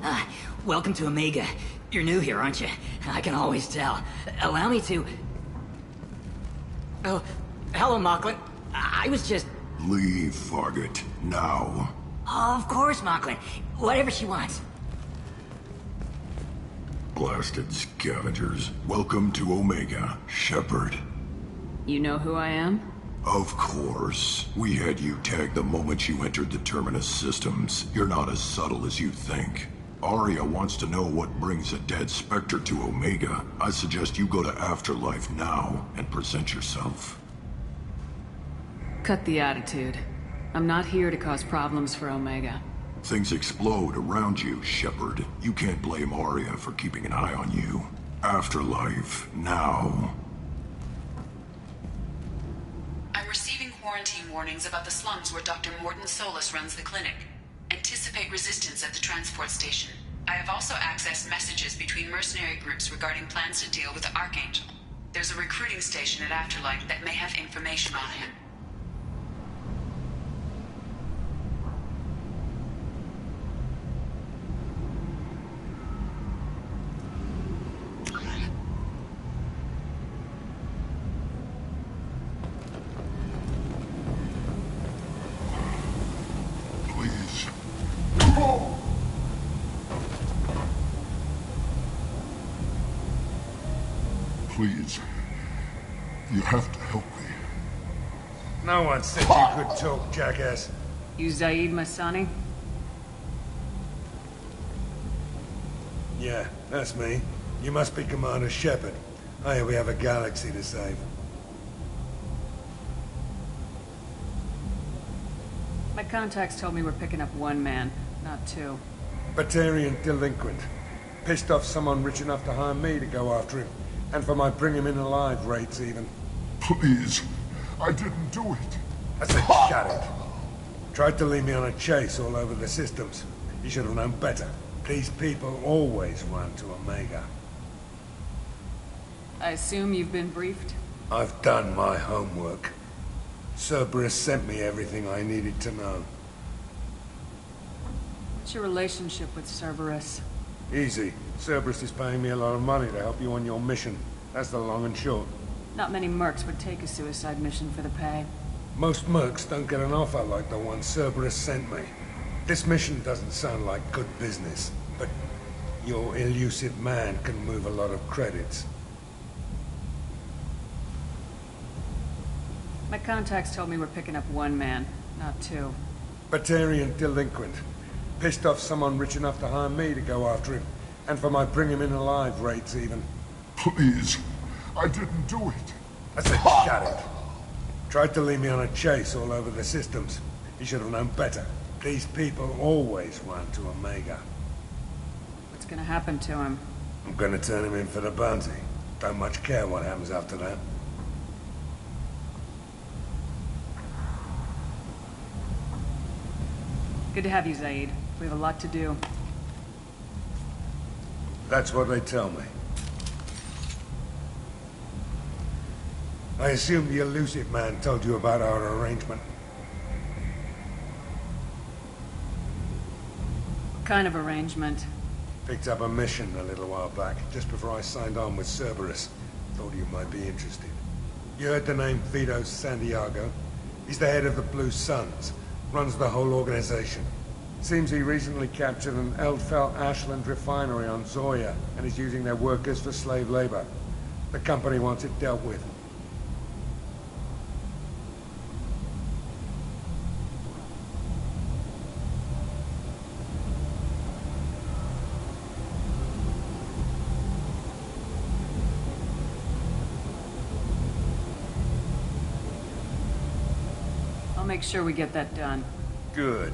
Uh, Welcome to Omega. You're new here, aren't you? I can always tell. Allow me to... Oh, hello, Mocklin. I was just... Leave, Fargate. Now. Oh, of course, Mocklin. Whatever she wants. Blasted scavengers. Welcome to Omega, Shepard. You know who I am? Of course. We had you tagged the moment you entered the Terminus systems. You're not as subtle as you think. Arya wants to know what brings a dead Spectre to Omega. I suggest you go to Afterlife now and present yourself. Cut the attitude. I'm not here to cause problems for Omega. Things explode around you, Shepard. You can't blame Arya for keeping an eye on you. Afterlife, now. I'm receiving quarantine warnings about the slums where Dr. Mordin Solus runs the clinic. Anticipate resistance at the transport station. I have also accessed messages between mercenary groups regarding plans to deal with the Archangel. There's a recruiting station at Afterlife that may have information on him. Please. You have to help me. No one said you could talk, jackass. You Zaid Masani? Yeah, that's me. You must be Commander Shepard. I hear we have a galaxy to save. My contacts told me we're picking up one man, not two. Batarian delinquent. Pissed off someone rich enough to hire me to go after him. And for my bring him in alive rates, even. Please. I didn't do it. I said shut it. Tried to lead me on a chase all over the systems. You should have known better. These people always run to Omega. I assume you've been briefed? I've done my homework. Cerberus sent me everything I needed to know. What's your relationship with Cerberus? Easy. Cerberus is paying me a lot of money to help you on your mission. That's the long and short. Not many mercs would take a suicide mission for the pay. Most mercs don't get an offer like the one Cerberus sent me. This mission doesn't sound like good business, but your elusive man can move a lot of credits. My contacts told me we're picking up one man, not two. Batarian delinquent. Pissed off someone rich enough to hire me to go after him. And for my bring him in alive rates, even. Please. I didn't do it. I said shut it. Tried to lead me on a chase all over the systems. You should have known better. These people always run to Omega. What's gonna happen to him? I'm gonna turn him in for the bounty. Don't much care what happens after that. Good to have you, Zaid. We have a lot to do. That's what they tell me. I assume the elusive man told you about our arrangement. What kind of arrangement? Picked up a mission a little while back, just before I signed on with Cerberus. Thought you might be interested. You heard the name Vito Santiago? He's the head of the Blue Suns. Runs the whole organization. Seems he recently captured an Eldfell Ashland refinery on Zoya and is using their workers for slave labor. The company wants it dealt with. I'll make sure we get that done. Good.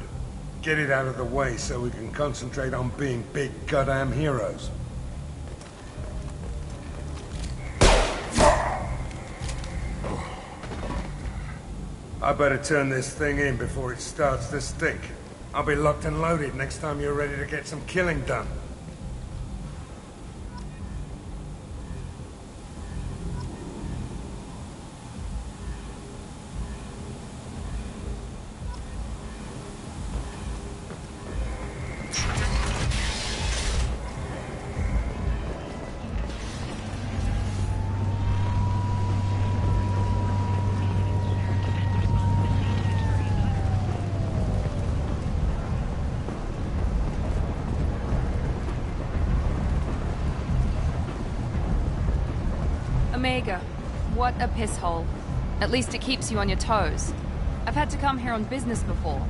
Get it out of the way so we can concentrate on being big goddamn heroes. I better turn this thing in before it starts to stink. I'll be locked and loaded next time you're ready to get some killing done. Omega. What a piss hole. At least it keeps you on your toes. I've had to come here on business before.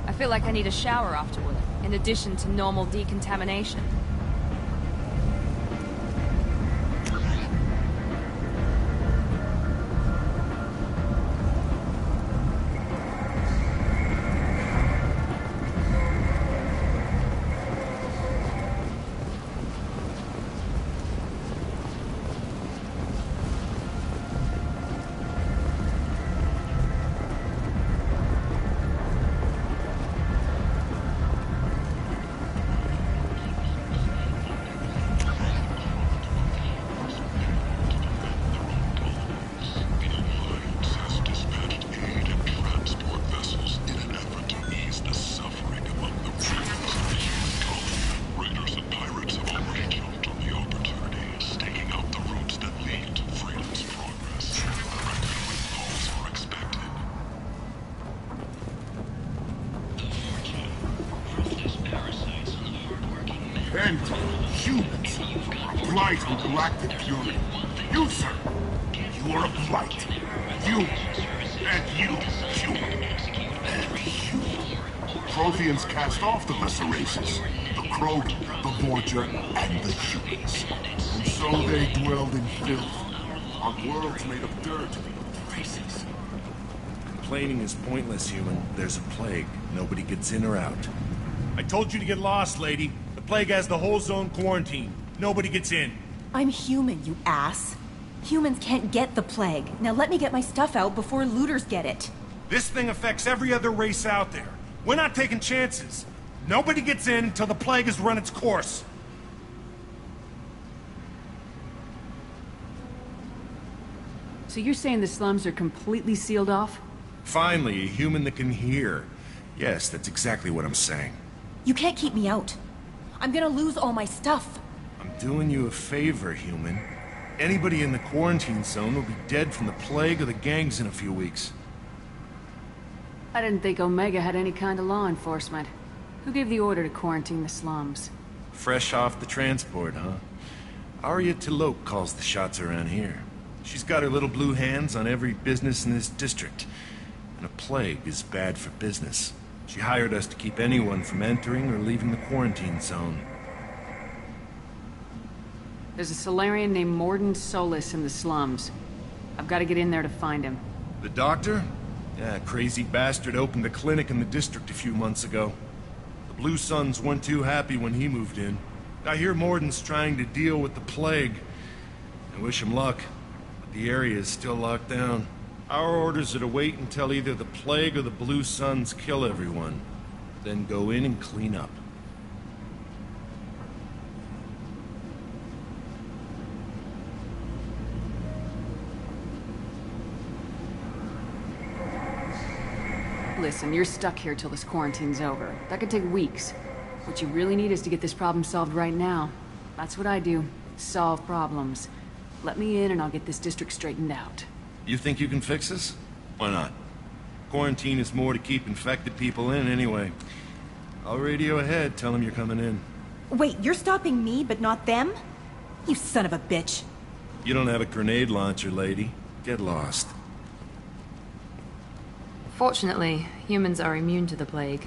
I feel like I need a shower afterward, in addition to normal decontamination. And humans, blight and galactic purity. You, sir, you are a blight. You, and you, human. And you. Protheans cast off the lesser races, the Krogan, the Borgia, and the humans. And so they dwelled in filth, on worlds made of dirt and races. Complaining is pointless, human. There's a plague. Nobody gets in or out. I told you to get lost, lady. The plague has the whole zone quarantined. Nobody gets in. I'm human, you ass. Humans can't get the plague. Now let me get my stuff out before looters get it. This thing affects every other race out there. We're not taking chances. Nobody gets in until the plague has run its course. So you're saying the slums are completely sealed off? Finally, a human that can hear. Yes, that's exactly what I'm saying. You can't keep me out. I'm gonna lose all my stuff. I'm doing you a favor, human. Anybody in the quarantine zone will be dead from the plague or the gangs in a few weeks. I didn't think Omega had any kind of law enforcement. Who gave the order to quarantine the slums? Fresh off the transport, huh? Arya Tilok calls the shots around here. She's got her little blue hands on every business in this district. And a plague is bad for business. She hired us to keep anyone from entering or leaving the quarantine zone. There's a Solarian named Morden Solis in the slums. I've got to get in there to find him. The doctor? Yeah, crazy bastard opened a clinic in the district a few months ago. The Blue Suns weren't too happy when he moved in. I hear Morden's trying to deal with the plague. I wish him luck, but the area is still locked down. Our orders are to wait until either the plague or the Blue Suns kill everyone, then go in and clean up. Listen, you're stuck here till this quarantine's over. That could take weeks. What you really need is to get this problem solved right now. That's what I do. Solve problems. Let me in and I'll get this district straightened out. You think you can fix this? Why not? Quarantine is more to keep infected people in anyway. I'll radio ahead, tell them you're coming in. Wait, you're stopping me, but not them? You son of a bitch. You don't have a grenade launcher, lady. Get lost. Fortunately, humans are immune to the plague.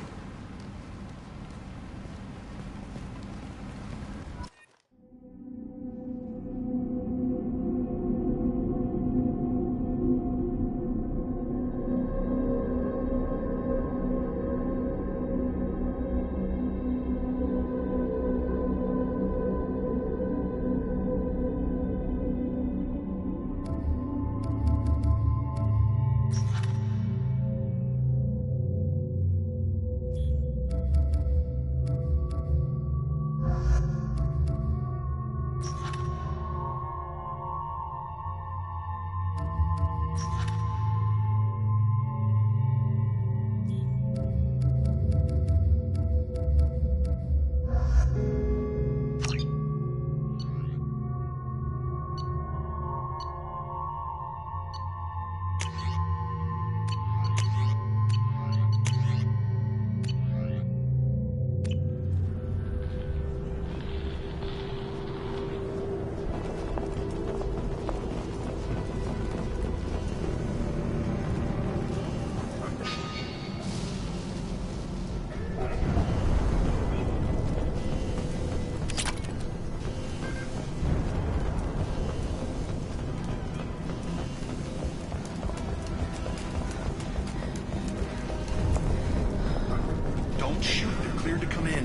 Don't shoot. They're cleared to come in.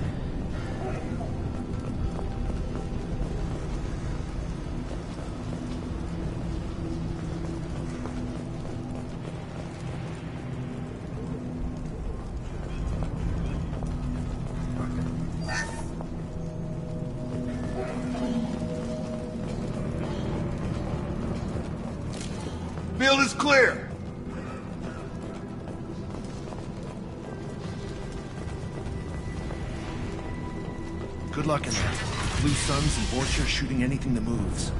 Field is clear. Good luck in there. Blue Suns and Vorcha shooting anything that moves.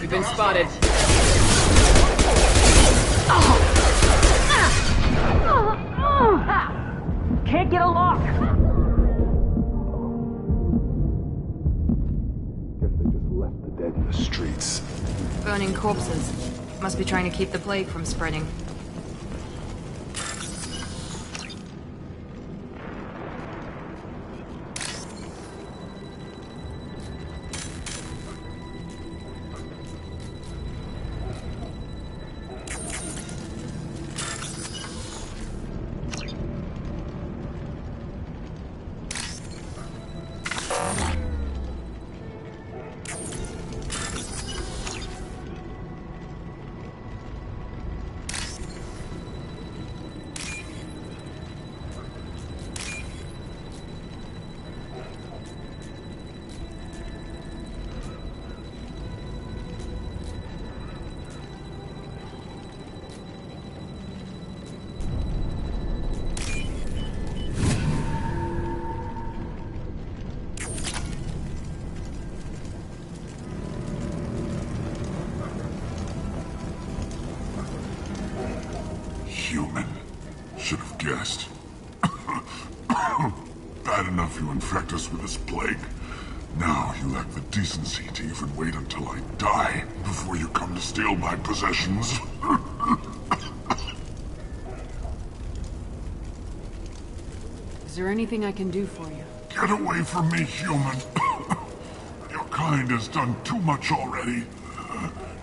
You've been spotted. Can't get a lock. Guess they just left the dead in the streets. Burning corpses. Must be trying to keep the plague from spreading. Human. Should have guessed. Bad enough you infect us with this plague. Now you lack the decency to even wait until I die before you come to steal my possessions. Is there anything I can do for you? Get away from me, human. Your kind has done too much already.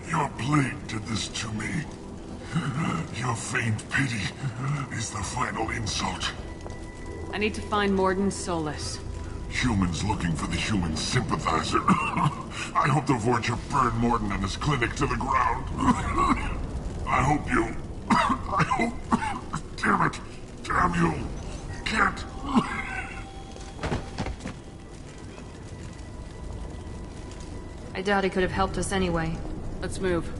Your plague did this to me. Your faint pity is the final insult. I need to find Morden Solus. Humans looking for the human sympathizer. I hope the Vorcha burn Morden and his clinic to the ground. I hope you... I hope... Damn it! Damn you! Can't... I doubt he could have helped us anyway. Let's move.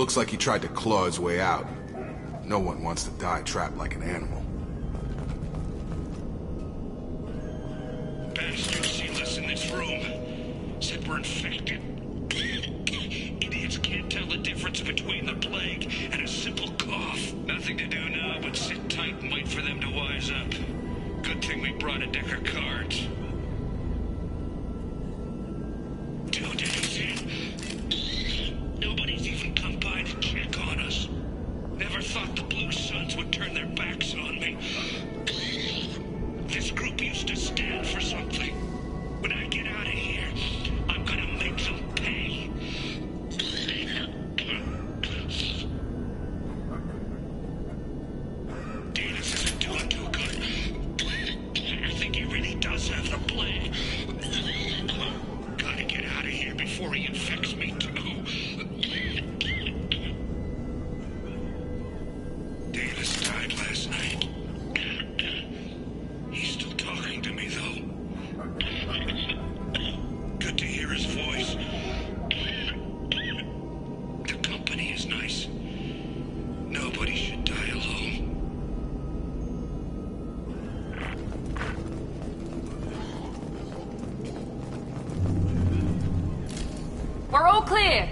Looks like he tried to claw his way out. No one wants to die trapped like an animal. Bastards sealed us in this room. Said we're infected. Idiots can't tell the difference between the plague and a simple cough. Nothing to do now but sit tight and wait for them to wise up. Good thing we brought a deck of cards. 2 days in. Nobody's even come by to check on us. Never thought the Blue Suns would turn their backs on me. This group used to stand for something. When I get out of here, I'm gonna make them pay. Davis isn't doing too good. I think he really does have the plague. Gotta get out of here before he infects me too. Davis died last night. He's still talking to me, though. Good to hear his voice. The company is nice. Nobody should die alone. We're all clear.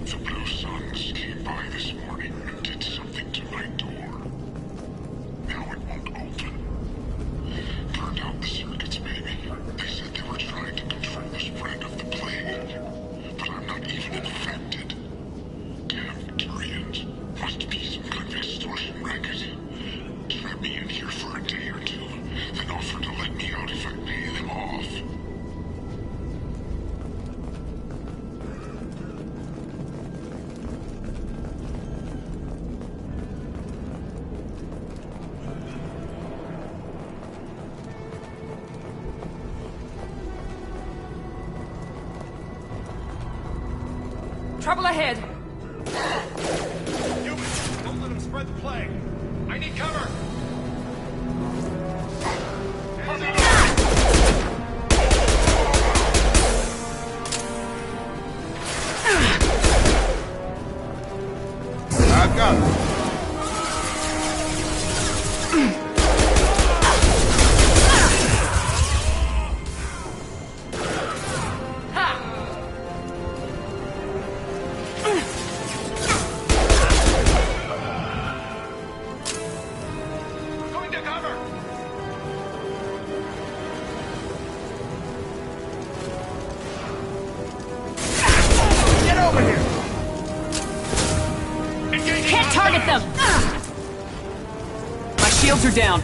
The Blue Suns came by this morning and did something to my door. Now it won't open. Burned out the circuits, maybe. They said they were trying to control the spread of the plague. But I'm not even infected. Damn Turians. Must be some kind of extortion racket. Trap me in here for a day or two, then offer to let me out if I pay them off. Trouble ahead. Humans, don't let them spread the plague. I need cover. I've got it. Going to cover. Get over here. Can't target them! My shields are down.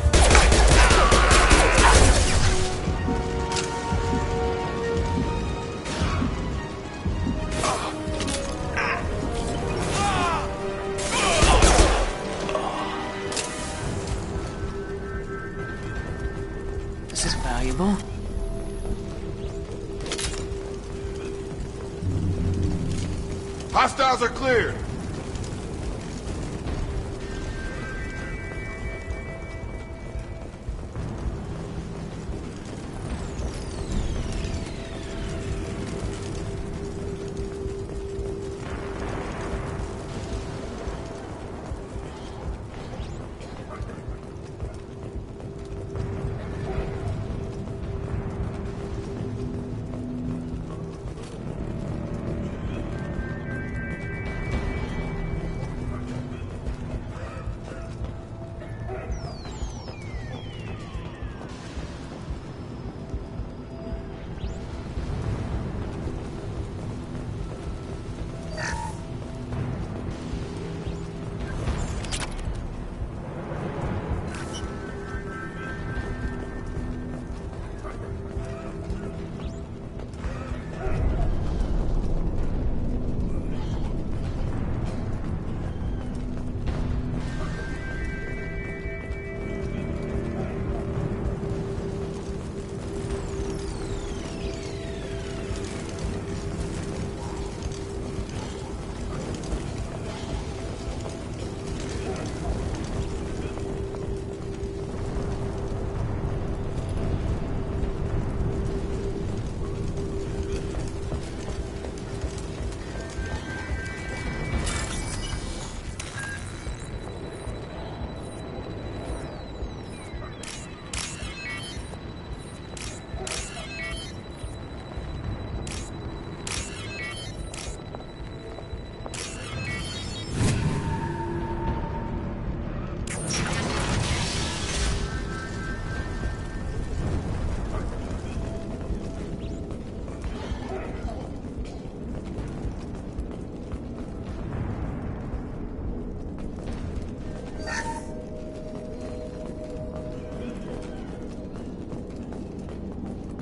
This is valuable. Hostiles are cleared.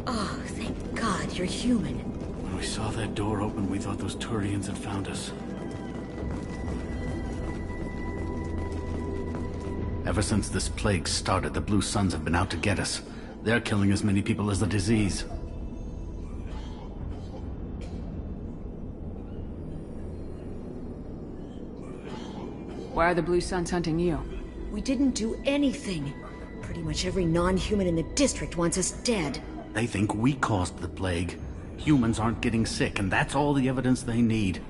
Oh, thank God you're human. When we saw that door open, we thought those Turians had found us. Ever since this plague started, the Blue Suns have been out to get us. They're killing as many people as the disease. Why are the Blue Suns hunting you? We didn't do anything. Pretty much every non-human in the district wants us dead. They think we caused the plague. Humans aren't getting sick, and that's all the evidence they need.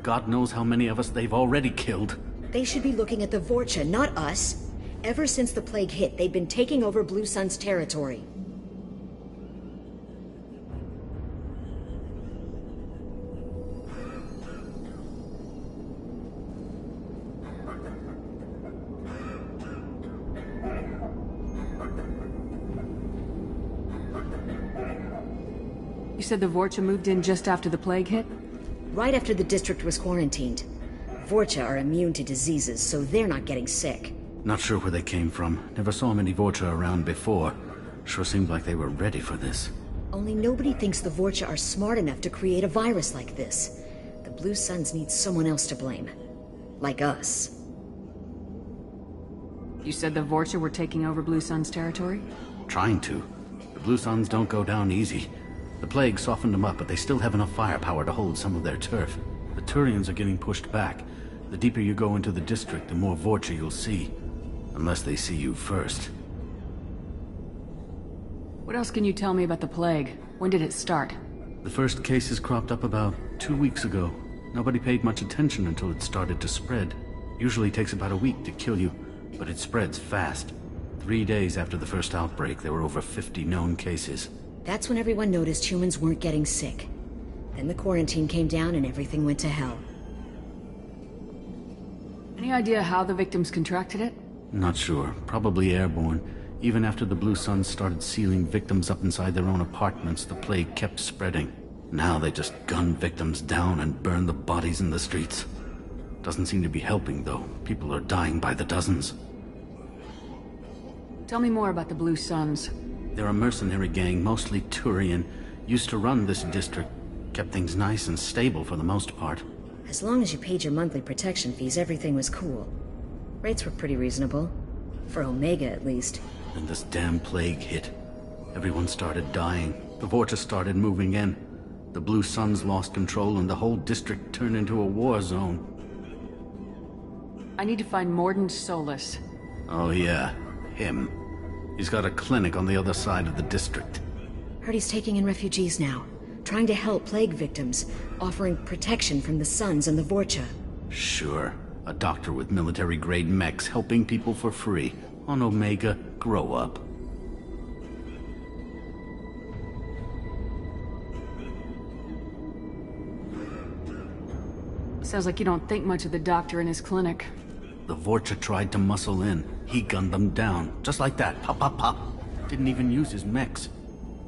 God knows how many of us they've already killed. They should be looking at the Vorcha, not us. Ever since the plague hit, they've been taking over Blue Sun's territory. You said the Vorcha moved in just after the plague hit? Right after the district was quarantined. Vorcha are immune to diseases, so they're not getting sick. Not sure where they came from. Never saw many Vorcha around before. Sure seemed like they were ready for this. Only nobody thinks the Vorcha are smart enough to create a virus like this. The Blue Suns need someone else to blame. Like us. You said the Vorcha were taking over Blue Sun's territory? Trying to. The Blue Suns don't go down easy. The plague softened them up, but they still have enough firepower to hold some of their turf. The Turians are getting pushed back. The deeper you go into the district, the more Vorcha you'll see. Unless they see you first. What else can you tell me about the plague? When did it start? The first cases cropped up about 2 weeks ago. Nobody paid much attention until it started to spread. Usually takes about a week to kill you, but it spreads fast. 3 days after the first outbreak, there were over 50 known cases. That's when everyone noticed humans weren't getting sick. Then the quarantine came down and everything went to hell. Any idea how the victims contracted it? Not sure. Probably airborne. Even after the Blue Suns started sealing victims up inside their own apartments, the plague kept spreading. Now they just gun victims down and burn the bodies in the streets. Doesn't seem to be helping, though. People are dying by the dozens. Tell me more about the Blue Suns. They're a mercenary gang, mostly Turian. Used to run this district. Kept things nice and stable for the most part. As long as you paid your monthly protection fees, everything was cool. Rates were pretty reasonable. For Omega, at least. Then this damn plague hit. Everyone started dying. The Vorcha started moving in. The Blue Suns lost control and the whole district turned into a war zone. I need to find Morden Solus. Oh yeah, him. He's got a clinic on the other side of the district. Heard he's taking in refugees now. Trying to help plague victims. Offering protection from the Suns and the Vorcha. Sure. A doctor with military-grade mechs helping people for free. On Omega, grow up. Sounds like you don't think much of the doctor in his clinic. The Vorcha tried to muscle in. He gunned them down. Just like that. Pop, pop, pop. Didn't even use his mechs.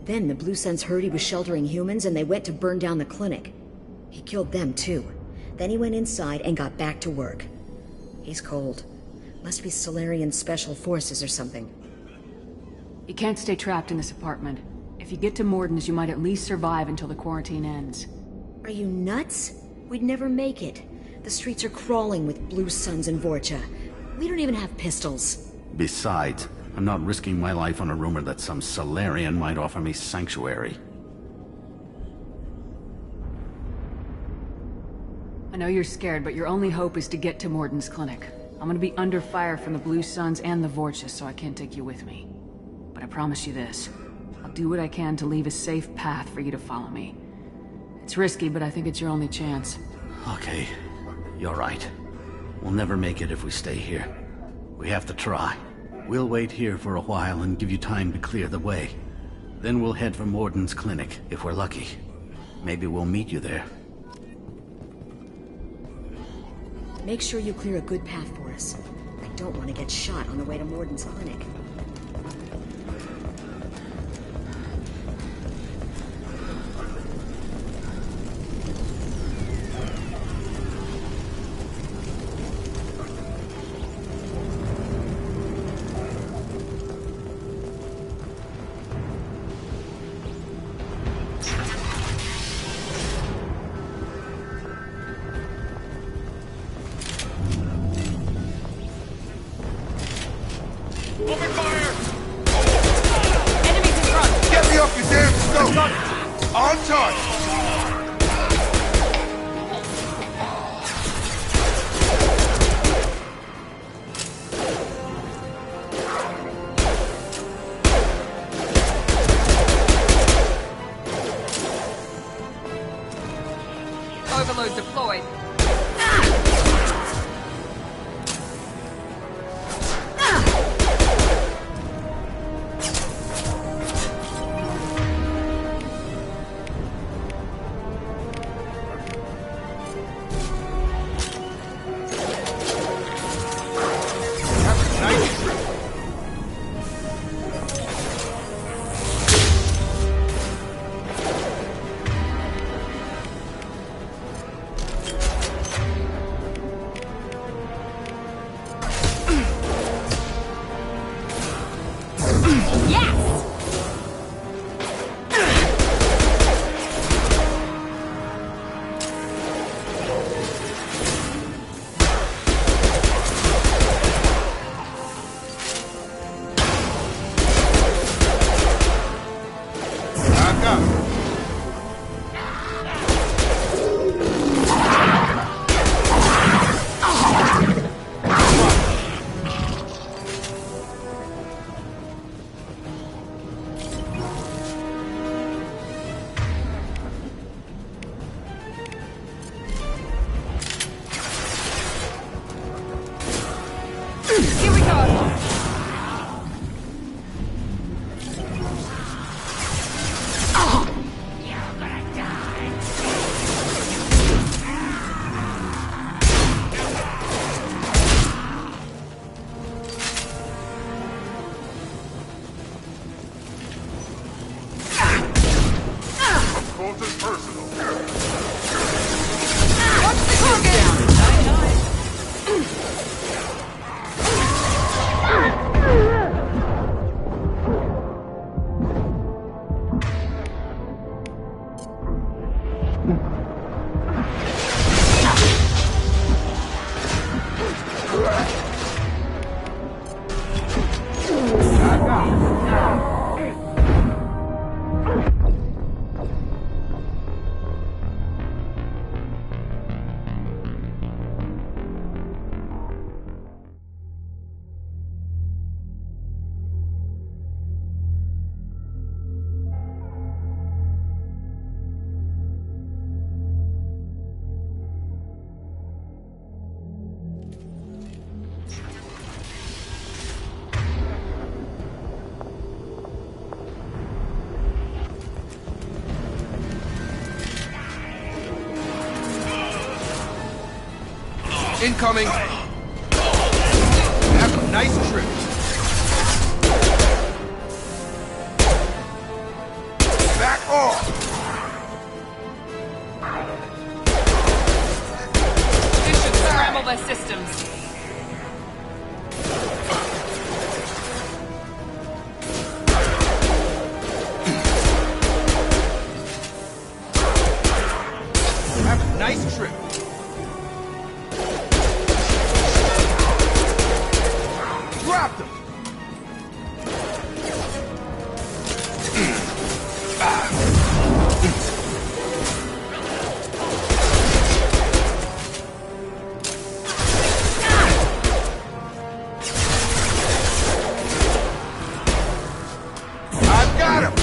Then the Blue Suns heard he was sheltering humans and they went to burn down the clinic. He killed them too. Then he went inside and got back to work. He's cold. Must be Solarian Special Forces or something. You can't stay trapped in this apartment. If you get to Morden's, you might at least survive until the quarantine ends. Are you nuts? We'd never make it. The streets are crawling with Blue Suns and Vorcha. We don't even have pistols. Besides, I'm not risking my life on a rumor that some Solarian might offer me sanctuary. I know you're scared, but your only hope is to get to Morden's clinic. I'm gonna be under fire from the Blue Suns and the Vorcha, so I can't take you with me. But I promise you this. I'll do what I can to leave a safe path for you to follow me. It's risky, but I think it's your only chance. Okay, you're right. We'll never make it if we stay here. We have to try. We'll wait here for a while and give you time to clear the way. Then we'll head for Morden's clinic, if we're lucky. Maybe we'll meet you there. Make sure you clear a good path for us. I don't want to get shot on the way to Morden's clinic. overload deployed. Incoming! Have a nice trip. Back off! This should scramble their systems. Have a nice trip. Dropped him! I've got him!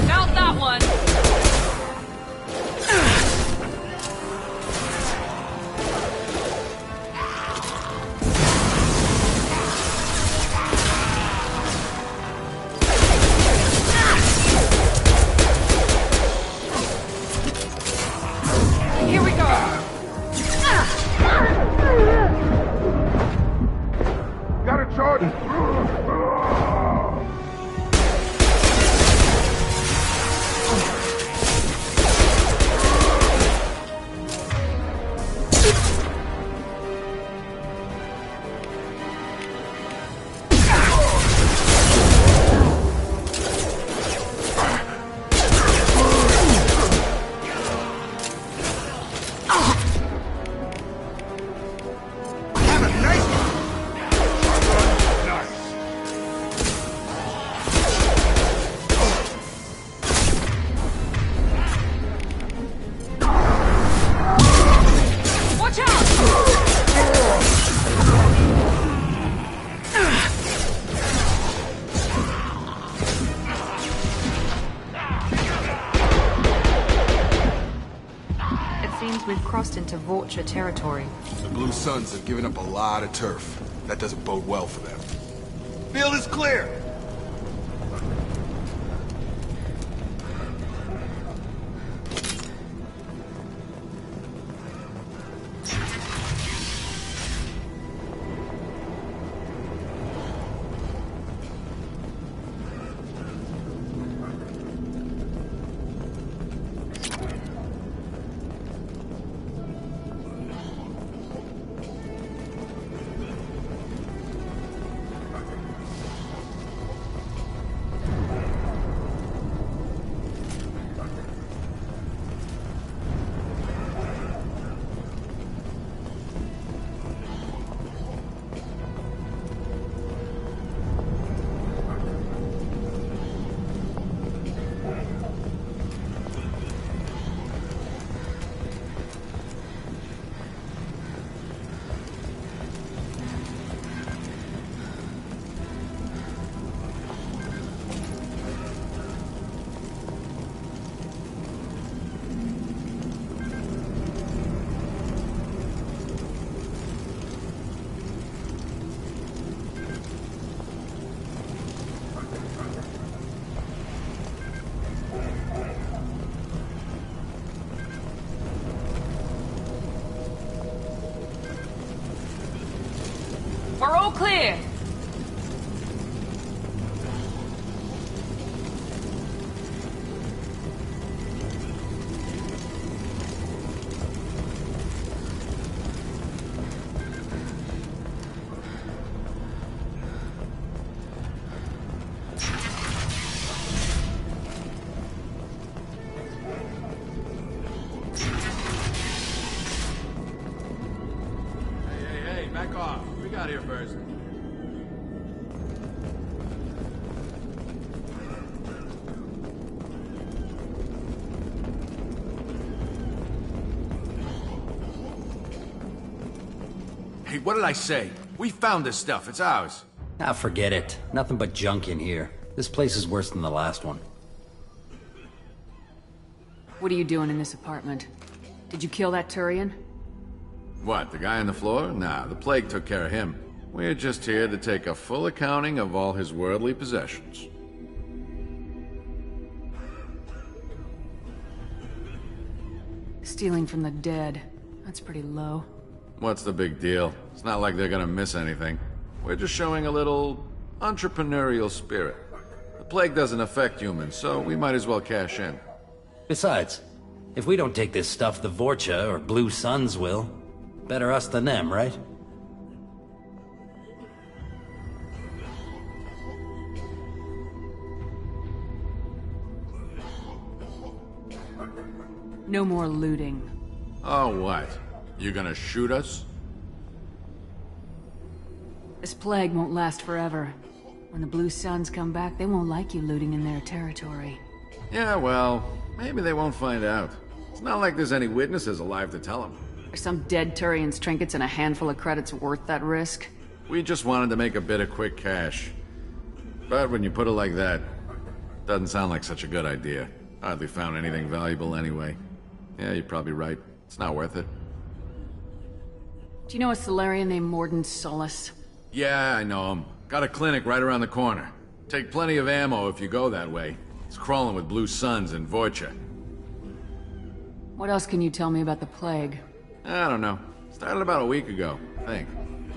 Found that one! Here we go! Got a charge. Have a nice one! Nice. Vorcha territory. The Blue Suns have given up a lot of turf. That doesn't bode well for them. Field is clear! We're all clear! Hey, back off. We got here first. Hey, what did I say? We found this stuff. It's ours. Ah, forget it. Nothing but junk in here. This place is worse than the last one. What are you doing in this apartment? Did you kill that Turian? What, the guy on the floor? Nah, the plague took care of him. We're just here to take a full accounting of all his worldly possessions. Stealing from the dead. That's pretty low. What's the big deal? It's not like they're gonna miss anything. We're just showing a little entrepreneurial spirit. The plague doesn't affect humans, so we might as well cash in. Besides, if we don't take this stuff, the Vorcha or Blue Suns will. Better us than them, right? No more looting. Oh, what? You gonna shoot us? This plague won't last forever. When the Blue Suns come back, they won't like you looting in their territory. Yeah, well, maybe they won't find out. It's not like there's any witnesses alive to tell them. Are some dead Turian's trinkets and a handful of credits worth that risk? We just wanted to make a bit of quick cash. But when you put it like that, doesn't sound like such a good idea. Hardly found anything valuable anyway. Yeah, you're probably right. It's not worth it. Do you know a Solarian named Morden Solus? Yeah, I know him. Got a clinic right around the corner. Take plenty of ammo if you go that way. It's crawling with Blue Suns and Vorcha. What else can you tell me about the plague? I don't know. Started about a week ago, I think.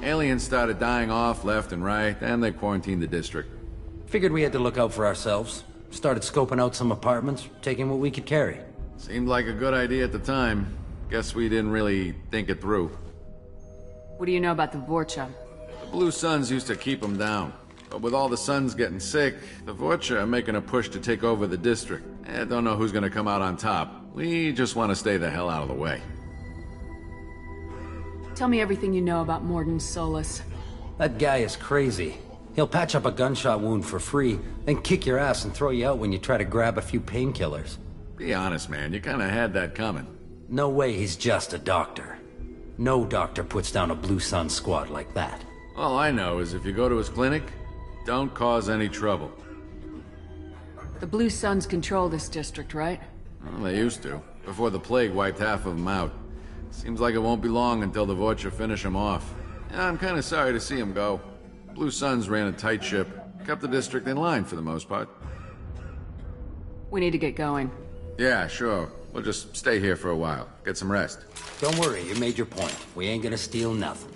Aliens started dying off left and right, and they quarantined the district. Figured we had to look out for ourselves. Started scoping out some apartments, taking what we could carry. Seemed like a good idea at the time. Guess we didn't really think it through. What do you know about the Vorcha? The Blue Suns used to keep them down. But with all the Suns getting sick, the Vorcha are making a push to take over the district. I don't know who's gonna come out on top. We just want to stay the hell out of the way. Tell me everything you know about Morden Solus. That guy is crazy. He'll patch up a gunshot wound for free, then kick your ass and throw you out when you try to grab a few painkillers. Be honest, man. You kinda had that coming. No way he's just a doctor. No doctor puts down a Blue Sun squad like that. All I know is if you go to his clinic, don't cause any trouble. The Blue Suns control this district, right? Well, they used to, before the plague wiped half of them out. Seems like it won't be long until the Vorcha finish him off. Yeah, I'm kinda sorry to see him go. Blue Suns ran a tight ship, kept the district in line for the most part. We need to get going. Yeah, sure. We'll just stay here for a while. Get some rest. Don't worry, you made your point. We ain't gonna steal nothing.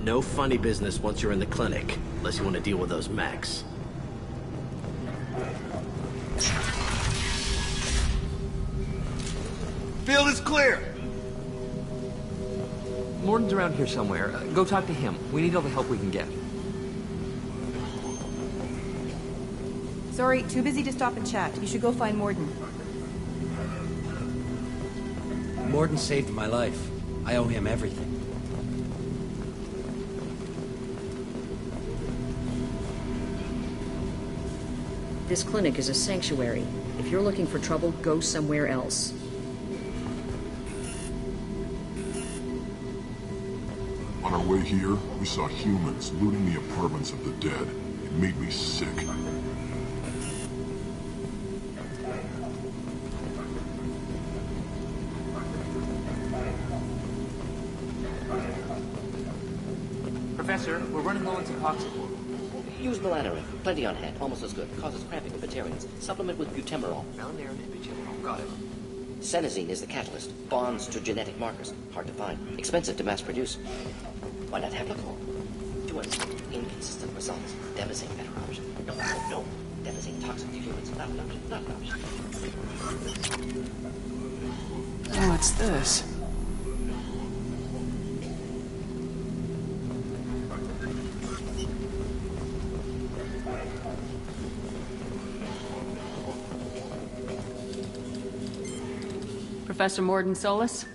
No funny business once you're in the clinic, unless you want to deal with those mechs. Field is clear! Morton's around here somewhere. Go talk to him. We need all the help we can get. Sorry, too busy to stop and chat. You should go find Morden. Morden saved my life. I owe him everything. This clinic is a sanctuary. If you're looking for trouble, go somewhere else. On our way here, we saw humans looting the apartments of the dead. It made me sick. Professor, we're running low on toxicity. Use melanorin. Plenty on hand. Almost as good. Causes cramping in vegetarians. Supplement with butemerol. Melanorin and butemerol. Got it. Senesine is the catalyst. Bonds to genetic markers. Hard to find. Expensive to mass produce. Why not heplicol? To inconsistent results. Devastating better option. No. Devastating toxic to humans. Not an option. Not an option. What's this? Professor Morden Solis?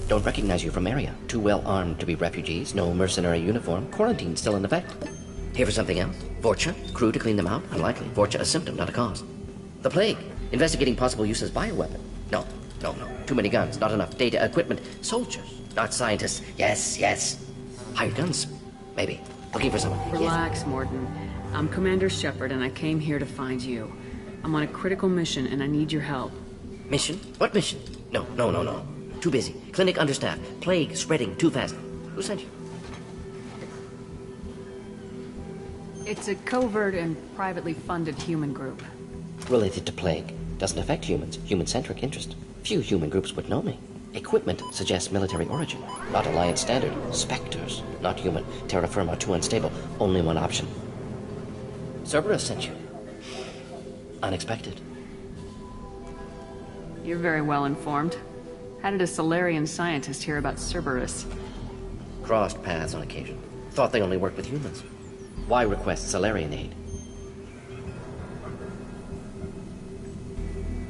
Don't recognize you from area. Too well armed to be refugees. No mercenary uniform. Quarantine still in effect. Here for something else? Vorcha? Crew to clean them out? Unlikely. Vorcha a symptom, not a cause. The plague. Investigating possible use as bioweapon. No. Too many guns. Not enough data, equipment. Soldiers. Not scientists. Yes. Hired guns. Maybe. Looking for someone. Relax, Morden. I'm Commander Shepard, and I came here to find you. I'm on a critical mission, and I need your help. Mission? What mission? No. Too busy. Clinic understaffed. Plague spreading too fast. Who sent you? It's a covert and privately funded human group. Related to plague. Doesn't affect humans. Human-centric interest. Few human groups would know me. Equipment suggests military origin. Not Alliance standard. Spectres. Not human. Terra firma too unstable. Only one option. Cerberus sent you. Unexpected. You're very well informed. How did a Solarian scientist hear about Cerberus? Crossed paths on occasion. Thought they only worked with humans. Why request Solarian aid?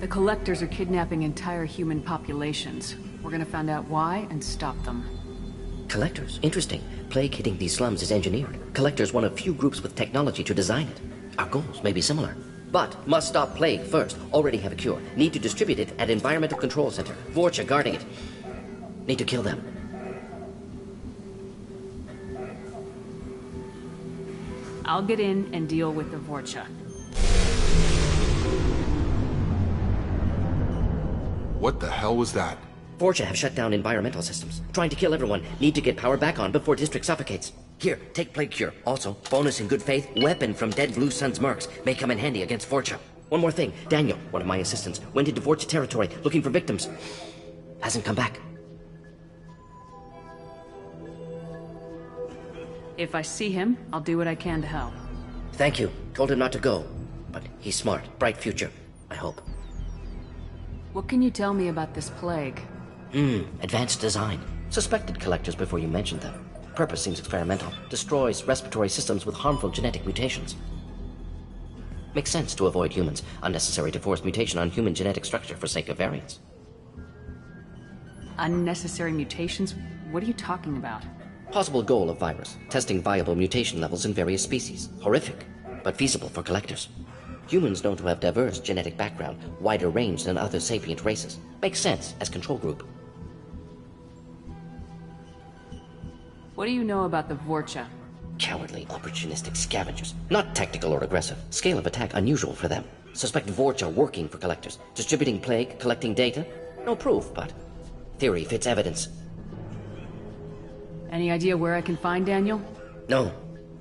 The Collectors are kidnapping entire human populations. We're gonna find out why and stop them. Collectors? Interesting. Plague hitting these slums is engineered. Collectors one of few groups with technology to design it. Our goals may be similar. But must stop plague first. Already have a cure. Need to distribute it at Environmental Control Center. Vorcha guarding it. Need to kill them. I'll get in and deal with the Vorcha. What the hell was that? Vorcha have shut down environmental systems. Trying to kill everyone. Need to get power back on before district suffocates. Here, take plague cure. Also, bonus in good faith, weapon from dead Blue Sun's mercs. May come in handy against Vorcha. One more thing. Daniel, one of my assistants, went into Vorcha territory looking for victims. Hasn't come back. If I see him, I'll do what I can to help. Thank you. Told him not to go. But he's smart. Bright future. I hope. What can you tell me about this plague? Advanced design. Suspected collectors before you mentioned them. Purpose seems experimental. Destroys respiratory systems with harmful genetic mutations. Makes sense to avoid humans. Unnecessary to force mutation on human genetic structure for sake of variance. Unnecessary mutations? What are you talking about? Possible goal of virus. Testing viable mutation levels in various species. Horrific, but feasible for collectors. Humans known to have diverse genetic background, wider range than other sapient races. Makes sense as control group. What do you know about the Vorcha? Cowardly, opportunistic scavengers. Not tactical or aggressive. Scale of attack unusual for them. Suspect Vorcha working for collectors. Distributing plague, collecting data. No proof, but theory fits evidence. Any idea where I can find Daniel? No.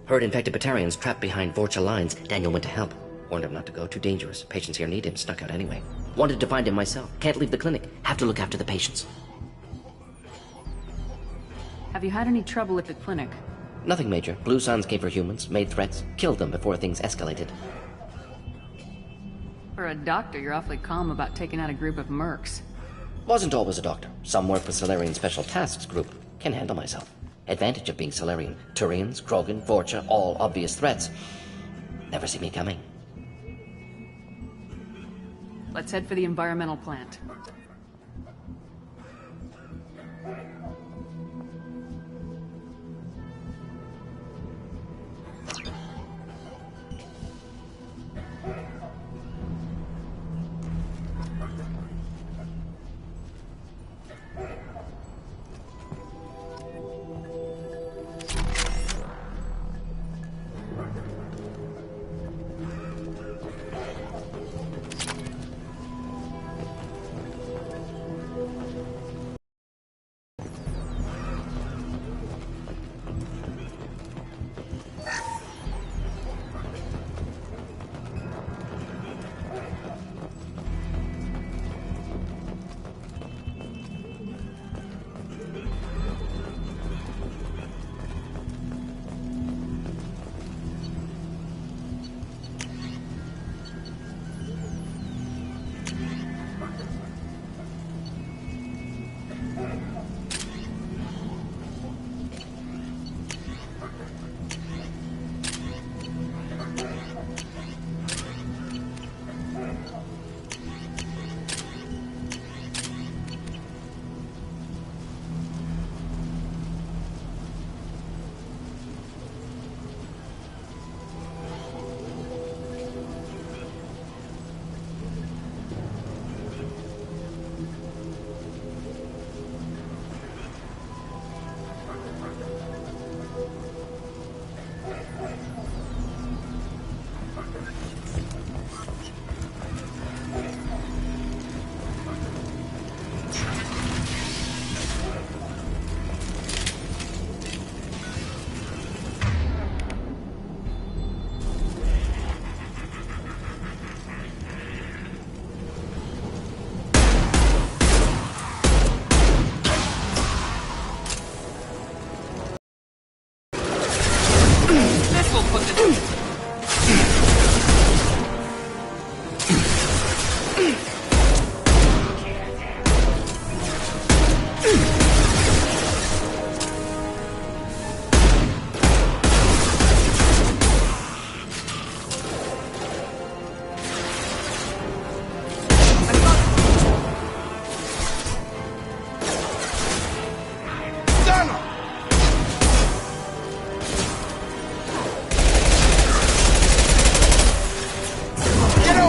Heard infected Batarians trapped behind Vorcha lines. Daniel went to help. Warned him not to go. Too dangerous. Patients here need him. Snuck out anyway. Wanted to find him myself. Can't leave the clinic. Have to look after the patients. Have you had any trouble at the clinic? Nothing major. Blue Suns came for humans, made threats, killed them before things escalated. For a doctor, you're awfully calm about taking out a group of mercs. Wasn't always a doctor. Some work for Solarian Special Tasks Group. Can handle myself. Advantage of being Solarian. Turians, Krogan, Vorcha, all obvious threats. Never see me coming. Let's head for the environmental plant.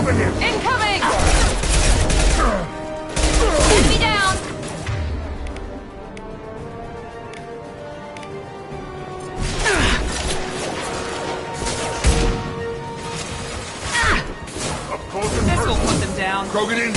Over here! Incoming! Enemy down! This will put them down. Krogan in.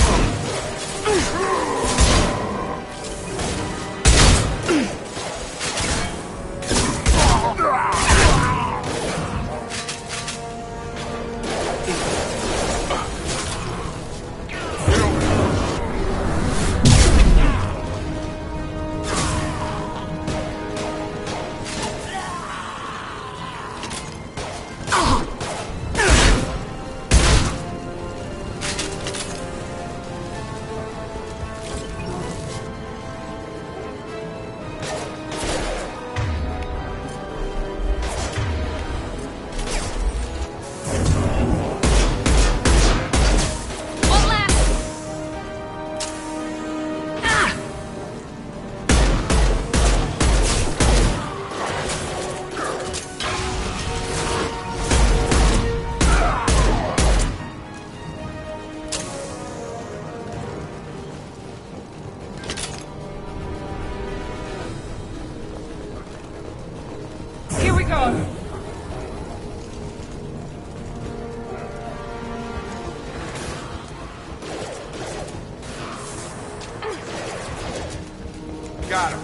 Got him.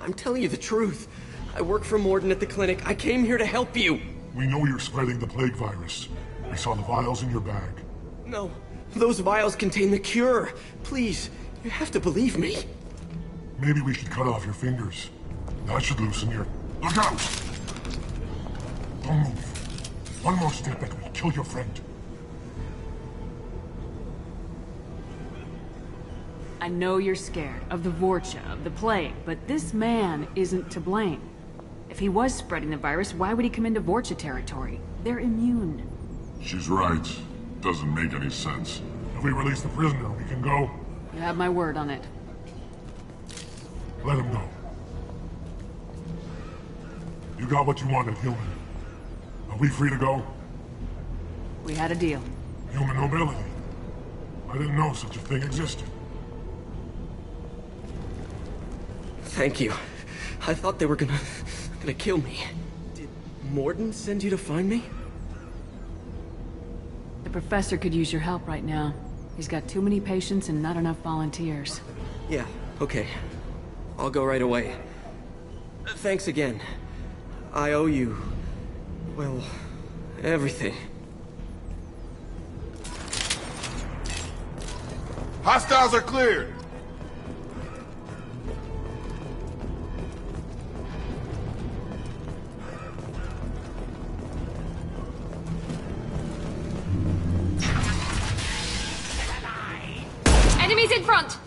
I'm telling you the truth. I work for Morden at the clinic. I came here to help you. We know you're spreading the plague virus. We saw the vials in your bag. No, those vials contain the cure. Please, you have to believe me. Maybe we should cut off your fingers. That should loosen your... Look out! Don't move. One more step and we'll kill your friend. I know you're scared of the Vorcha, of the plague, but this man isn't to blame. If he was spreading the virus, why would he come into Vorcha territory? They're immune. She's right. Doesn't make any sense. If we release the prisoner, we can go. You have my word on it. Let him go. You got what you wanted, human. Are we free to go? We had a deal. Human nobility. I didn't know such a thing existed. Thank you. I thought they were gonna kill me. Did Morden send you to find me? The professor could use your help right now. He's got too many patients and not enough volunteers. Yeah, okay. I'll go right away. Thanks again. I owe you... well, everything. Hostiles are cleared! front!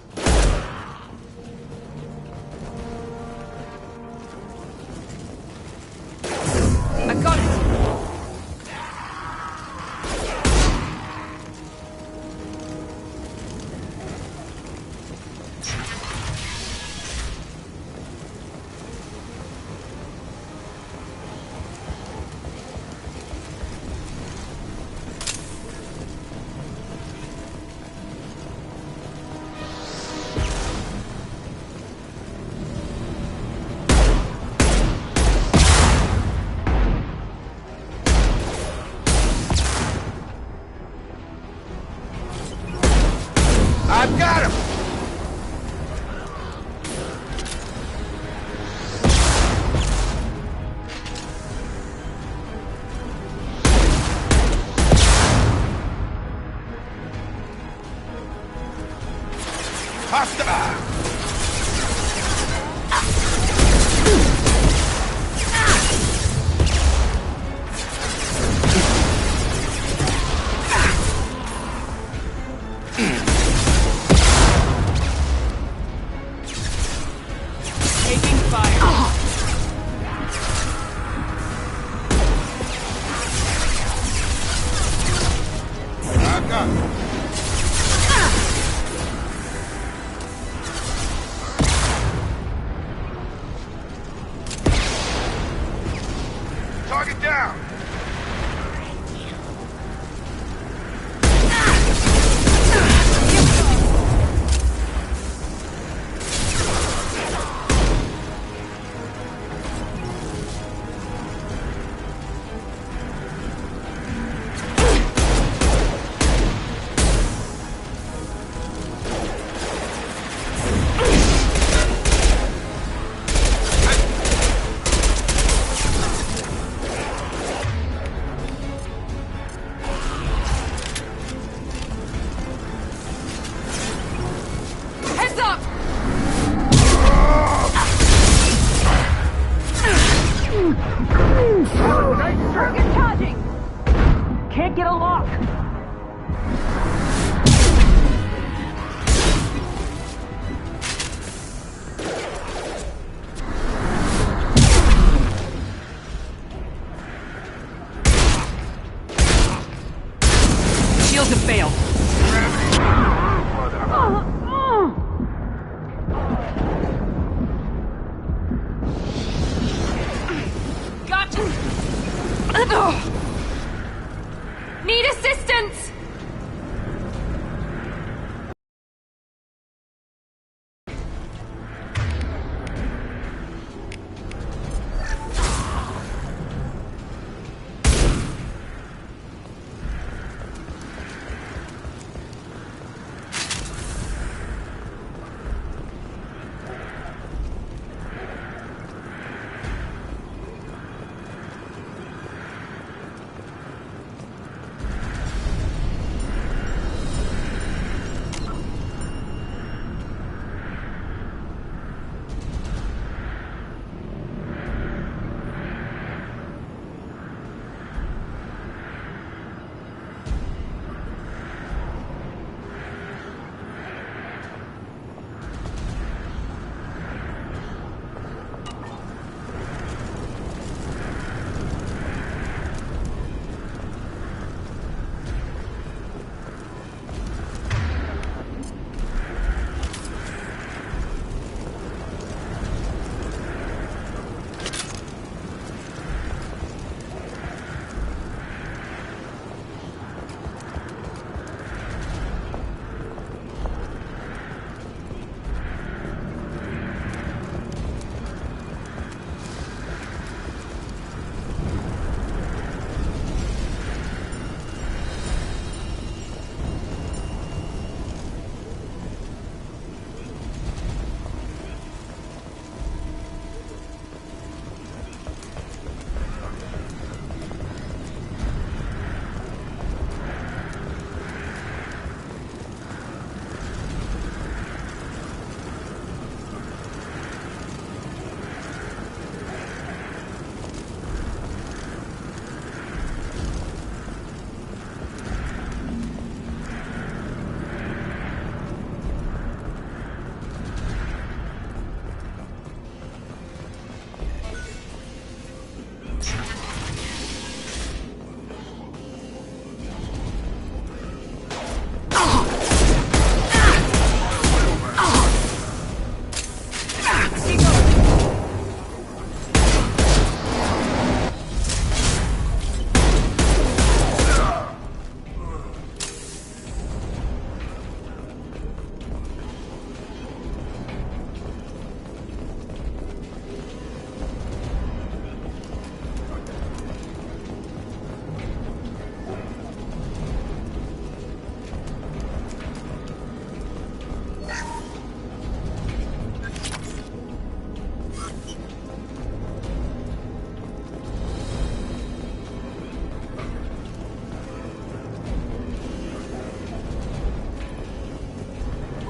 I got it! I've got him! Hostile! Taking fire. I've got him. Target down! Heads up! Target charging! Can't get a lock! Shields have failed. Gotcha! Need assistance!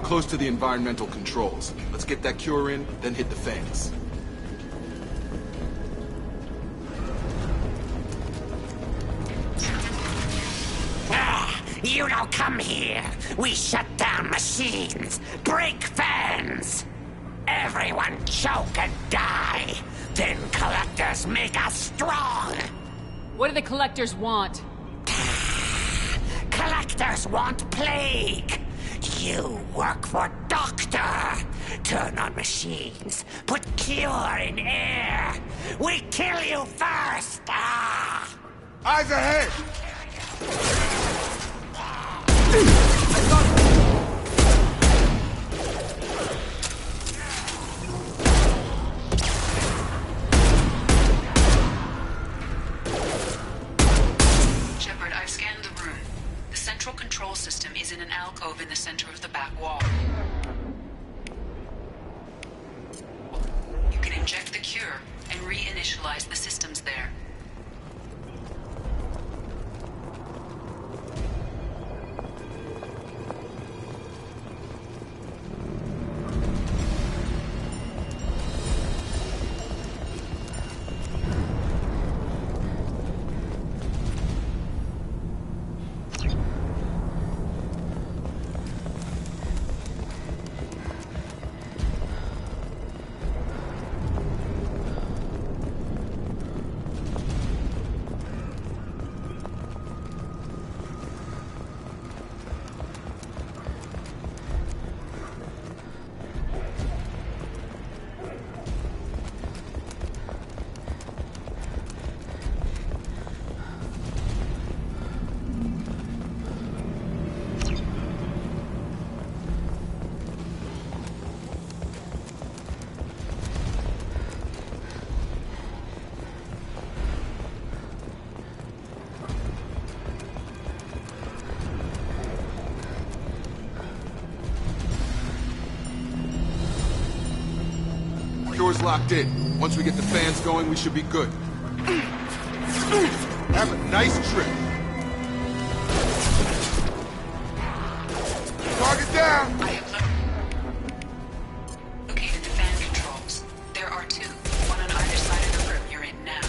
Close to the environmental controls. Let's get that cure in, then hit the fans. You don't come here. We shut down machines, break fans. Everyone choke and die. Then collectors make us strong. What do the collectors want? Collectors want plague. You work for Doctor. Turn on machines. Put cure in air. We kill you first. Eyes ahead. Shepard, I've scanned the room. The central control system is in an alcove in the center of the back wall. You can inject the cure and reinitialize the systems there. Cure's locked in. Once we get the fans going, we should be good. Have a nice trip. Target down! I have located the fan controls. There are two, one on either side of the room you're in now.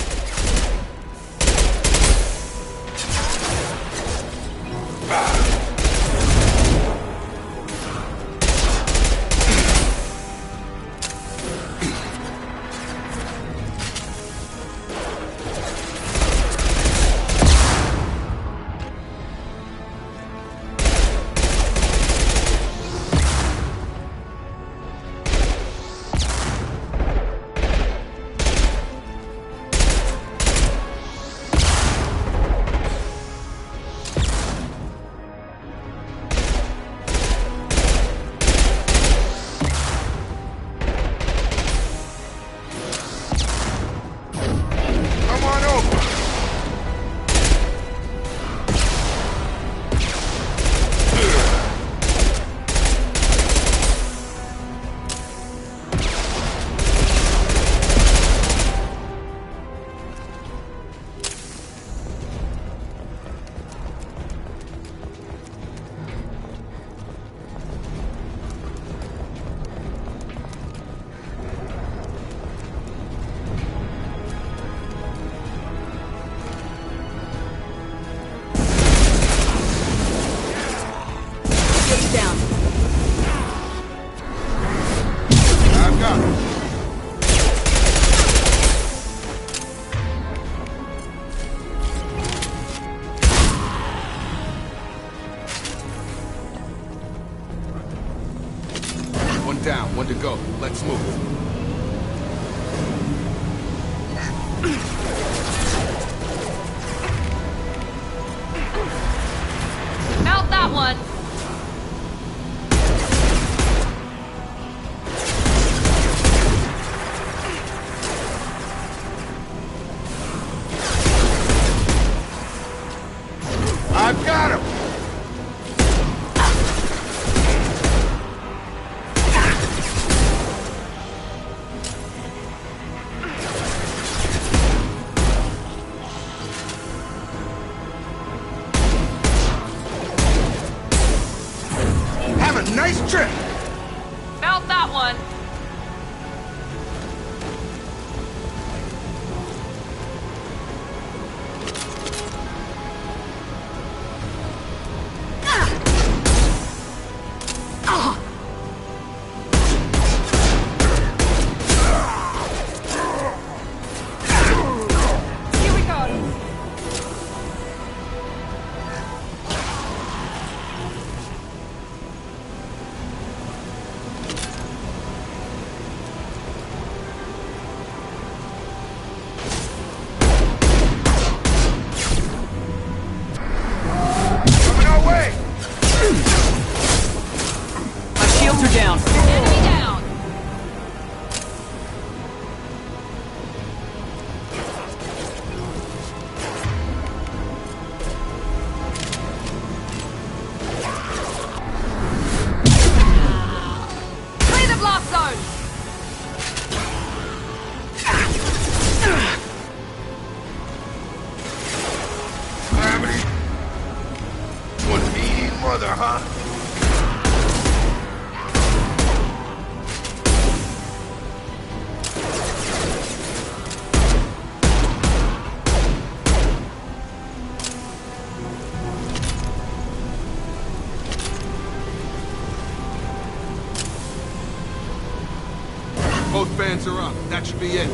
go. Let's move. Melt that one! I've got him! Have a nice trip! Melt that one! Here we go! Coming our way! My shields are down. Enemy down! Clear the blast zone! Gravity. One mean mother, huh? Both bands are up. That should be it.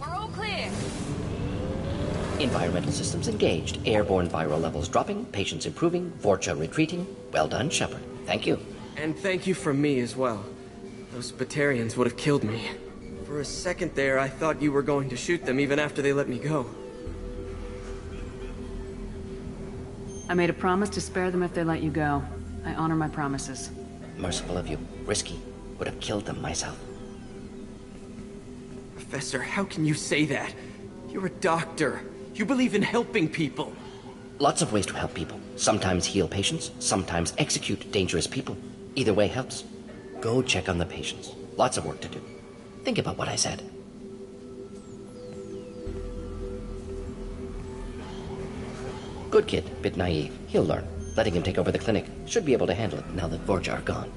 We're all clear! Environmental systems engaged. Airborne viral levels dropping. Patients improving. Vorcha retreating. Well done, Shepard. Thank you. And thank you from me as well. Those Batarians would have killed me. For a second there, I thought you were going to shoot them even after they let me go. I made a promise to spare them if they let you go. I honor my promises. Merciful of you. Risky. Would have killed them myself. Professor, how can you say that? You're a doctor. You believe in helping people. Lots of ways to help people. Sometimes heal patients, sometimes execute dangerous people. Either way helps. Go check on the patients. Lots of work to do. Think about what I said. Good kid, bit naive. He'll learn. Letting him take over the clinic. Should be able to handle it now that Vorcha are gone.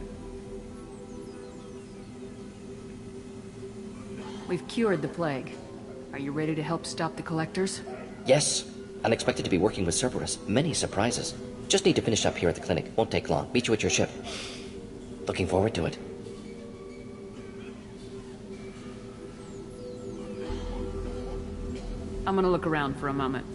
We've cured the plague. Are you ready to help stop the collectors? Yes. Unexpected to be working with Cerberus. Many surprises. Just need to finish up here at the clinic. Won't take long. Meet you at your ship. Looking forward to it. I'm gonna look around for a moment.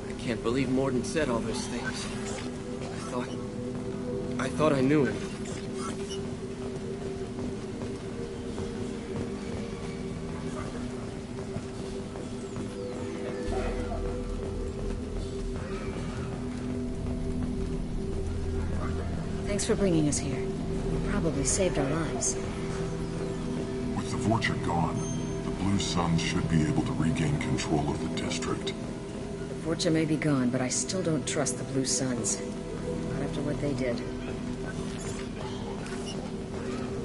I can't believe Morden said all those things. I thought I knew him. Thanks for bringing us here. You probably saved our lives. With the Vorcha gone, the Blue Suns should be able to regain control of the district. Vorcha may be gone, but I still don't trust the Blue Suns. Not after what they did.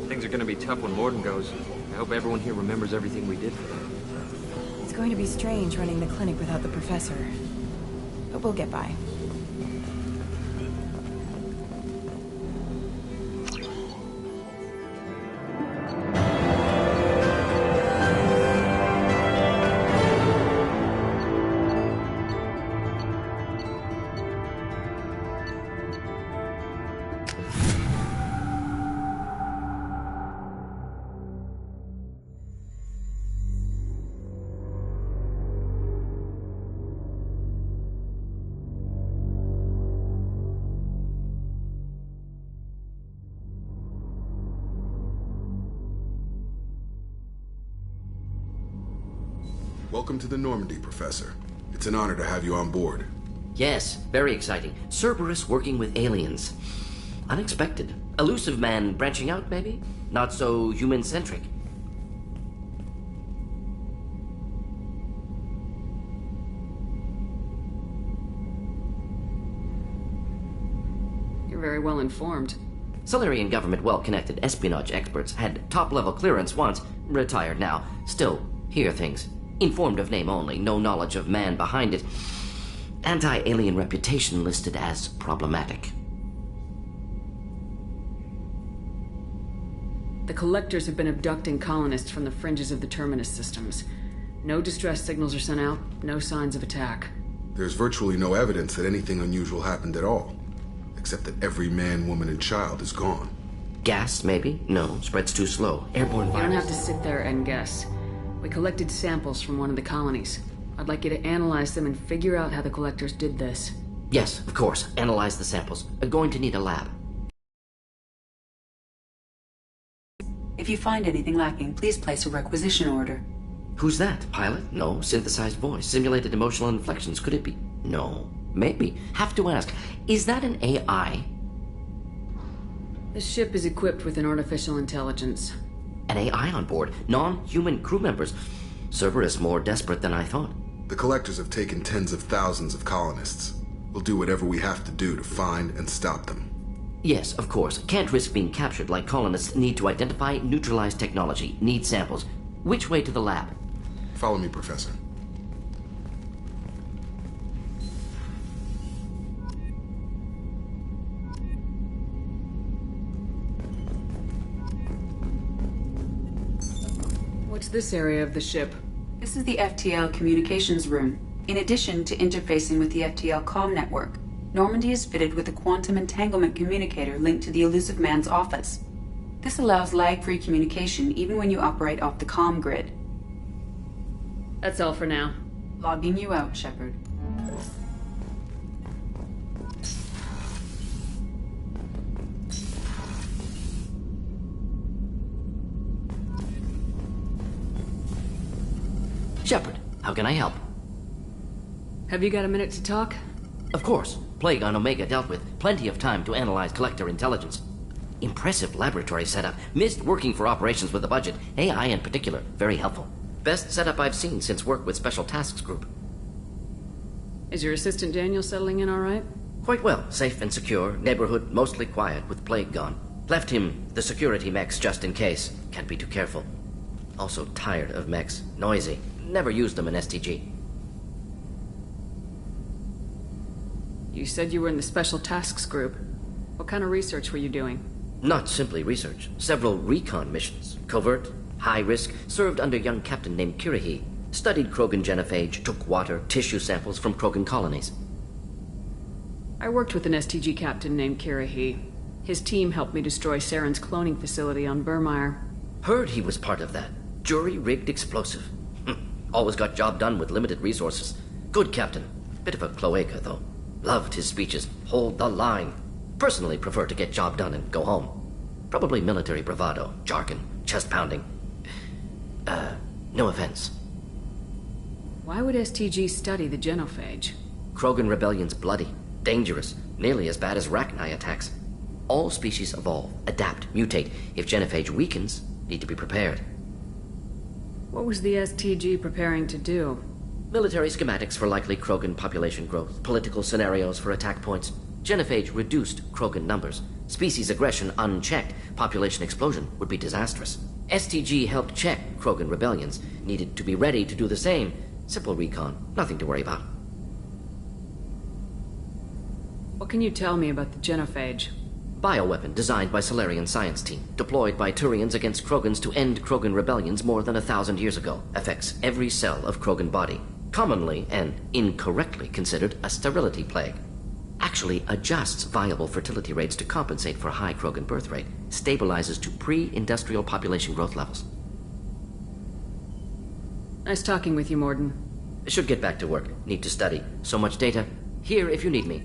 Things are gonna be tough when Morden goes. I hope everyone here remembers everything we did for them. It's going to be strange running the clinic without the professor. But we'll get by. Welcome to the Normandy, Professor. It's an honor to have you on board. Yes, very exciting. Cerberus working with aliens. Unexpected. Elusive man branching out, maybe? Not so human-centric. You're very well informed. Solarian government well-connected espionage experts had top-level clearance once, retired now. Still, hear things. Informed of name only, no knowledge of man behind it. Anti-alien reputation listed as problematic. The Collectors have been abducting colonists from the fringes of the Terminus systems. No distress signals are sent out, no signs of attack. There's virtually no evidence that anything unusual happened at all, except that every man, woman, and child is gone. Gas, maybe? No, spreads too slow. Airborne virus. You don't have to sit there and guess. We collected samples from one of the colonies. I'd like you to analyze them and figure out how the Collectors did this. Yes, of course. Analyze the samples. Going to need a lab. If you find anything lacking, please place a requisition order. Who's that? Pilot? No. Synthesized voice. Simulated emotional inflections. Could it be? No. Maybe. Have to ask. Is that an AI? The ship is equipped with an artificial intelligence. An AI on board. Non-human crew members. Cerberus more desperate than I thought. The Collectors have taken tens of thousands of colonists. We'll do whatever we have to do to find and stop them. Yes, of course. Can't risk being captured like colonists need to identify, neutralize technology, need samples. Which way to the lab? Follow me, Professor. What's this area of the ship? This is the FTL communications room. In addition to interfacing with the FTL comm network, Normandy is fitted with a quantum entanglement communicator linked to the Elusive Man's office. This allows lag-free communication even when you operate off the comm grid. That's all for now. Logging you out, Shepard. Shepard, how can I help? Have you got a minute to talk? Of course. Plague on Omega dealt with. Plenty of time to analyze Collector intelligence. Impressive laboratory setup. Missed working for operations with a budget. AI in particular. Very helpful. Best setup I've seen since work with Special Tasks Group. Is your assistant Daniel settling in all right? Quite well. Safe and secure. Neighborhood mostly quiet with Plague gone. Left him the security mechs just in case. Can't be too careful. Also tired of mechs. Noisy. Never used them in STG. You said you were in the Special Tasks Group. What kind of research were you doing? Not simply research. Several recon missions. Covert, high risk, served under a young captain named Kirahi. Studied Krogan genophage, took water, tissue samples from Krogan colonies. I worked with an STG captain named Kirahi. His team helped me destroy Saren's cloning facility on Burmire. Heard he was part of that. Jury-rigged explosive. Always got job done with limited resources. Good captain. Bit of a cloaca, though. Loved his speeches. Hold the line. Personally prefer to get job done and go home. Probably military bravado, jargon, chest pounding. No offense. Why would STG study the genophage? Krogan rebellion's bloody, dangerous, nearly as bad as Rachni attacks. All species evolve, adapt, mutate. If genophage weakens, need to be prepared. What was the STG preparing to do? Military schematics for likely Krogan population growth, political scenarios for attack points. Genophage reduced Krogan numbers. Species aggression unchecked, population explosion would be disastrous. STG helped check Krogan rebellions, needed to be ready to do the same. Simple recon, nothing to worry about. What can you tell me about the genophage? Bioweapon designed by Solarian science team, deployed by Turians against Krogans to end Krogan rebellions more than 1,000 years ago. Affects every cell of Krogan body. Commonly and incorrectly considered a sterility plague. Actually adjusts viable fertility rates to compensate for high Krogan birth rate. Stabilizes to pre-industrial population growth levels. Nice talking with you, Morden. Should get back to work. Need to study. So much data. Here if you need me.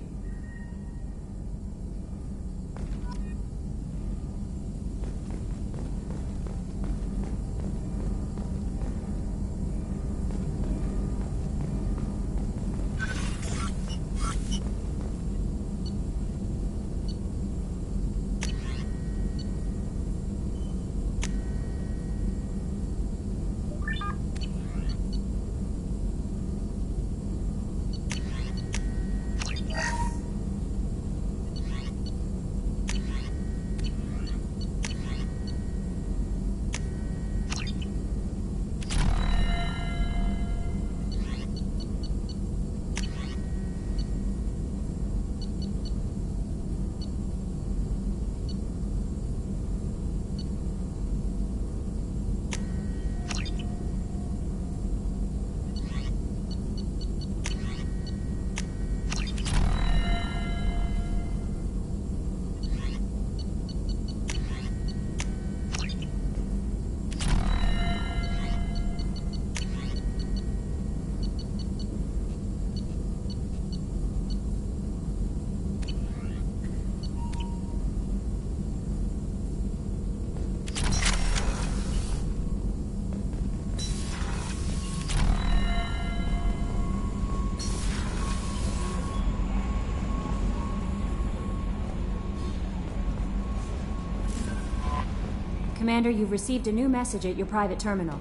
Commander, you've received a new message at your private terminal.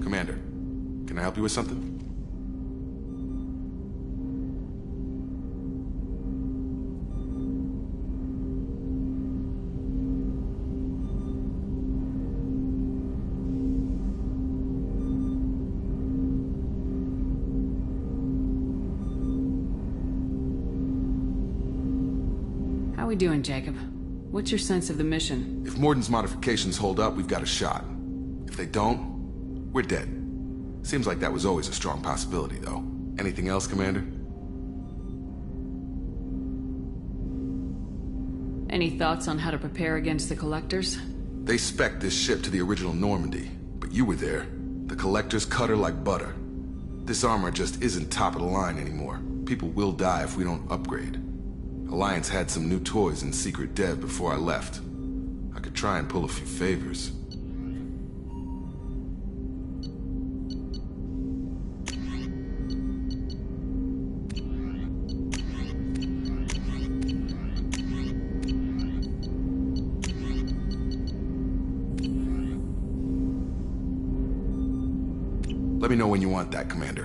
Commander, can I help you with something? How we doing, Jacob? What's your sense of the mission? If Morden's modifications hold up, we've got a shot. If they don't, we're dead. Seems like that was always a strong possibility, though. Anything else, Commander? Any thoughts on how to prepare against the Collectors? They spec'd this ship to the original Normandy, but you were there. The Collectors cut her like butter. This armor just isn't top of the line anymore. People will die if we don't upgrade. Alliance had some new toys in secret dev before I left. I could try and pull a few favors. Let me know when you want that, Commander.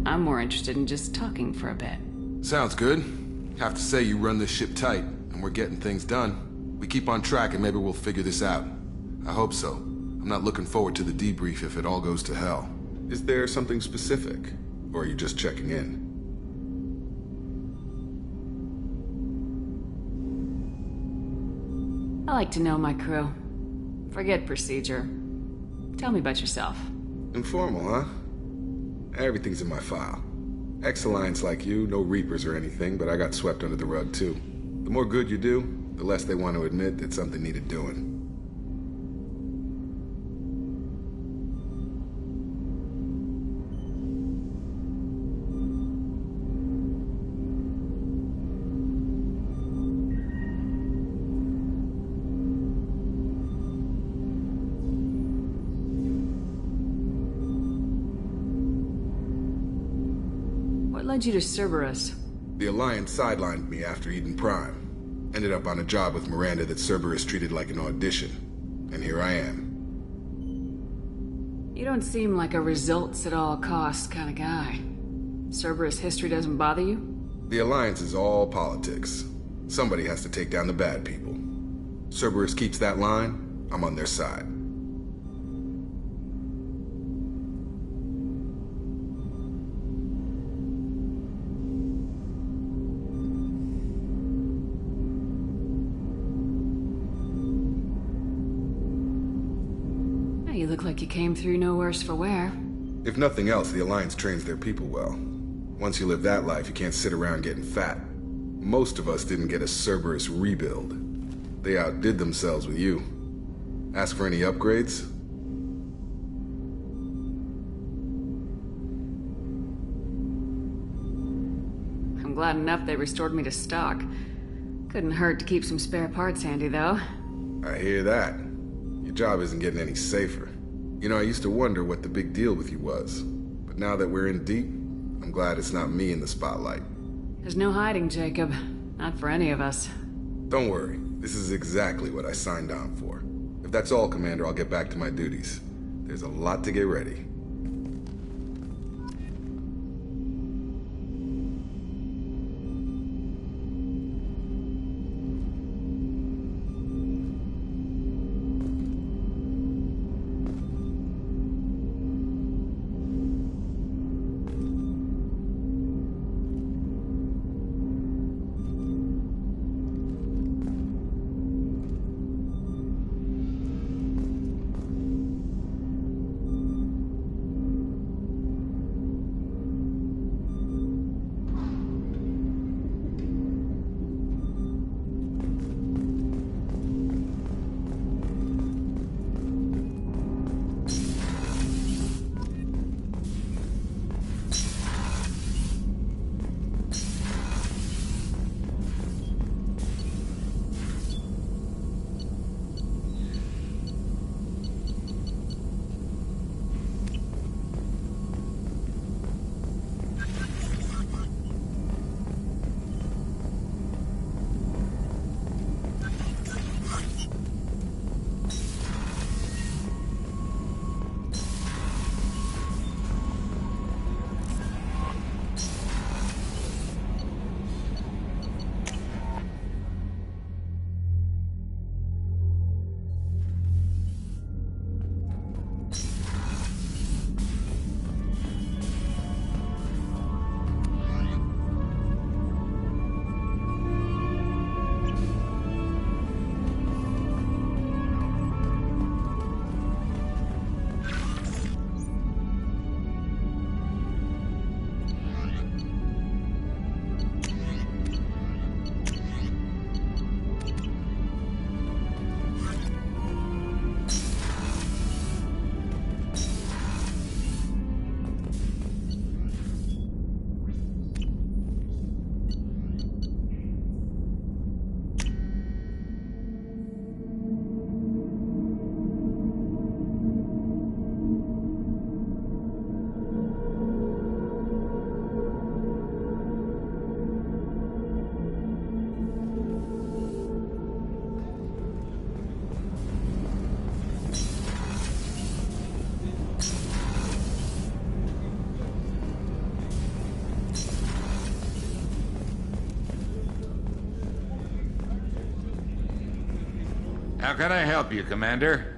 I'm more interested in just talking for a bit. Sounds good. Have to say you run this ship tight, and we're getting things done. We keep on track and maybe we'll figure this out. I hope so. I'm not looking forward to the debrief if it all goes to hell. Is there something specific? Or are you just checking in? I like to know my crew. Forget procedure. Tell me about yourself. Informal, huh? Everything's in my file. Ex-Alliance like you, no Reapers or anything, but I got swept under the rug too. The more good you do, the less they want to admit that something needed doing. What led you to Cerberus? The Alliance sidelined me after Eden Prime. Ended up on a job with Miranda that Cerberus treated like an audition. And here I am. You don't seem like a results at all costs kind of guy. Cerberus history doesn't bother you? The Alliance is all politics. Somebody has to take down the bad people. Cerberus keeps that line, I'm on their side. You look like you came through no worse for wear. If nothing else, the Alliance trains their people well. Once you live that life, you can't sit around getting fat. Most of us didn't get a Cerberus rebuild. They outdid themselves with you. Ask for any upgrades? I'm glad enough they restored me to stock. Couldn't hurt to keep some spare parts handy, though. I hear that. Your job isn't getting any safer. You know, I used to wonder what the big deal with you was. But now that we're in deep, I'm glad it's not me in the spotlight. There's no hiding, Jacob. Not for any of us. Don't worry. This is exactly what I signed on for. If that's all, Commander, I'll get back to my duties. There's a lot to get ready. How can I help you, Commander?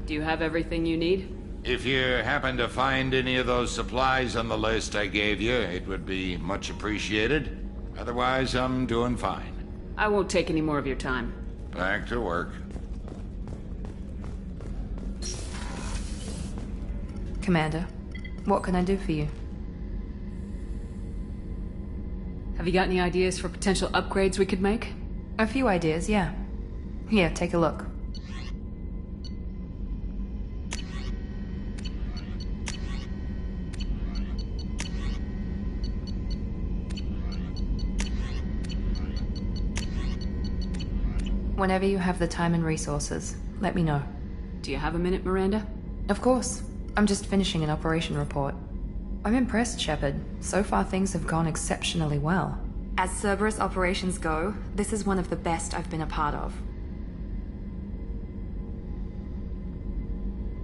Do you have everything you need? If you happen to find any of those supplies on the list I gave you, it would be much appreciated. Otherwise, I'm doing fine. I won't take any more of your time. Back to work. Commander, what can I do for you? Have you got any ideas for potential upgrades we could make? A few ideas, yeah. Here, take a look. Whenever you have the time and resources, let me know. Do you have a minute, Miranda? Of course. I'm just finishing an operation report. I'm impressed, Shepard. So far things have gone exceptionally well. As Cerberus operations go, this is one of the best I've been a part of.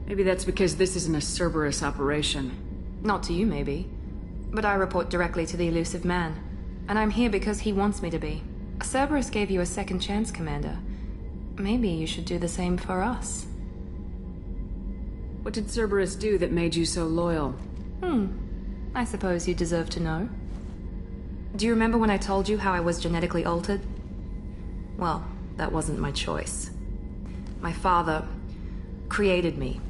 Maybe that's because this isn't a Cerberus operation. Not to you, maybe. But I report directly to the elusive man. And I'm here because he wants me to be. Cerberus gave you a second chance, Commander. Maybe you should do the same for us. What did Cerberus do that made you so loyal? I suppose you deserve to know. Do you remember when I told you how I was genetically altered? Well, that wasn't my choice. My father created me.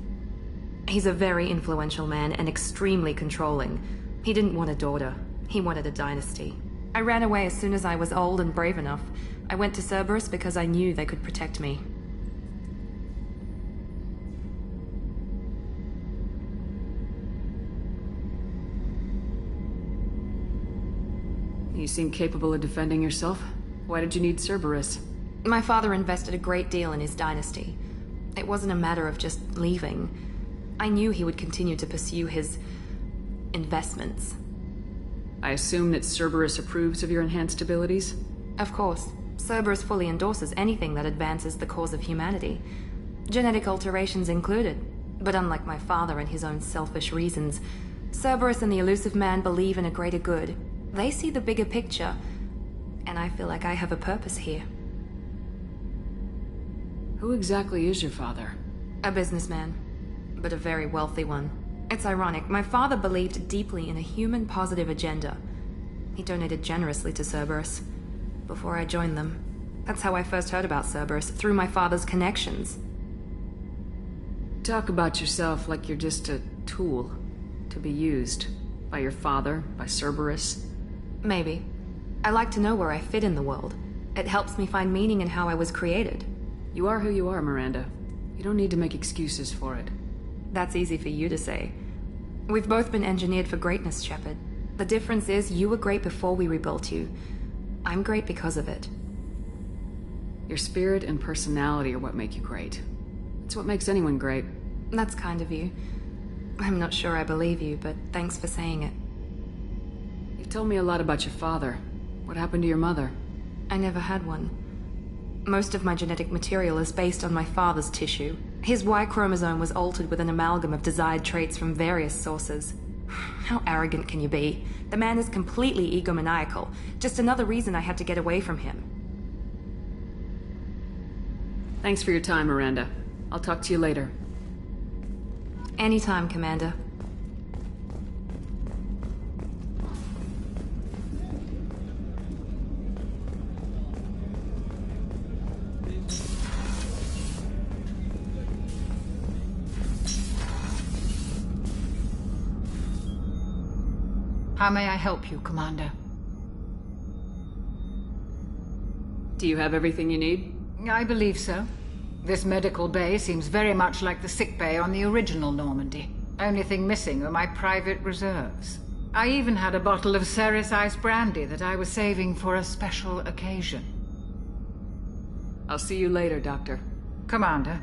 He's a very influential man and extremely controlling. He didn't want a daughter. He wanted a dynasty. I ran away as soon as I was old and brave enough. I went to Cerberus because I knew they could protect me. You seem capable of defending yourself. Why did you need Cerberus? My father invested a great deal in his dynasty. It wasn't a matter of just leaving. I knew he would continue to pursue his investments. I assume that Cerberus approves of your enhanced abilities? Of course. Cerberus fully endorses anything that advances the cause of humanity. Genetic alterations included. But unlike my father and his own selfish reasons, Cerberus and the elusive man believe in a greater good. They see the bigger picture, and I feel like I have a purpose here. Who exactly is your father? A businessman, but a very wealthy one. It's ironic, my father believed deeply in a human-positive agenda. He donated generously to Cerberus before I joined them. That's how I first heard about Cerberus, through my father's connections. Talk about yourself like you're just a tool to be used by your father, by Cerberus. Maybe. I like to know where I fit in the world. It helps me find meaning in how I was created. You are who you are, Miranda. You don't need to make excuses for it. That's easy for you to say. We've both been engineered for greatness, Shepard. The difference is you were great before we rebuilt you. I'm great because of it. Your spirit and personality are what make you great. It's what makes anyone great. That's kind of you. I'm not sure I believe you, but thanks for saying it. You've told me a lot about your father. What happened to your mother? I never had one. Most of my genetic material is based on my father's tissue. His Y chromosome was altered with an amalgam of desired traits from various sources. How arrogant can you be? The man is completely egomaniacal. Just another reason I had to get away from him. Thanks for your time, Miranda. I'll talk to you later. Anytime, Commander. How may I help you, Commander? Do you have everything you need? I believe so. This medical bay seems very much like the sick bay on the original Normandy. Only thing missing are my private reserves. I even had a bottle of Ceres Ice brandy that I was saving for a special occasion. I'll see you later, Doctor. Commander.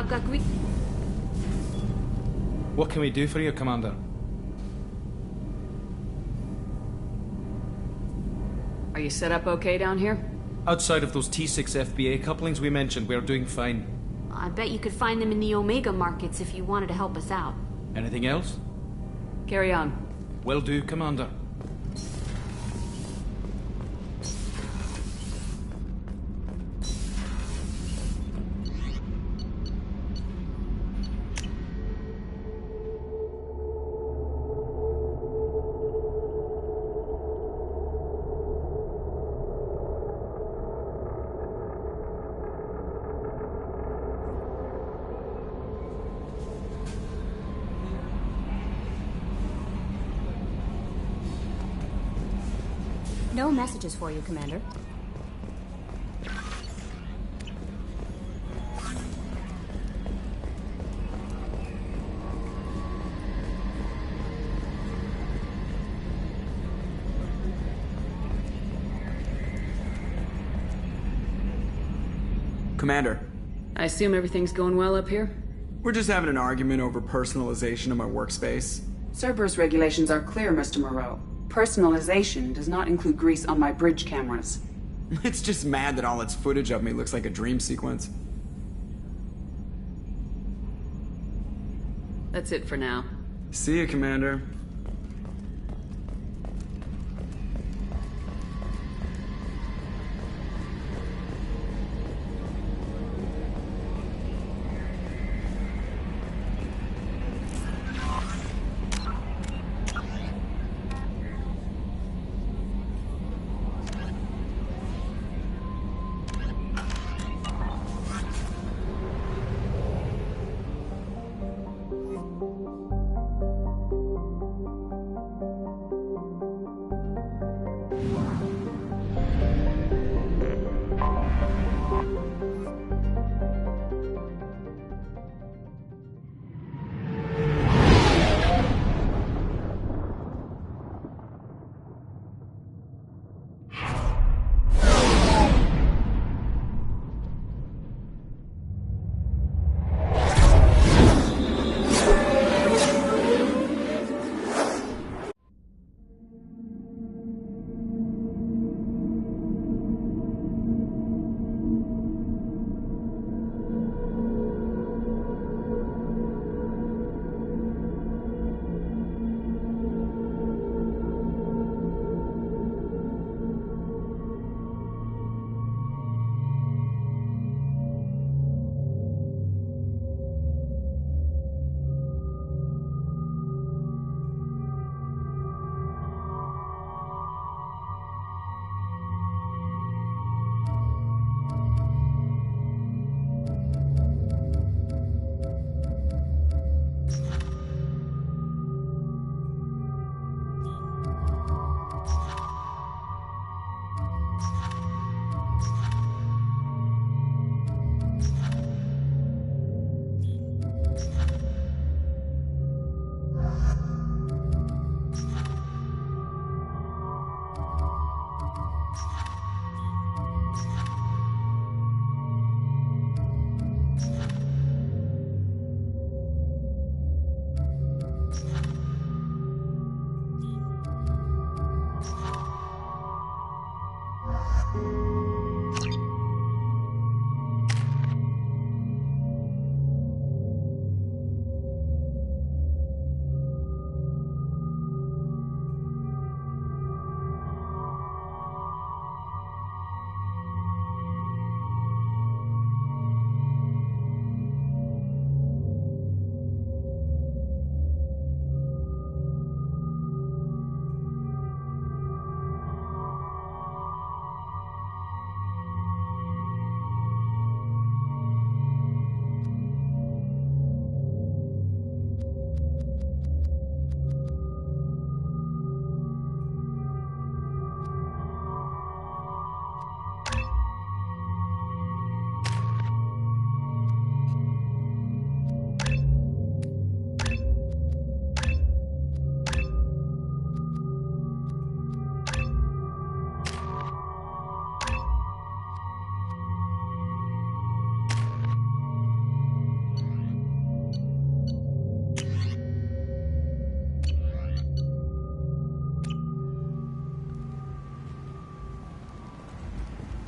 I've got What can we do for you, Commander? Are you set up okay down here? Outside of those T6 FBA couplings we mentioned, we're doing fine. I bet you could find them in the Omega markets if you wanted to help us out. Anything else? Carry on. Will do, Commander. No messages for you, Commander. Commander. I assume everything's going well up here? We're just having an argument over personalization of my workspace. Cerberus regulations are clear, Mr. Moreau. Personalization does not include grease on my bridge cameras. It's just mad that all its footage of me looks like a dream sequence. That's it for now. See you, Commander.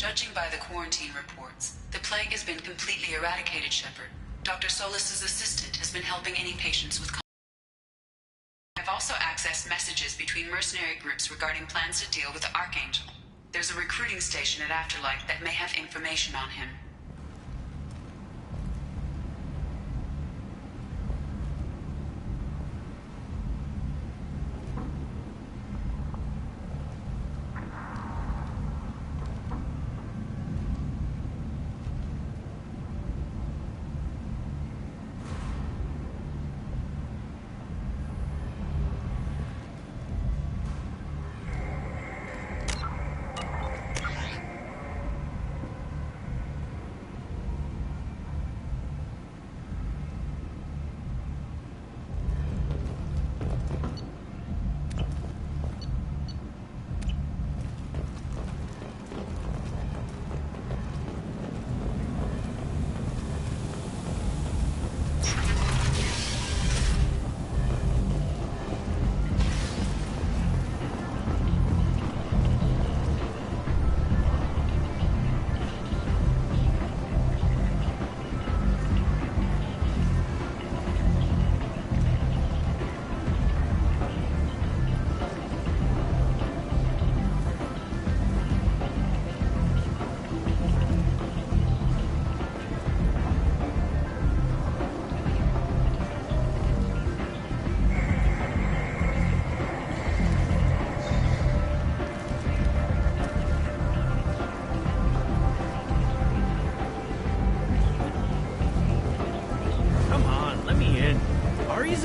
Judging by the quarantine reports, the plague has been completely eradicated, Shepard. Dr. Solis's assistant has been helping any patients with... I've also accessed messages between mercenary groups regarding plans to deal with the Archangel. There's a recruiting station at Afterlight that may have information on him.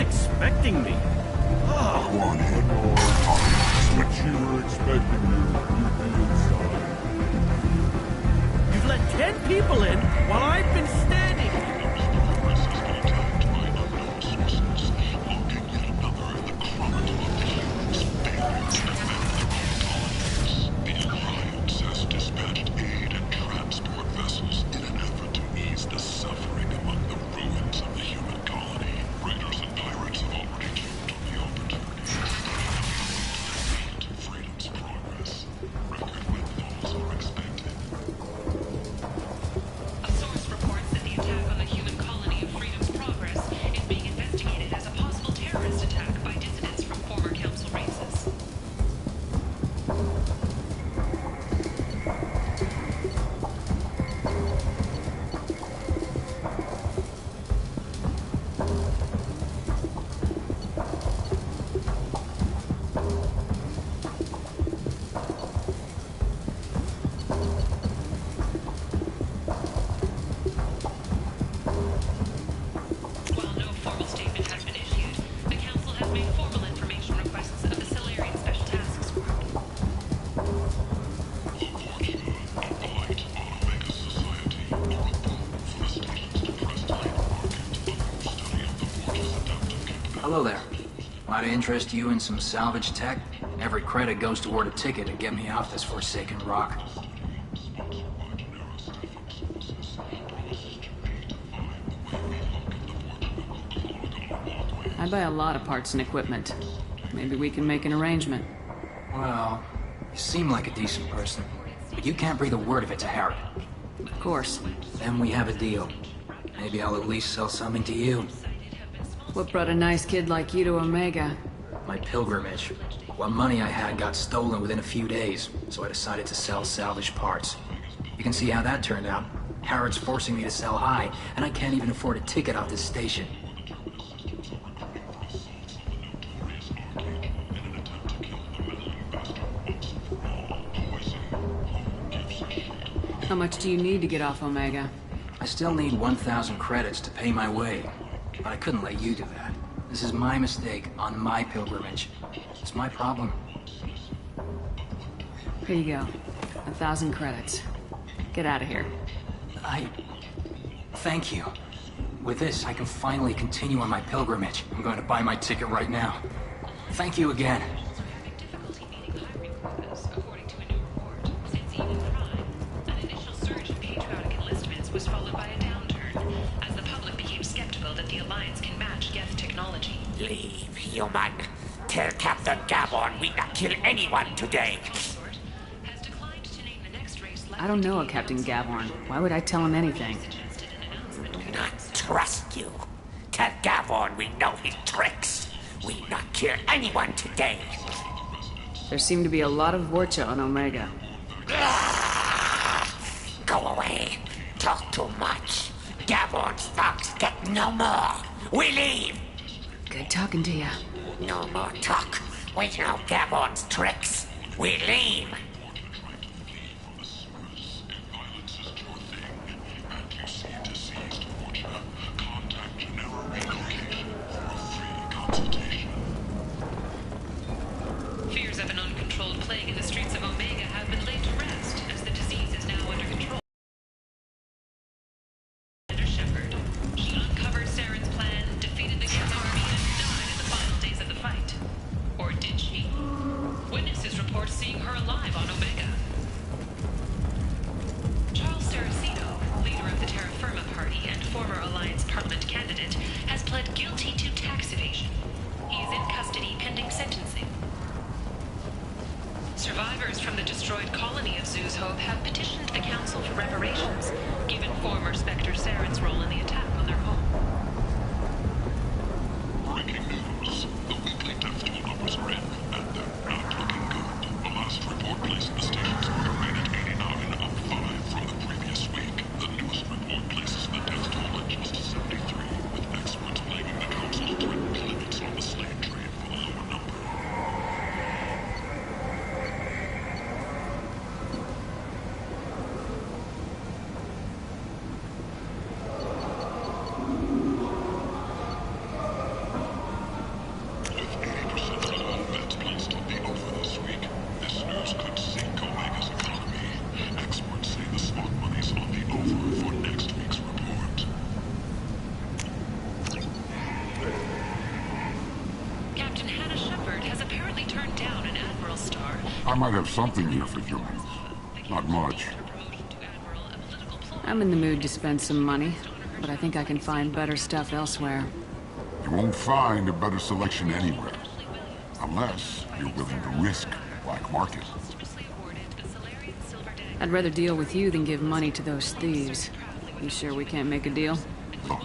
expecting me. Go on in, Lord. That's what you were expecting you'd be inside. You've let 10 people in while I've been standing. The Alliance has dispatched aid and transport vessels in an effort to ease the suffering among the ruins of the human colony. Raiders and pirates have already jumped on the opportunity. Freedom's progress. Record windfalls are expected. A source reports that the attack on the human colony of Freedom's Progress is being investigated as a possible terrorist attack by dissidents from former council races. While no formal statement has been issued, the Council has made formal information requests of the Solarian Special Tasks Group. Hello there. Might I interest you in some salvage tech? Every credit goes toward a ticket to get me off this forsaken rock. I buy a lot of parts and equipment. Maybe we can make an arrangement. Well, you seem like a decent person, but you can't breathe a word of it to Harry. Of course. Then we have a deal. Maybe I'll at least sell something to you. What brought a nice kid like you to Omega? My pilgrimage. What money I had got stolen within a few days, so I decided to sell salvaged parts. You can see how that turned out. Harrod's forcing me to sell high, and I can't even afford a ticket off this station. How much do you need to get off Omega? I still need 1,000 credits to pay my way, but I couldn't let you do that. This is my mistake on my pilgrimage. It's my problem. Here you go. 1,000 credits. Get out of here. Thank you. With this, I can finally continue on my pilgrimage. I'm going to buy my ticket right now. Thank you again. Was followed by a downturn, as the public became skeptical that the Alliance can match Geth technology. Leave, human. Tell Captain Gabon we not kill anyone today. Has declined to name the next race left I don't know a Captain Gavorn. Why would I tell him anything? Do not trust you. Tell Gavorn we know his tricks. We not kill anyone today. There seem to be a lot of Vorcha on Omega. Go away. Talk too much. Gavorn's thugs get no more. We leave. Good talking to you. No more talk. We know Gavorn's tricks. We leave. Fears of an uncontrolled plague in the streets of Omega have been laid to rest, as the disease is now under control. Commander Shepard. She uncovered Saren's plan, defeated the Geth's army, and died in the final days of the fight. Or did she? Witnesses report seeing her alive on Omega. Charles Saraceno, leader of the Terra Firma Party and former Alliance Parliament candidate, has pled guilty to tax evasion. He is in custody pending sentencing. Survivors from the destroyed colony of Zoo's Hope have petitioned the Council for reparations, given former Spectre Saren's role in the attack on their home. Breaking news. The weekly death toll numbers are in, and they're not looking good. The last report placed the station's murder rate at 89, up 5 from the previous week. The newest report places the death toll at just 73, with experts blaming the Council's threatened limits on the slave trade for the lower number. I might have something here for humans. Not much. I'm in the mood to spend some money, but I think I can find better stuff elsewhere. You won't find a better selection anywhere. Unless you're willing to risk black market. I'd rather deal with you than give money to those thieves. You sure we can't make a deal? Look,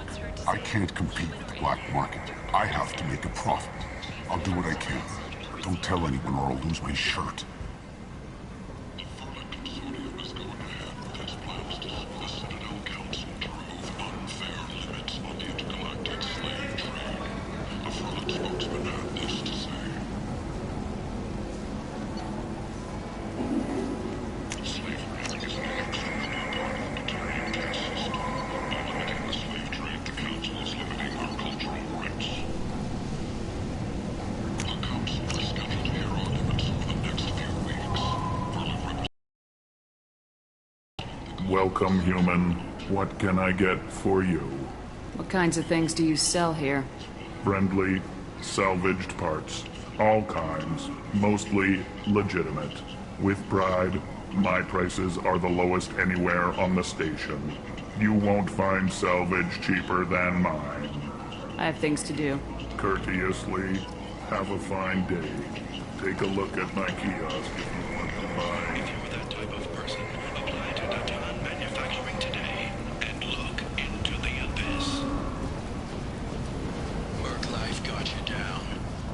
I can't compete with the black market. I have to make a profit. I'll do what I can. Don't tell anyone or I'll lose my shirt. Welcome, human. What can I get for you? What kinds of things do you sell here? Friendly, salvaged parts. All kinds. Mostly legitimate. With pride, my prices are the lowest anywhere on the station. You won't find salvage cheaper than mine. I have things to do. Courteously, have a fine day. Take a look at my kiosk if you want to buy. If you were that type of person, apply to Datan Manufacturing today and look into the abyss. Work life got you down.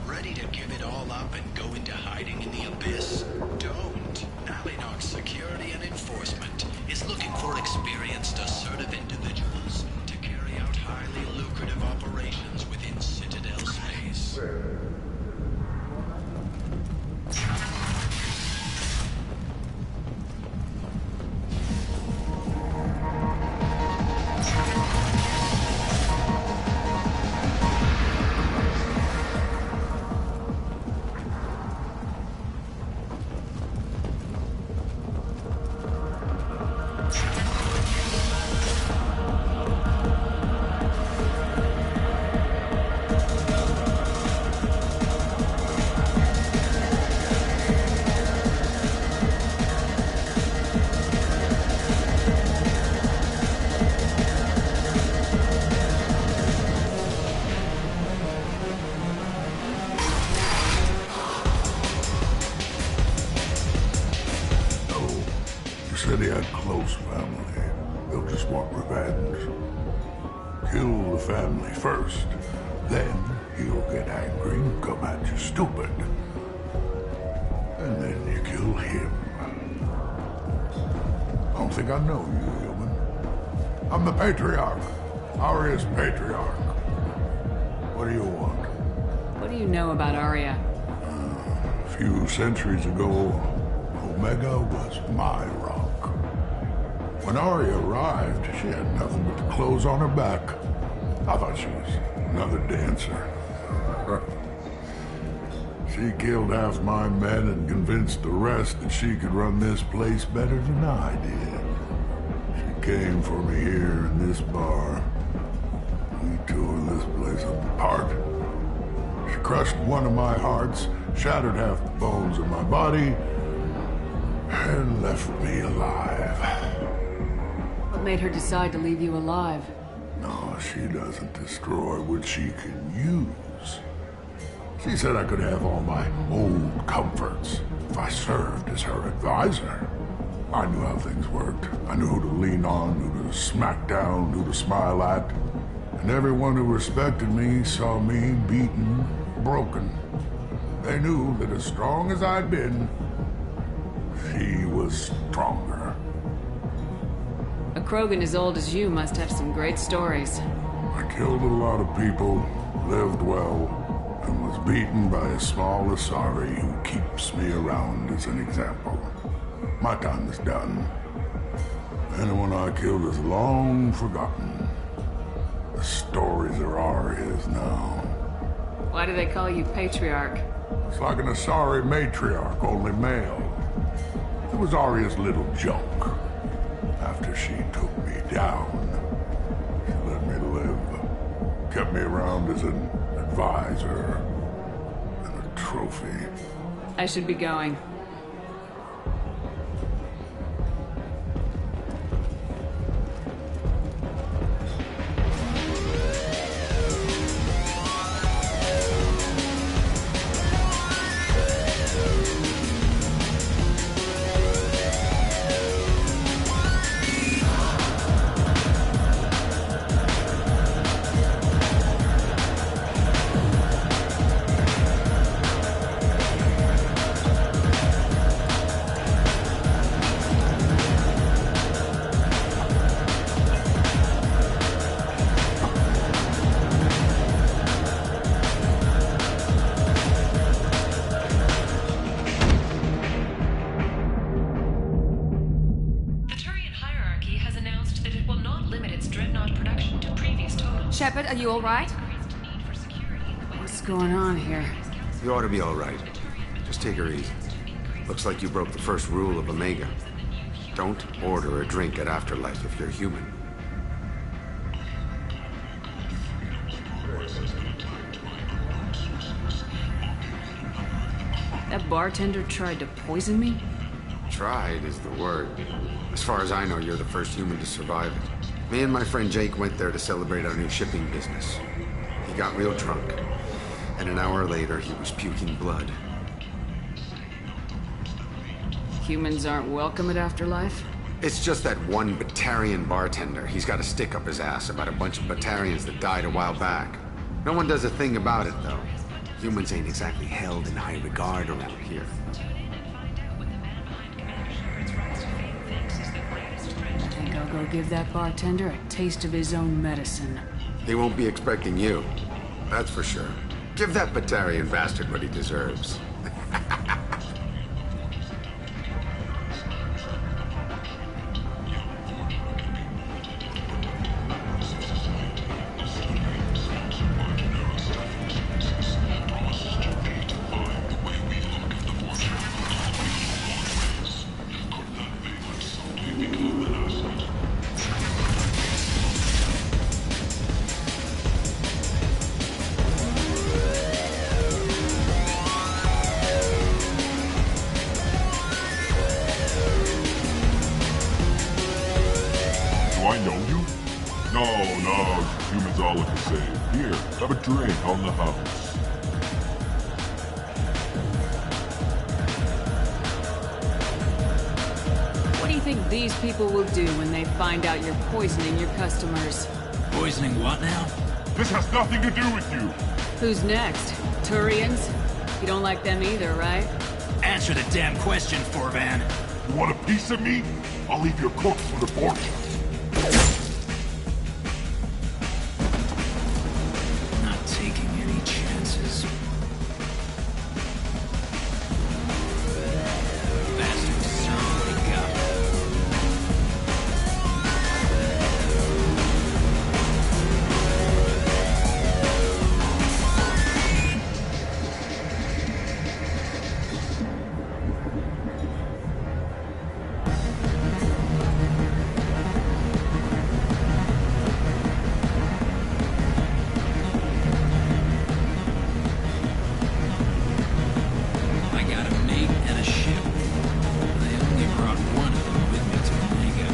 Ready to give it all up and go into hiding in the abyss? Don't. Alinox Security and Enforcement is looking for experienced, assertive individuals to carry out highly lucrative operations within Citadel space. said he had close family. They'll just want revenge. Kill the family first. Then he'll get angry and come at you stupid. And then you kill him. I don't think I know you, human. I'm the Patriarch. Aria's Patriarch. What do you want? What do you know about Aria? A few centuries ago, Omega was my rock. When Aria arrived, she had nothing but the clothes on her back. I thought she was another dancer. She killed half my men and convinced the rest that she could run this place better than I did. She came for me here in this bar. We tore this place apart. She crushed one of my hearts, shattered half the bones in my body, and left me alive. What made her decide to leave you alive? No, she doesn't destroy what she can use. She said I could have all my old comforts if I served as her advisor. I knew how things worked. I knew who to lean on, who to smack down, who to smile at. And everyone who respected me saw me beaten, broken. They knew that as strong as I'd been, she was stronger. A Krogan as old as you must have some great stories. I killed a lot of people, lived well, and was beaten by a small Asari who keeps me around as an example. My time is done. Anyone I killed is long forgotten. The stories are Aria's now. Why do they call you Patriarch? It's like an Asari matriarch, only male. It was Aria's little joke. After she took me down, she let me live. Kept me around as an advisor and a trophy. I should be going. Shepard, are you all right? What's going on here? You ought to be all right. Just take her easy. Looks like you broke the first rule of Omega. Don't order a drink at Afterlife if you're human. That bartender tried to poison me? Tried is the word. As far as I know, you're the first human to survive it. Me and my friend Jake went there to celebrate our new shipping business. He got real drunk, and an hour later he was puking blood. Humans aren't welcome at Afterlife? It's just that one Batarian bartender. He's got a stick up his ass about a bunch of Batarians that died a while back. No one does a thing about it, though. Humans ain't exactly held in high regard around here. Go give that bartender a taste of his own medicine. He won't be expecting you. That's for sure. Give that Batarian bastard what he deserves. On the house. What do you think these people will do when they find out you're poisoning your customers? Poisoning what now? This has nothing to do with you. Who's next? Turians? You don't like them either, right? Answer the damn question, Forvan. You want a piece of me? I'll leave your corpse with a fortune. Not taking any chances. Bastard certainly got me. I got a mate and a ship. I only brought one of them with me to Omega.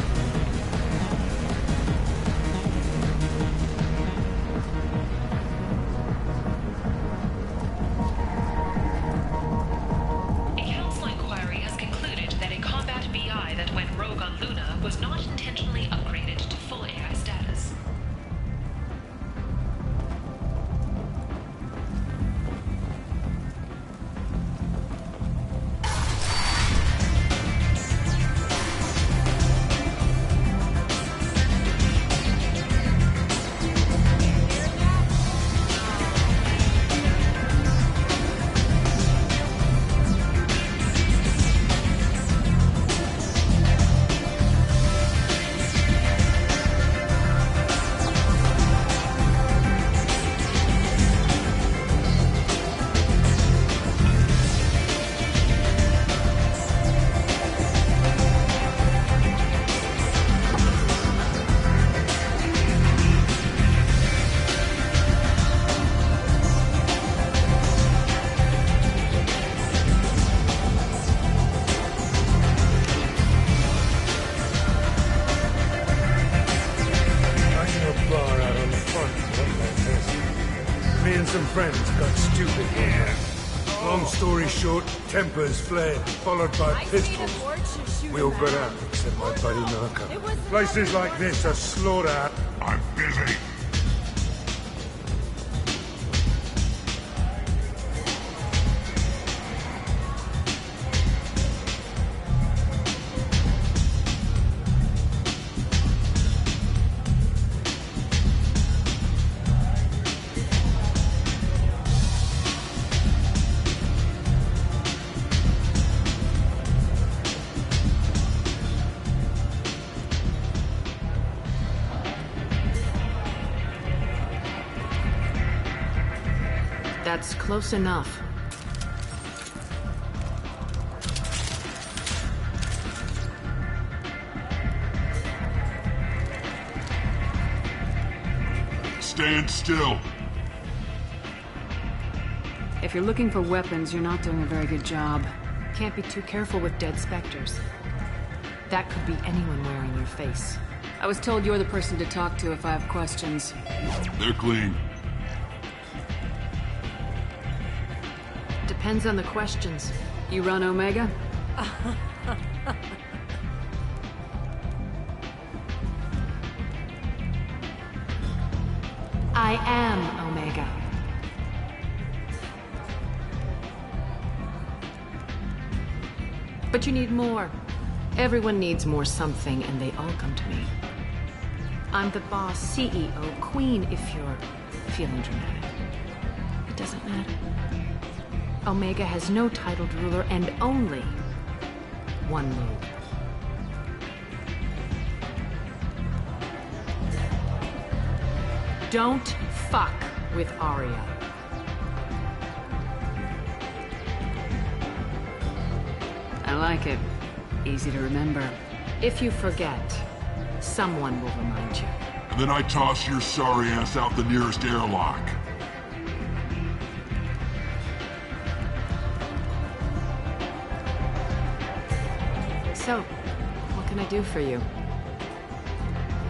A council inquiry has concluded that a combat BI that went rogue on Luna was not intentionally upgraded to full AI status. Me and some friends got stupid here. Long story short, tempers flared, followed by pistols. We all got out, except my buddy Narco. Places like this are slaughter. I'm busy. That's close enough. Stand still. If you're looking for weapons, you're not doing a very good job. Can't be too careful with dead specters. That could be anyone wearing your face. I was told you're the person to talk to if I have questions. They're clean. Depends on the questions. You run Omega? I am Omega. But you need more. Everyone needs more something, and they all come to me. I'm the boss, CEO, queen, if you're feeling dramatic. It doesn't matter. Omega has no titled ruler and only one move. Don't fuck with Arya. I like it. Easy to remember. If you forget, someone will remind you. And then I toss your sorry ass out the nearest airlock. So, what can I do for you?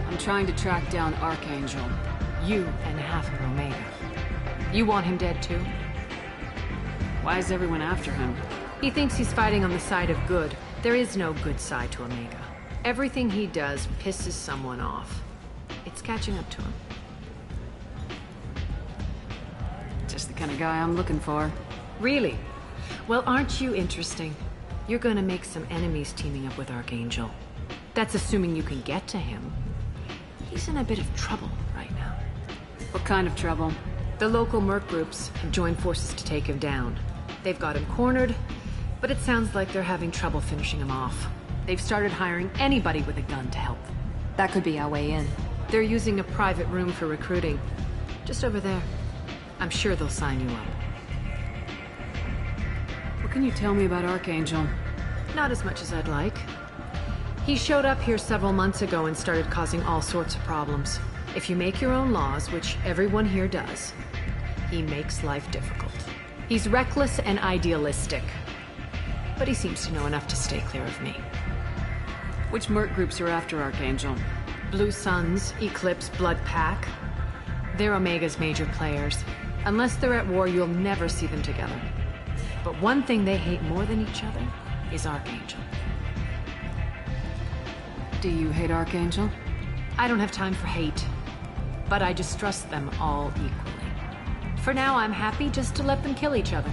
I'm trying to track down Archangel. You and half of Omega. You want him dead too? Why is everyone after him? He thinks he's fighting on the side of good. There is no good side to Omega. Everything he does pisses someone off. It's catching up to him. Just the kind of guy I'm looking for. Really? Well, aren't you interesting? You're gonna make some enemies teaming up with Archangel. That's assuming you can get to him. He's in a bit of trouble right now. What kind of trouble? The local merc groups have joined forces to take him down. They've got him cornered, but it sounds like they're having trouble finishing him off. They've started hiring anybody with a gun to help them. That could be our way in. They're using a private room for recruiting. Just over there. I'm sure they'll sign you up. What can you tell me about Archangel? Not as much as I'd like. He showed up here several months ago and started causing all sorts of problems. If you make your own laws, which everyone here does, he makes life difficult. He's reckless and idealistic. But he seems to know enough to stay clear of me. Which merc groups are after Archangel? Blue Suns, Eclipse, Blood Pack. They're Omega's major players. Unless they're at war, you'll never see them together. But one thing they hate more than each other is Archangel. Do you hate Archangel? I don't have time for hate. But I distrust them all equally. For now, I'm happy just to let them kill each other.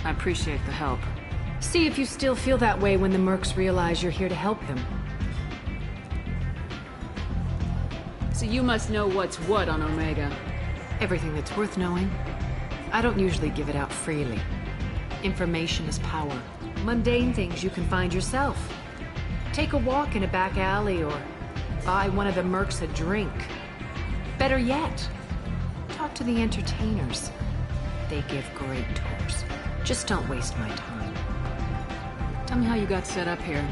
I appreciate the help. See if you still feel that way when the mercs realize you're here to help them. So you must know what's what on Omega. Everything that's worth knowing. I don't usually give it out freely. Information is power. Mundane things you can find yourself. Take a walk in a back alley or buy one of the mercs a drink. Better yet, talk to the entertainers. They give great tours. Just don't waste my time. Tell me how you got set up here.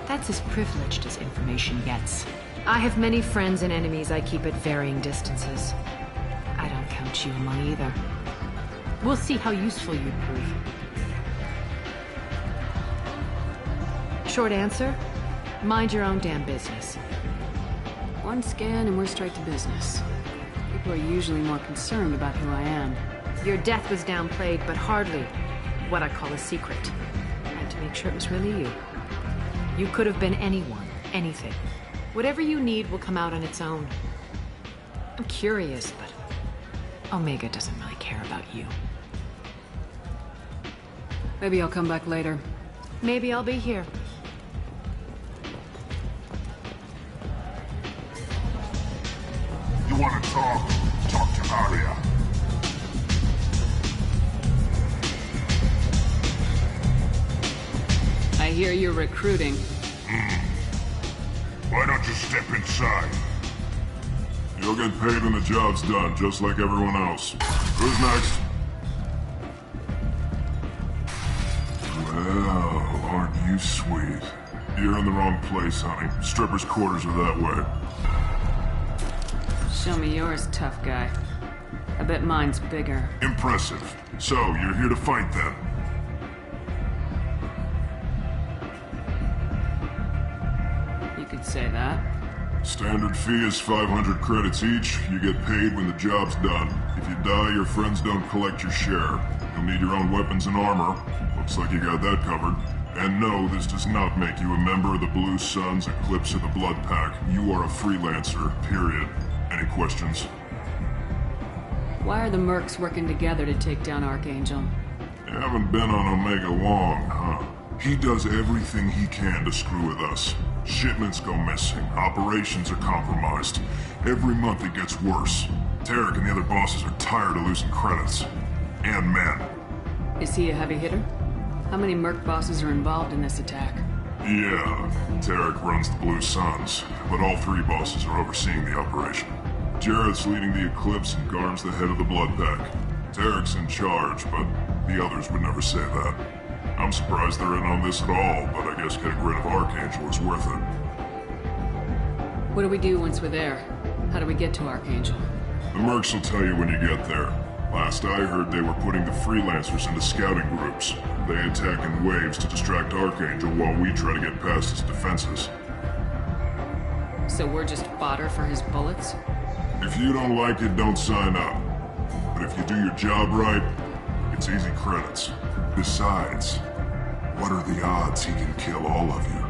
That's as privileged as information gets. I have many friends and enemies I keep at varying distances. I don't count you among either. We'll see how useful you prove. Short answer, mind your own damn business. One scan and we're straight to business. People are usually more concerned about who I am. Your death was downplayed, but hardly what I call a secret. I had to make sure it was really you. You could have been anyone, anything. Whatever you need will come out on its own. I'm curious, but Omega doesn't really care about you. Maybe I'll come back later. Maybe I'll be here. You want to talk? Talk to Aria. I hear you're recruiting. Why don't you step inside? You'll get paid when the job's done, just like everyone else. Who's next? Well, aren't you sweet? You're in the wrong place, honey. Strippers' quarters are that way. Show me yours, tough guy. I bet mine's bigger. Impressive. So, you're here to fight then? You could say that. Standard fee is 500 credits each. You get paid when the job's done. If you die, your friends don't collect your share. You'll need your own weapons and armor. Looks like you got that covered. And no, this does not make you a member of the Blue Suns, Eclipse, or the Blood Pack. You are a freelancer, period. Any questions? Why are the mercs working together to take down Archangel? You haven't been on Omega long, huh? He does everything he can to screw with us. Shipments go missing, operations are compromised. Every month it gets worse. Tarek and the other bosses are tired of losing credits. And men. Is he a heavy hitter? How many merc bosses are involved in this attack? Yeah, Tarek runs the Blue Suns, but all three bosses are overseeing the operation. Jarrett's leading the Eclipse and Garm's the head of the Blood Pack. Tarek's in charge, but the others would never say that. I'm surprised they're in on this at all, but I guess getting rid of Archangel is worth it. What do we do once we're there? How do we get to Archangel? The mercs will tell you when you get there. Last I heard, they were putting the freelancers into scouting groups. They attack in waves to distract Archangel while we try to get past his defenses. So we're just fodder for his bullets? If you don't like it, don't sign up. But if you do your job right, it's easy credits. Besides, What are the odds he can kill all of you?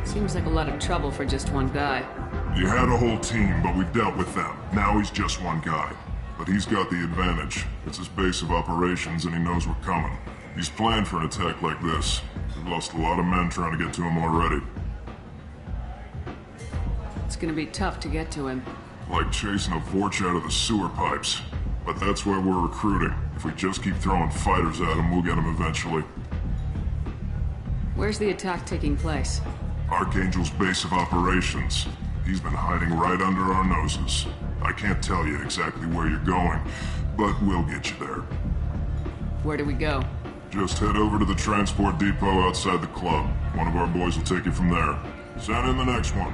Seems like a lot of trouble for just one guy. You had a whole team, but we dealt with them. Now he's just one guy. But he's got the advantage. It's his base of operations and he knows we're coming. He's planned for an attack like this. We've lost a lot of men trying to get to him already. It's gonna be tough to get to him. Like chasing a Vorch out of the sewer pipes. But that's why we're recruiting. If we just keep throwing fighters at him, we'll get him eventually. Where's the attack taking place? Archangel's base of operations. He's been hiding right under our noses. I can't tell you exactly where you're going, but we'll get you there. Where do we go? Just head over to the transport depot outside the club. One of our boys will take you from there. Send in the next one.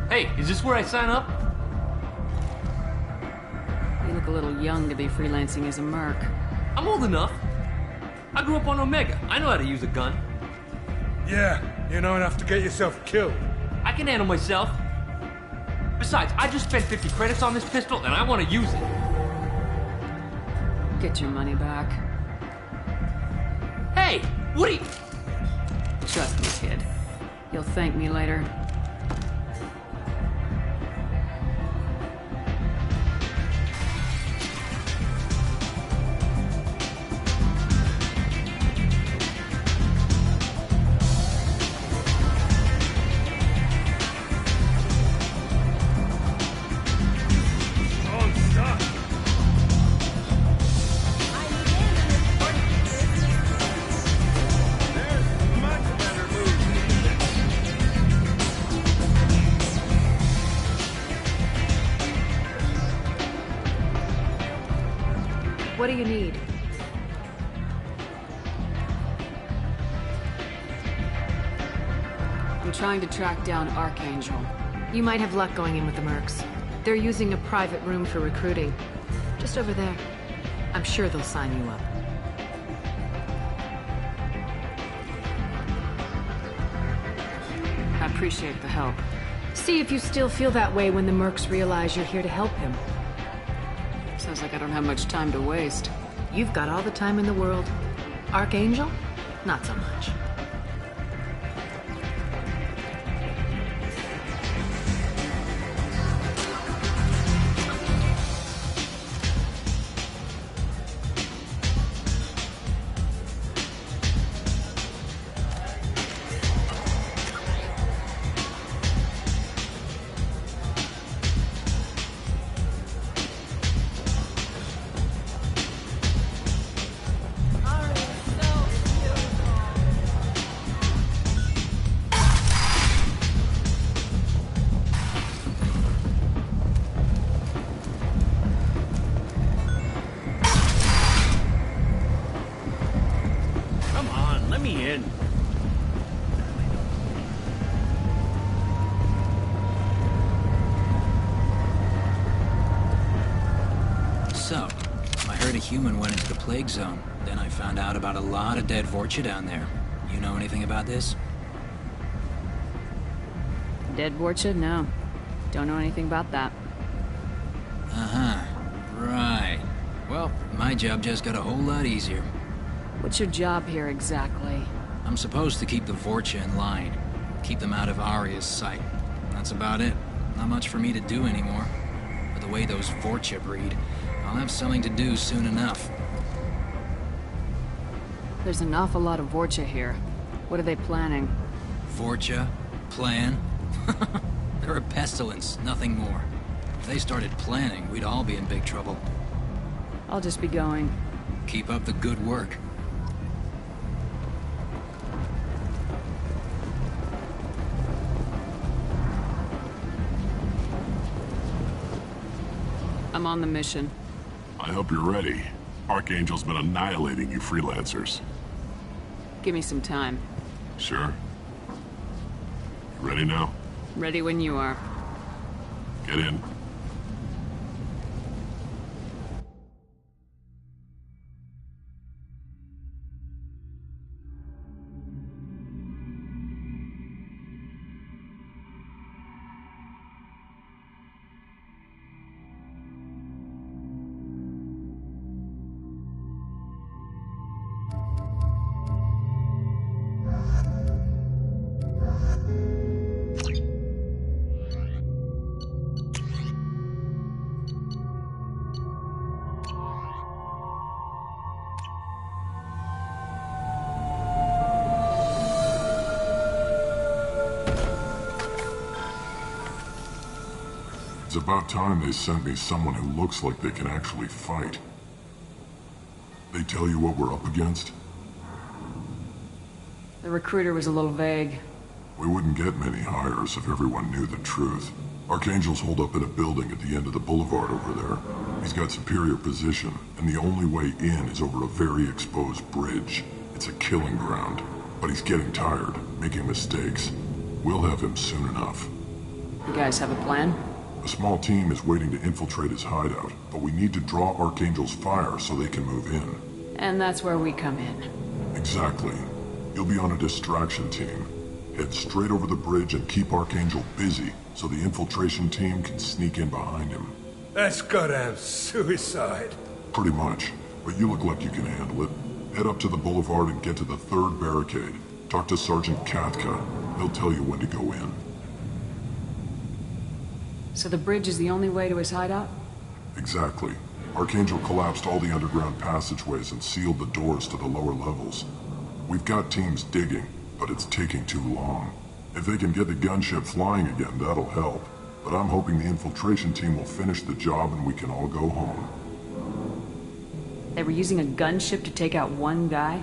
Hey, is this where I sign up? You look a little young to be freelancing as a merc. I'm old enough. I grew up on Omega. I know how to use a gun. Yeah, you know enough to get yourself killed. I can handle myself. Besides, I just spent 50 credits on this pistol, and I want to use it. Get your money back. Hey, what are you... Trust me, kid. You'll thank me later. What do you need? I'm trying to track down Archangel. You might have luck going in with the mercs. They're using a private room for recruiting. Just over there. I'm sure they'll sign you up. I appreciate the help. See if you still feel that way when the mercs realize you're here to help him. Sounds like I don't have much time to waste. You've got all the time in the world. Archangel? Not so much. Let me in. So, I heard a human went into the plague zone. Then I found out about a lot of dead Vorcha down there. You know anything about this? Dead Vorcha? No. Don't know anything about that. Uh-huh. Right. Well, my job just got a whole lot easier. What's your job here exactly? I'm supposed to keep the Vorcha in line. Keep them out of Aria's sight. That's about it. Not much for me to do anymore. But the way those Vorcha breed, I'll have something to do soon enough. There's an awful lot of Vorcha here. What are they planning? Vorcha? Plan? They're a pestilence, nothing more. If they started planning, we'd all be in big trouble. I'll just be going. Keep up the good work. I'm on the mission. I hope you're ready. Archangel's been annihilating you freelancers. Give me some time. Sure. You ready now? Ready when you are. Get in. It's about time they sent me someone who looks like they can actually fight. They tell you what we're up against? The recruiter was a little vague. We wouldn't get many hires if everyone knew the truth. Archangel's holed up in a building at the end of the boulevard over there. He's got superior position, and the only way in is over a very exposed bridge. It's a killing ground, but he's getting tired, making mistakes. We'll have him soon enough. You guys have a plan? A small team is waiting to infiltrate his hideout, but we need to draw Archangel's fire so they can move in. And that's where we come in. Exactly. You'll be on a distraction team. Head straight over the bridge and keep Archangel busy so the infiltration team can sneak in behind him. That's goddamn suicide. Pretty much, but you look like you can handle it. Head up to the boulevard and get to the 3rd barricade. Talk to Sergeant Katka. He'll tell you when to go in. So the bridge is the only way to his hideout? Exactly. Archangel collapsed all the underground passageways and sealed the doors to the lower levels. We've got teams digging, but it's taking too long. If they can get the gunship flying again, that'll help. But I'm hoping the infiltration team will finish the job and we can all go home. They were using a gunship to take out one guy?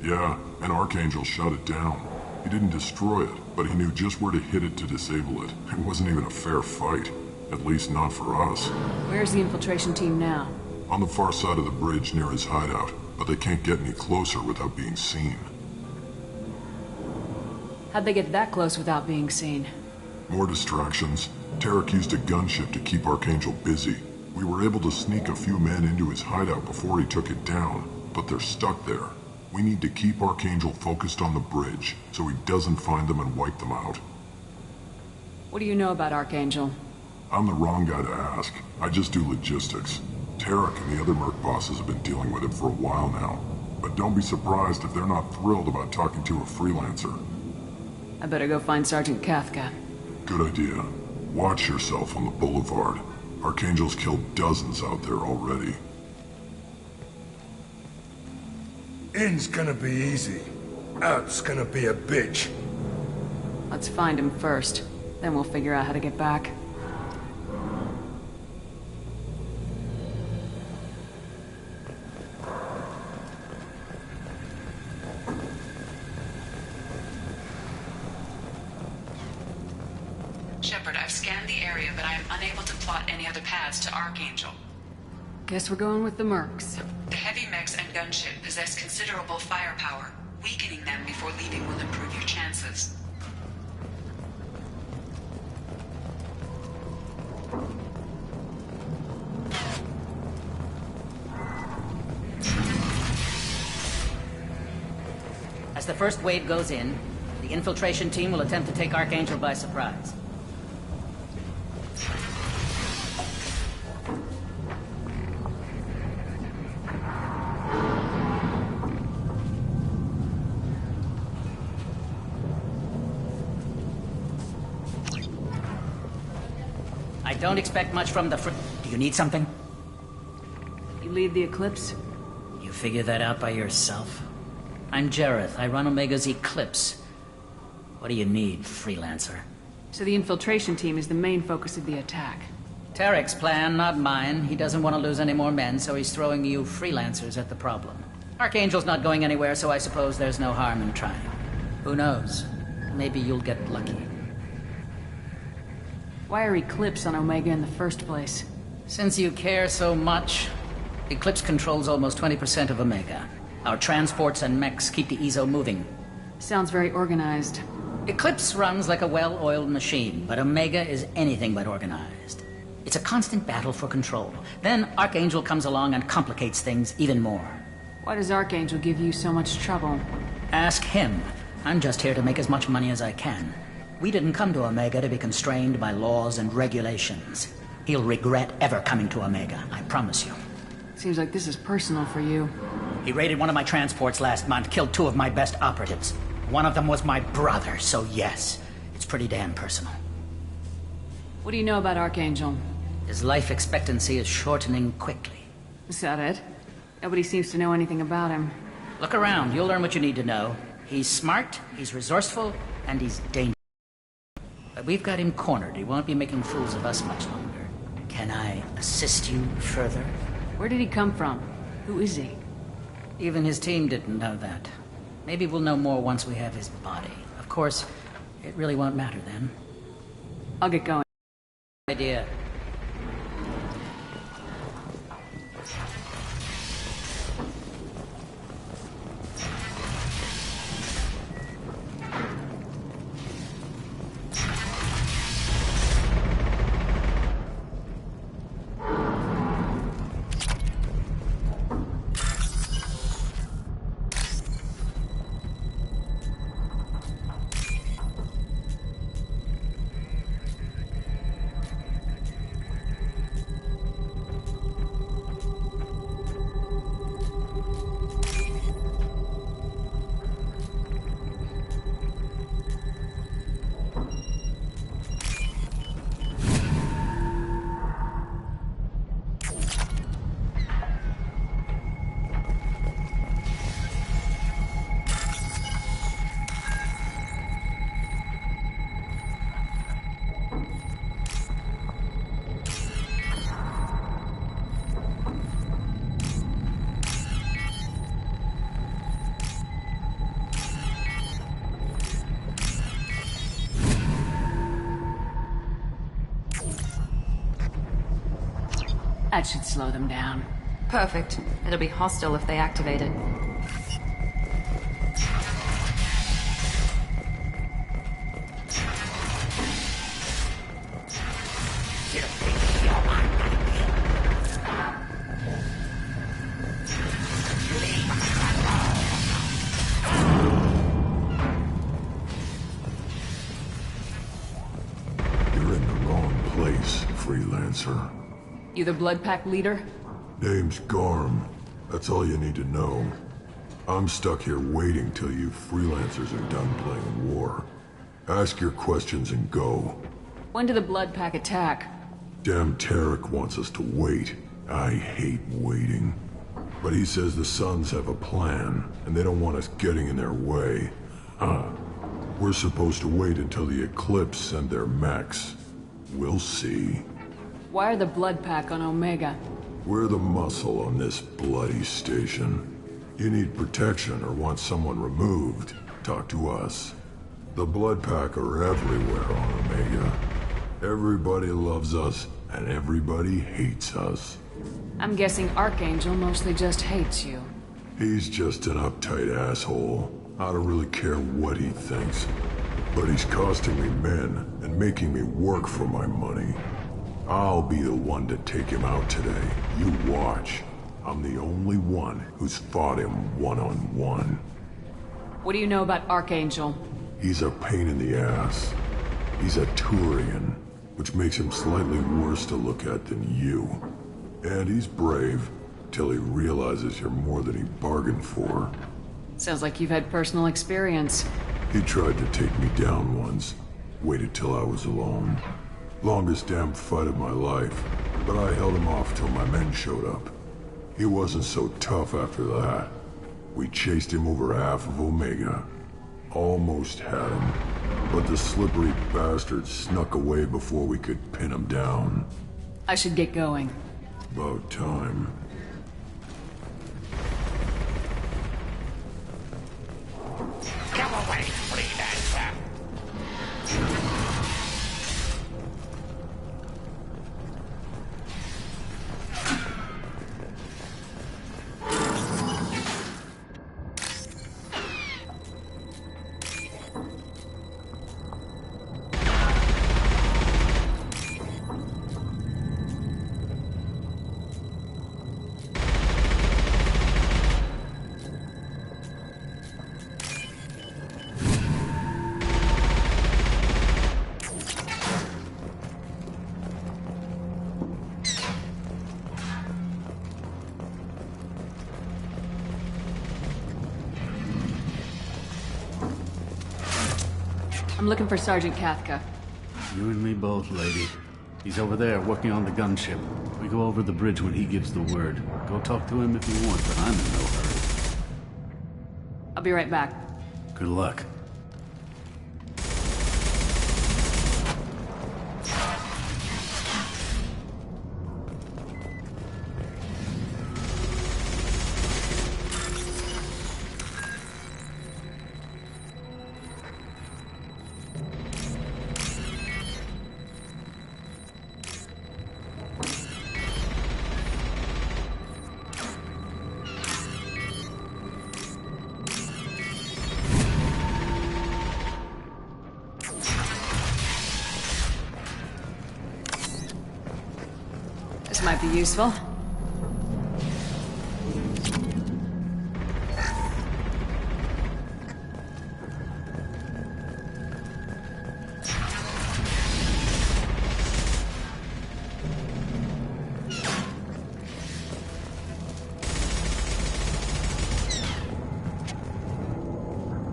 Yeah, and Archangel shut it down. He didn't destroy it, but he knew just where to hit it to disable it. It wasn't even a fair fight. At least not for us. Where's the infiltration team now? On the far side of the bridge near his hideout, but they can't get any closer without being seen. How'd they get that close without being seen? More distractions. Tarek used a gunship to keep Archangel busy. We were able to sneak a few men into his hideout before he took it down, but they're stuck there. We need to keep Archangel focused on the bridge, so he doesn't find them and wipe them out. What do you know about Archangel? I'm the wrong guy to ask. I just do logistics. Tarek and the other merc bosses have been dealing with him for a while now. But don't be surprised if they're not thrilled about talking to a freelancer. I better go find Sergeant Katka. Good idea. Watch yourself on the boulevard. Archangel's killed dozens out there already. In's gonna be easy. Out's gonna be a bitch. Let's find him first. Then we'll figure out how to get back. Shepard, I've scanned the area, but I am unable to plot any other paths to Archangel. Guess we're going with the mercs. The heavy mechs and gunship possess considerable firepower. Weakening them before leaving will improve your chances. As the first wave goes in, the infiltration team will attempt to take Archangel by surprise. I don't expect much from the Do you need something? You lead the Eclipse? You figure that out by yourself? I'm Jareth. I run Omega's Eclipse. What do you need, freelancer? So the infiltration team is the main focus of the attack. Tarek's plan, not mine. He doesn't want to lose any more men, so he's throwing you freelancers at the problem. Archangel's not going anywhere, so I suppose there's no harm in trying. Who knows? Maybe you'll get lucky. Why are Eclipse on Omega in the first place? Since you care so much, Eclipse controls almost 20% of Omega. Our transports and mechs keep the EZO moving. Sounds very organized. Eclipse runs like a well-oiled machine, but Omega is anything but organized. It's a constant battle for control. Then Archangel comes along and complicates things even more. Why does Archangel give you so much trouble? Ask him. I'm just here to make as much money as I can. We didn't come to Omega to be constrained by laws and regulations. He'll regret ever coming to Omega, I promise you. Seems like this is personal for you. He raided one of my transports last month, killed 2 of my best operatives. One of them was my brother, so yes, it's pretty damn personal. What do you know about Archangel? His life expectancy is shortening quickly. Is that it? Nobody seems to know anything about him. Look around, you'll learn what you need to know. He's smart, he's resourceful, and he's dangerous. But we've got him cornered. He won't be making fools of us much longer. Can I assist you further? Where did he come from? Who is he? Even his team didn't know that. Maybe we'll know more once we have his body. Of course, it really won't matter then. I'll get going. Idea. That should slow them down. Perfect. It'll be hostile if they activate it. You're in the wrong place, freelancer. You the Blood Pack leader? Name's Garm. That's all you need to know. I'm stuck here waiting till you freelancers are done playing war. Ask your questions and go. When did the Blood Pack attack? Damn Tarek wants us to wait. I hate waiting. But he says the Suns have a plan, and they don't want us getting in their way. We're supposed to wait until the Eclipse send their mechs. We'll see. Why are the Blood Pack on Omega? We're the muscle on this bloody station. You need protection or want someone removed, talk to us. The Blood Pack are everywhere on Omega. Everybody loves us, and everybody hates us. I'm guessing Archangel mostly just hates you. He's just an uptight asshole. I don't really care what he thinks. But he's costing me men and making me work for my money. I'll be the one to take him out today. You watch. I'm the only one who's fought him one-on-one. What do you know about Archangel? He's a pain in the ass. He's a Turian, which makes him slightly worse to look at than you. And he's brave, till he realizes you're more than he bargained for. Sounds like you've had personal experience. He tried to take me down once. Waited till I was alone. Longest damn fight of my life, but I held him off till my men showed up. He wasn't so tough after that. We chased him over half of Omega. Almost had him, but the slippery bastard snuck away before we could pin him down. I should get going. About time. Come away, freelancer! I'm looking for Sergeant Kathka. You and me both, lady. He's over there, working on the gunship. We go over the bridge when he gives the word. Go talk to him if you want, but I'm in no hurry. I'll be right back. Good luck. might be useful.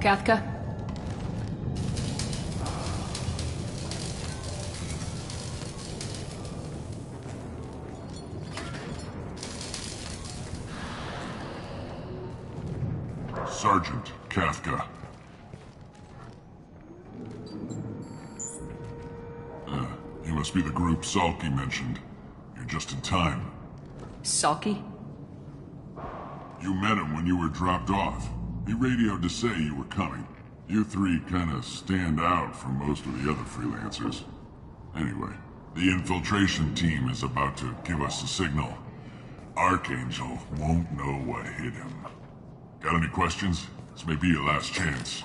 Kafka? Sergeant Kafka. You must be the group Salky mentioned. You're just in time. Salky? You met him when you were dropped off. He radioed to say you were coming. You three kinda stand out from most of the other freelancers. Anyway, the infiltration team is about to give us a signal. Archangel won't know what hit him. Got any questions? This may be your last chance.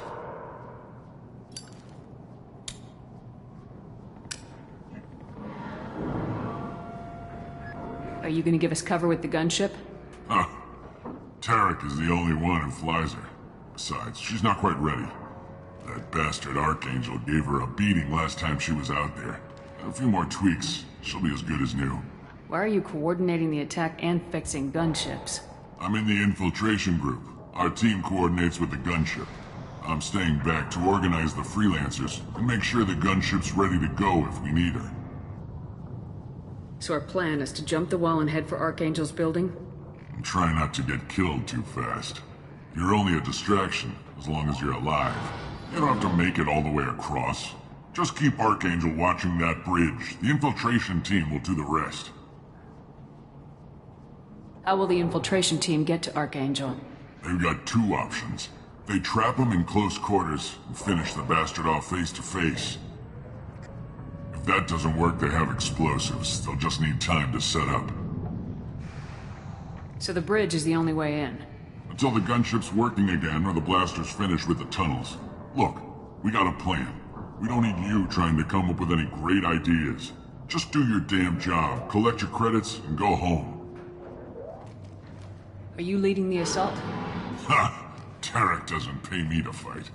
Are you gonna give us cover with the gunship? Huh. Tarek is the only one who flies her. Besides, she's not quite ready. That bastard Archangel gave her a beating last time she was out there. A few more tweaks, she'll be as good as new. Why are you coordinating the attack and fixing gunships? I'm in the infiltration group. Our team coordinates with the gunship. I'm staying back to organize the freelancers and make sure the gunship's ready to go if we need her. So our plan is to jump the wall and head for Archangel's building? And try not to get killed too fast. You're only a distraction, as long as you're alive. You don't have to make it all the way across. Just keep Archangel watching that bridge. The infiltration team will do the rest. How will the infiltration team get to Archangel? They've got two options. They trap him in close quarters and finish the bastard off face to face. If that doesn't work, they have explosives. They'll just need time to set up. So the bridge is the only way in? Until the gunship's working again or the blasters finish with the tunnels. Look, we got a plan. We don't need you trying to come up with any great ideas. Just do your damn job, collect your credits, and go home. Are you leading the assault? Ha! Tarek doesn't pay me to fight.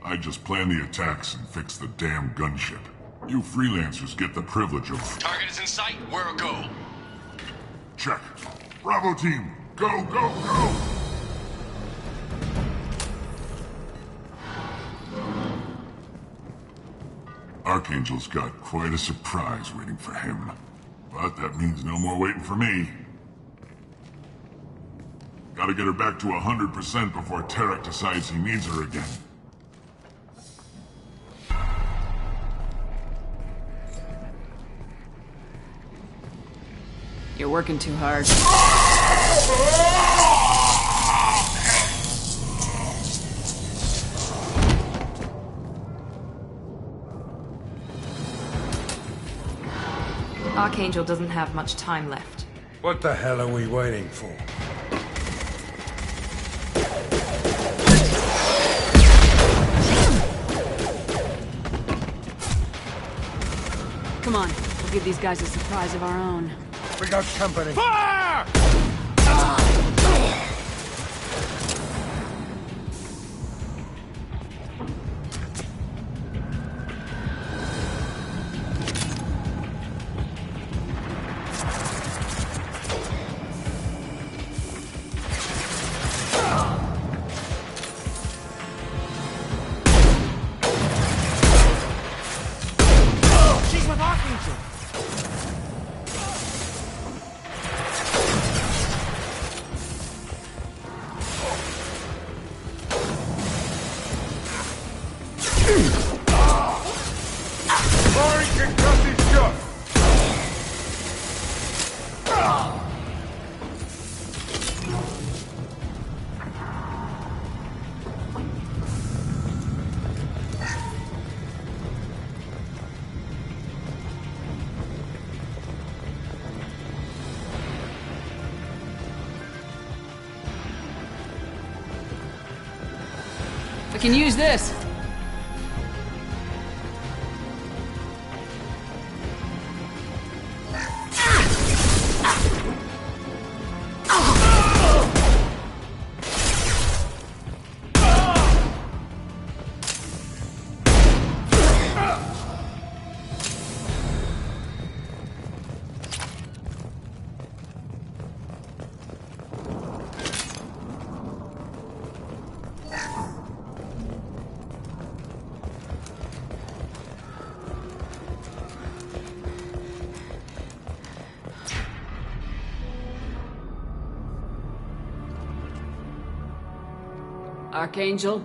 I just plan the attacks and fix the damn gunship. You freelancers get the privilege of... Target is in sight. We're a go. Check. Bravo team, go, go, go! Archangel's got quite a surprise waiting for him. But that means no more waiting for me. Gotta get her back to 100% before Tarek decides he needs her again. You're working too hard. Archangel doesn't have much time left. What the hell are we waiting for? Come on, we'll give these guys a surprise of our own. We got company. Fire! She's with Archangel. Rory can cut these shot. We can use this. Archangel.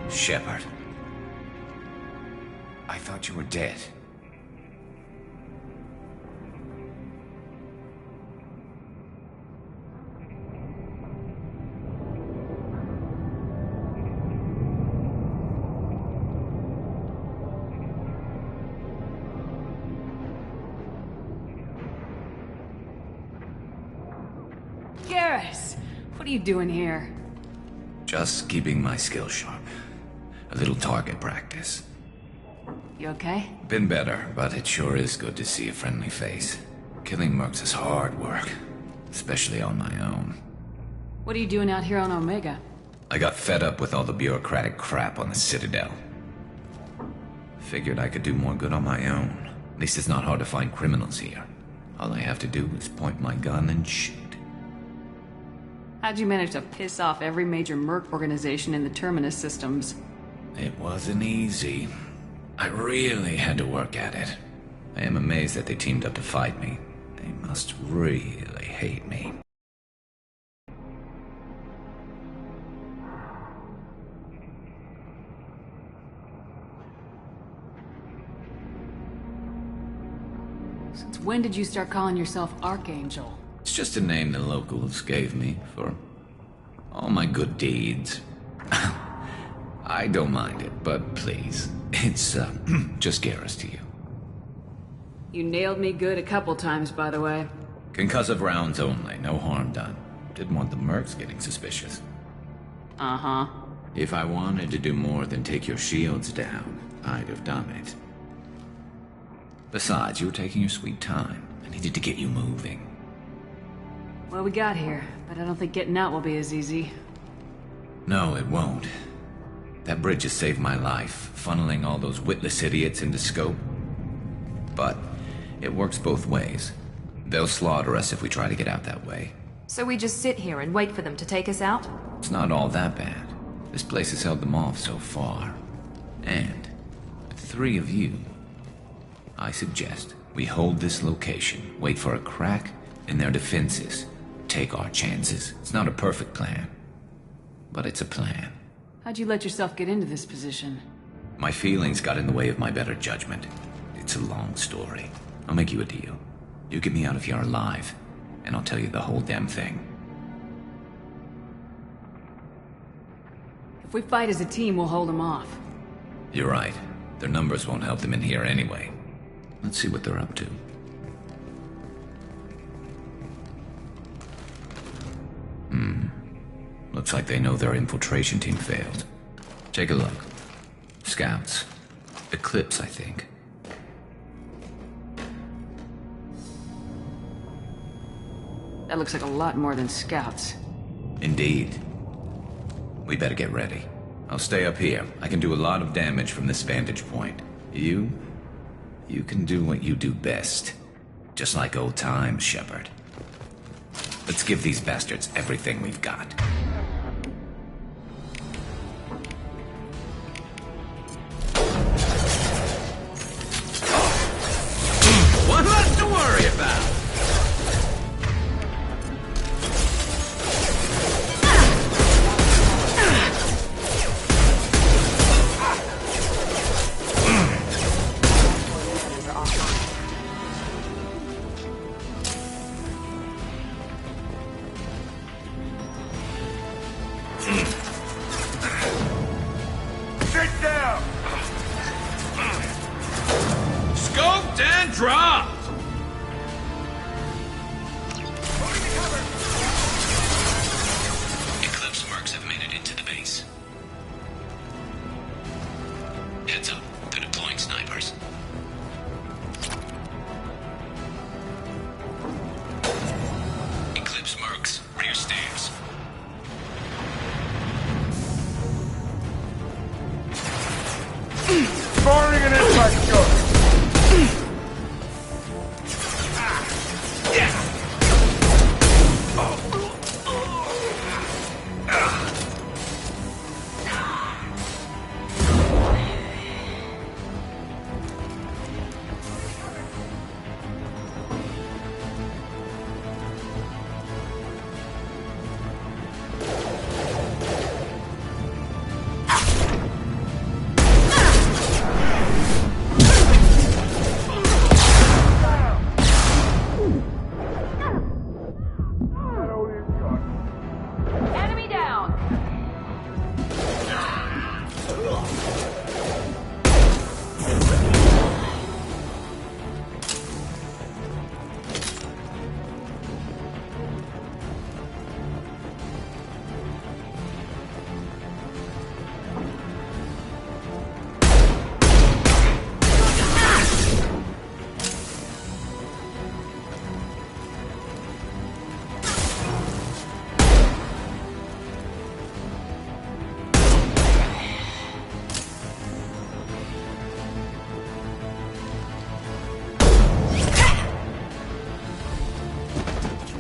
Shepard. I thought you were dead. Garrus! What are you doing here? Just keeping my skills sharp. A little target practice. You okay? Been better, but it sure is good to see a friendly face. Killing mercs is hard work, especially on my own. What are you doing out here on Omega? I got fed up with all the bureaucratic crap on the Citadel. Figured I could do more good on my own. At least it's not hard to find criminals here. All I have to do is point my gun and shoot. How'd you manage to piss off every major merc organization in the Terminus systems? It wasn't easy. I really had to work at it. I am amazed that they teamed up to fight me. They must really hate me. Since when did you start calling yourself Archangel? It's just a name the locals gave me for all my good deeds. I don't mind it, but please, it's just Garrus to you. You nailed me good a couple times, by the way. Concussive rounds only, no harm done. Didn't want the mercs getting suspicious. Uh-huh. If I wanted to do more than take your shields down, I'd have done it. Besides, you were taking your sweet time. I needed to get you moving. Well, we got here, but I don't think getting out will be as easy. No, it won't. That bridge has saved my life, funneling all those witless idiots into scope. But it works both ways. They'll slaughter us if we try to get out that way. So we just sit here and wait for them to take us out? It's not all that bad. This place has held them off so far. And with 3 of you, I suggest we hold this location, wait for a crack in their defenses, take our chances. It's not a perfect plan, but it's a plan. How'd you let yourself get into this position? My feelings got in the way of my better judgment. It's a long story. I'll make you a deal. You get me out of here alive, and I'll tell you the whole damn thing. If we fight as a team, we'll hold them off. You're right. Their numbers won't help them in here anyway. Let's see what they're up to. Looks like they know their infiltration team failed. Take a look. Scouts. Eclipse, I think. That looks like a lot more than scouts. Indeed. We better get ready. I'll stay up here. I can do a lot of damage from this vantage point. You can do what you do best. Just like old times, Shepard. Let's give these bastards everything we've got. One less to worry about! Sit down! Scoped and dropped!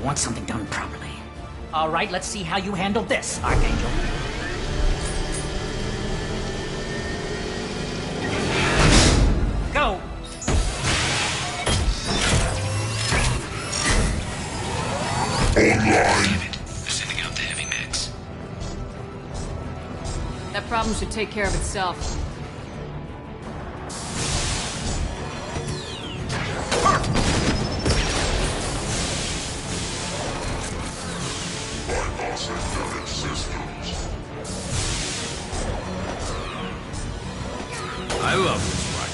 want something done properly. All right, let's see how you handle this, Archangel. Go! Online. Sending out the heavy mix. That problem should take care of itself. I love this fight.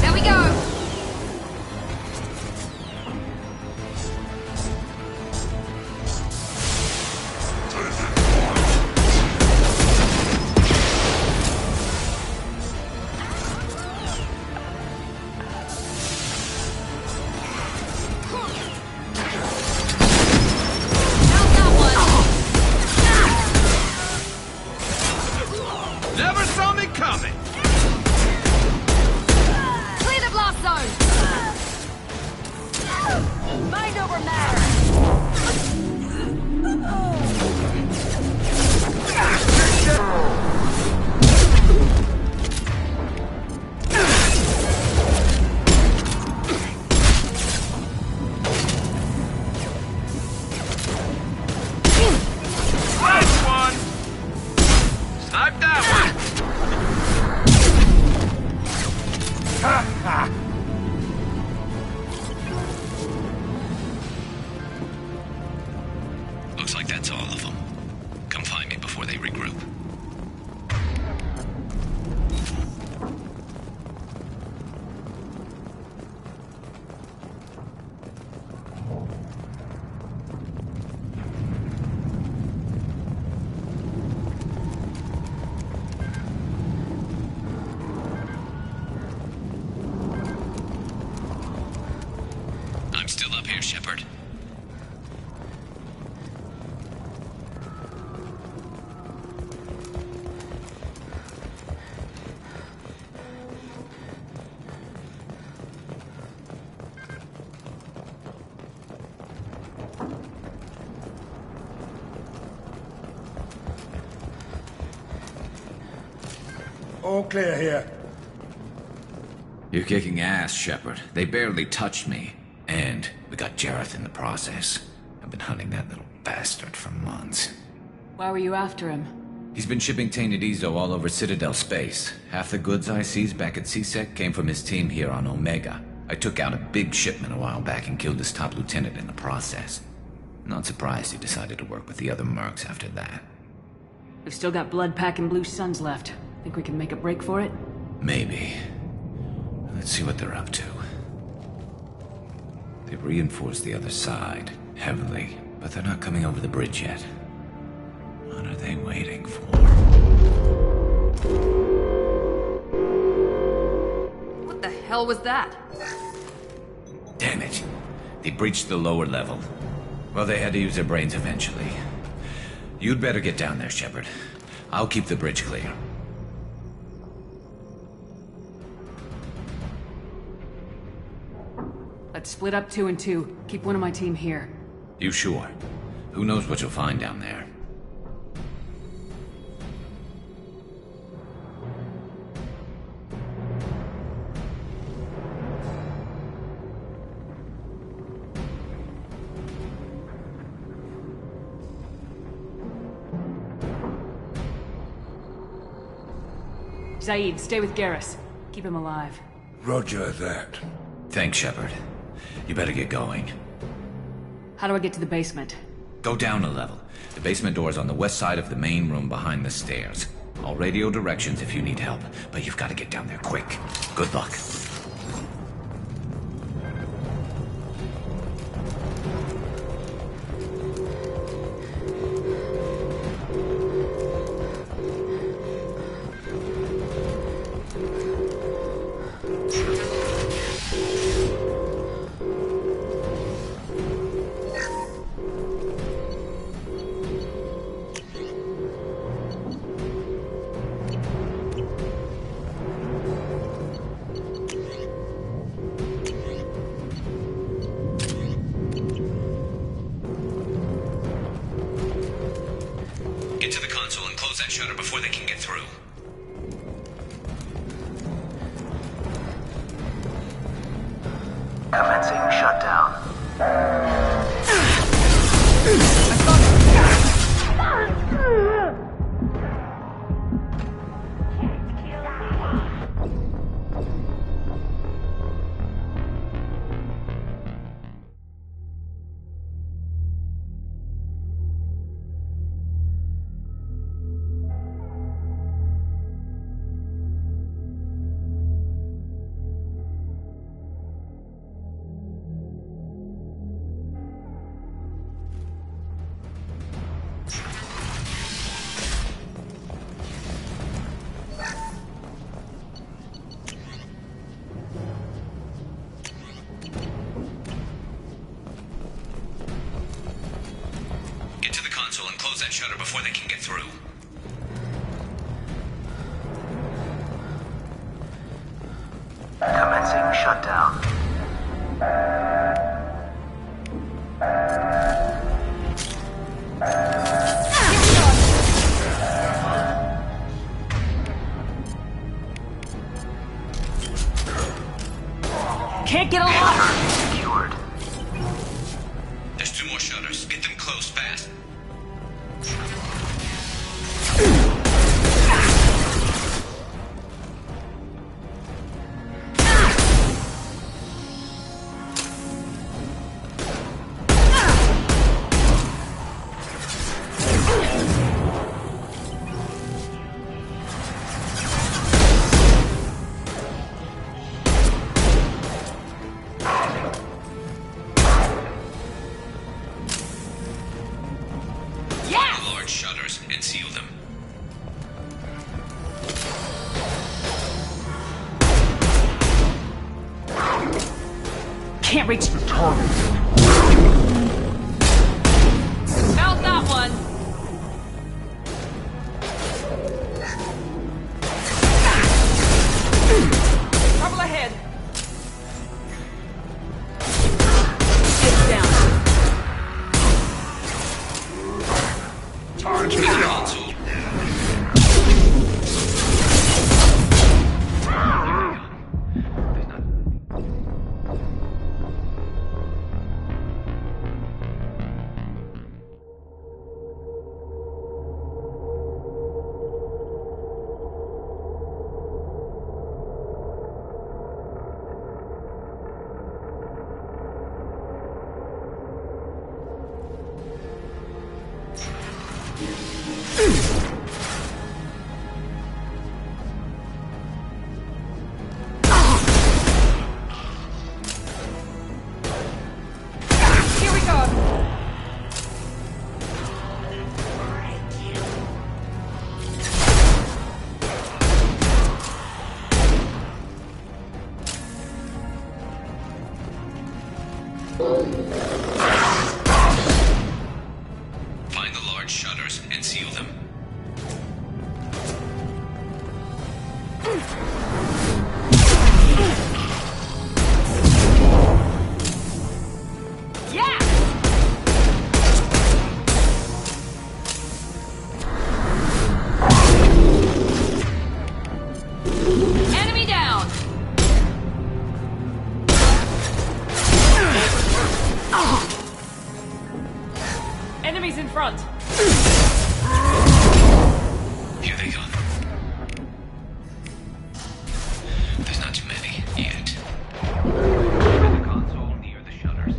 There we go! Never saw me coming! Clear the blast zone! Mind over matter! Nice one! Snipe that one! Looks like that's all of them. Come find me before they regroup. I'm still up here, Shepard. All clear here. You're kicking ass, Shepard. They barely touched me. And we got Jareth in the process. I've been hunting that little bastard for months. Why were you after him? He's been shipping tainted Ezo all over Citadel space. Half the goods I seized back at CSEC came from his team here on Omega. I took out a big shipment a while back and killed his top lieutenant in the process. Not surprised he decided to work with the other mercs after that. We've still got blood packing blue suns left. Think we can make a break for it? Maybe. Let's see what they're up to. They've reinforced the other side, heavily, but they're not coming over the bridge yet. What are they waiting for? What the hell was that? Damn it. They breached the lower level. Well, they had to use their brains eventually. You'd better get down there, Shepard. I'll keep the bridge clear. Let's split up 2 and 2. Keep one of my team here. You sure? Who knows what you'll find down there? Zaid, stay with Garrus. Keep him alive. Roger that. Thanks, Shepard. You better get going. How do I get to the basement? Go down a level. The basement door's on the west side of the main room behind the stairs. I'll radio directions if you need help, but you've got to get down there quick. Good luck. that shutter before they can get through. Commencing shutdown. Can't get a lock! Secured. There's 2 more shutters. Get them closed fast. Shutters and seal them. Can't reach the target. Found that one. Trouble ahead. It's down. Here we go. Find the large shutters and seal them. Yeah! Enemy down! Enemies in front! Here they come. There's not too many yet. In the console near the shutters.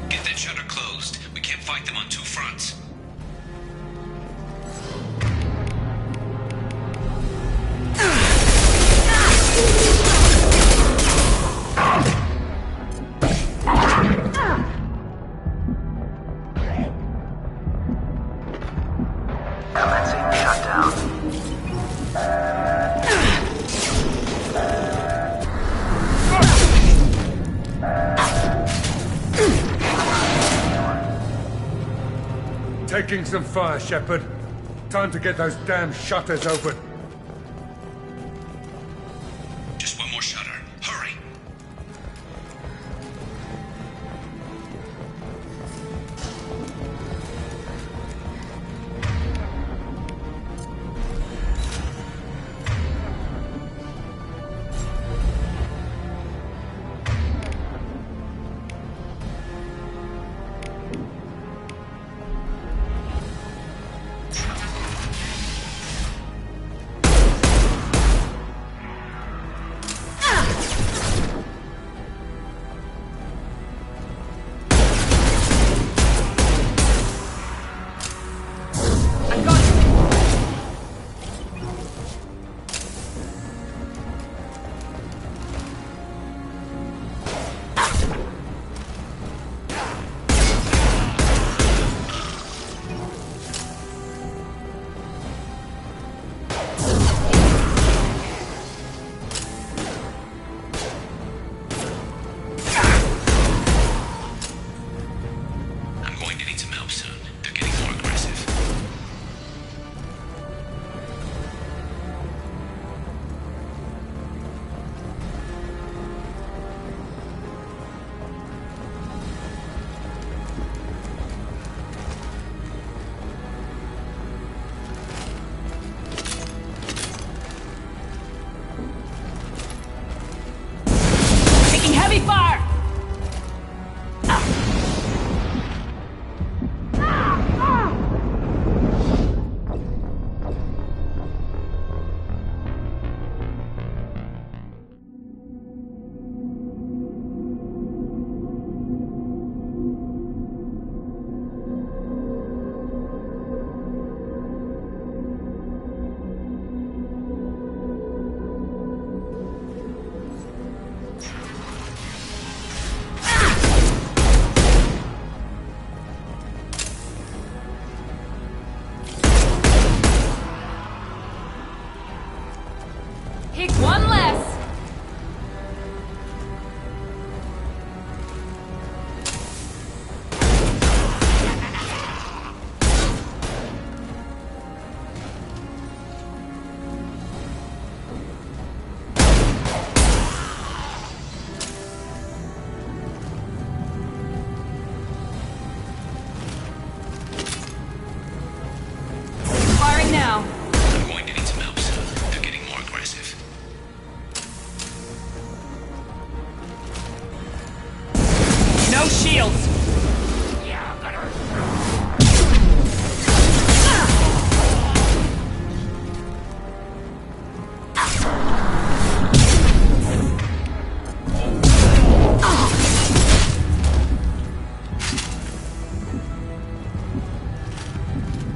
Get that shutter closed. We can't fight them on 2 fronts. Commencing shutdown. Taking some fire, Shepard. Time to get those damn shutters open. Just 1 more shutter. Hurry!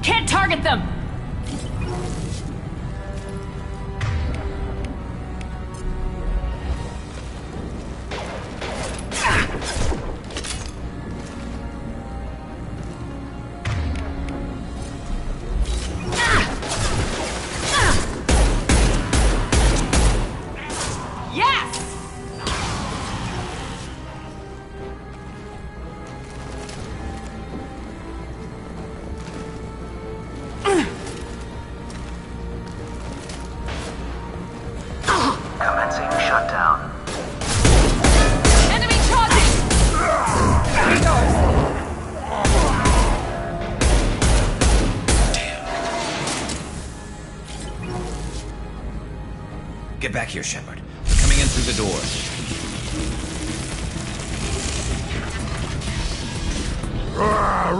can't target them! Commencing shutdown. Enemy charging! Get back here, Shepard. We're coming in through the doors.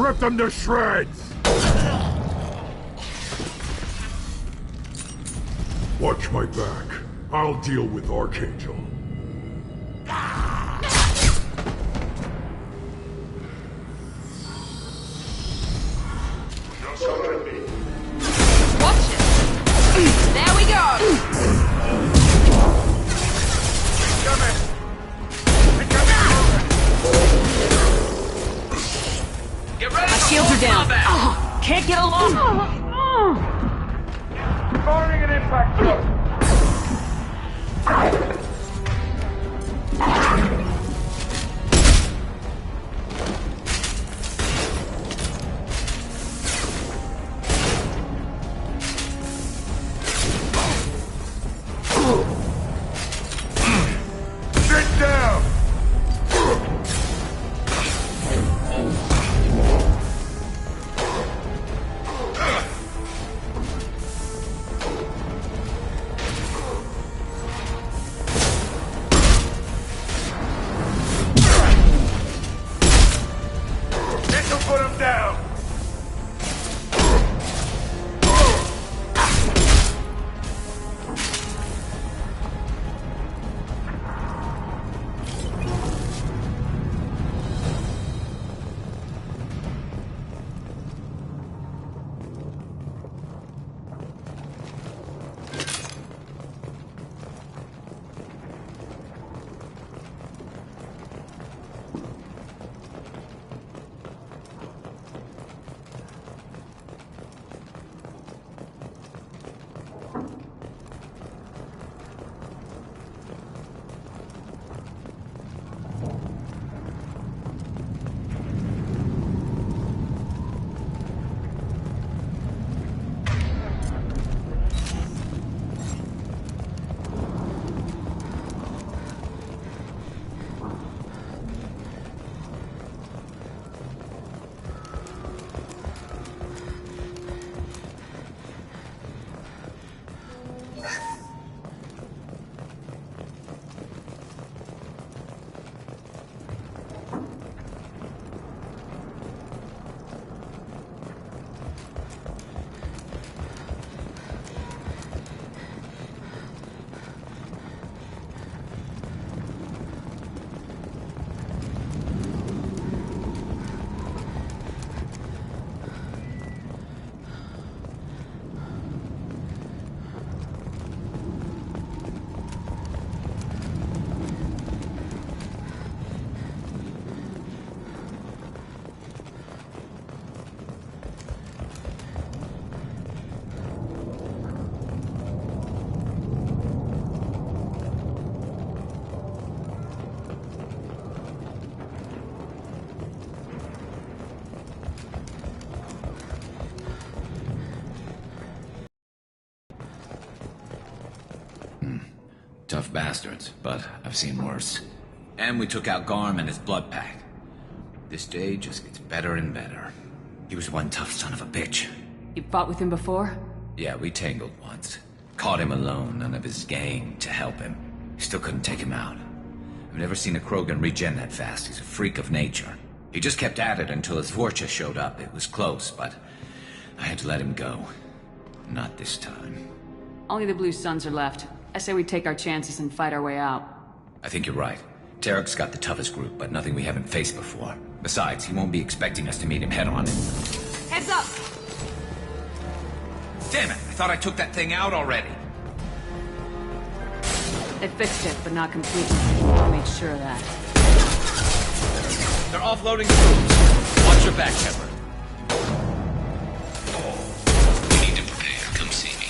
Rip them to shreds! Watch my back. I'll deal with Archangel. Watch it! There we go! Get ready! My shields are down. Oh, can't get along. Firing an impact shot! Sit down! This'll put him down! Tough bastards, but I've seen worse. And we took out Garm and his blood pack. This day just gets better and better. He was one tough son of a bitch. You fought with him before? Yeah, we tangled once. Caught him alone, none of his gang to help him. Still couldn't take him out. I've never seen a Krogan regen that fast. He's a freak of nature. He just kept at it until his Vorcha showed up. It was close, but I had to let him go. Not this time. Only the Blue Suns are left. I say we take our chances and fight our way out. I think you're right. Tarek's got the toughest group, but nothing we haven't faced before. Besides, he won't be expecting us to meet him head-on. Heads up! Damn it! I thought I took that thing out already. They fixed it, but not completely. I made sure of that. They're offloading troops. Watch your back, Shepard. We need to prepare. Come see me.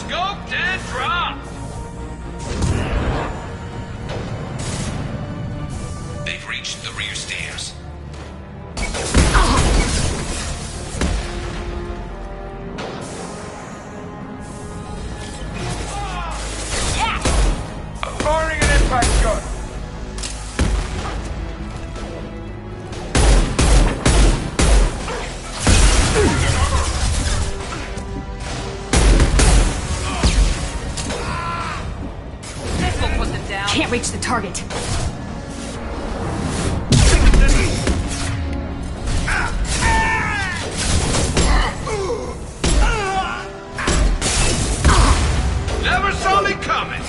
Scoped and dropped! They've reached the rear stairs. Firing an impact gun! Can't reach the target. Never saw me coming!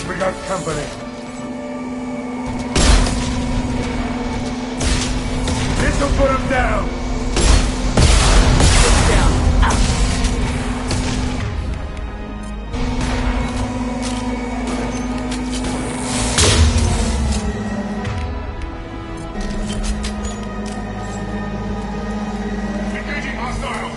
We got company. This'll put him down. Engaging hostile.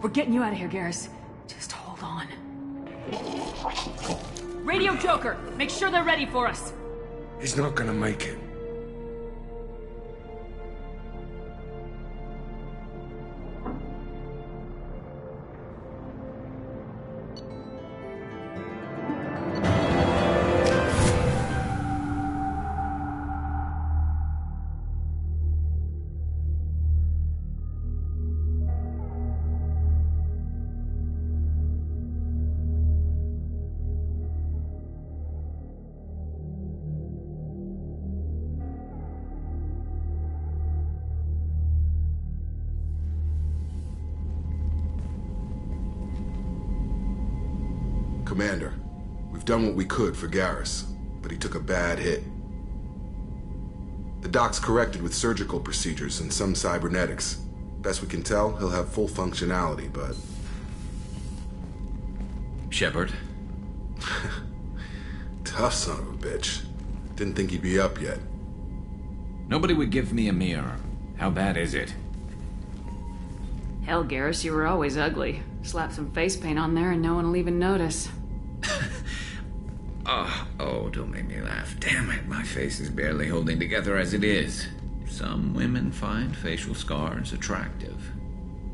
We're getting you out of here, Garrus. Just hold on. Radio Joker! Make sure they're ready for us! He's not gonna make it. Commander, we've done what we could for Garrus, but he took a bad hit. The doc's corrected with surgical procedures and some cybernetics. Best we can tell, he'll have full functionality, but... Shepard? Tough son of a bitch. Didn't think he'd be up yet. Nobody would give me a mirror. How bad is it? Hell, Garrus, you were always ugly. Slap some face paint on there and no one will even notice. Oh, don't make me laugh. Damn it, my face is barely holding together as it is. Some women find facial scars attractive.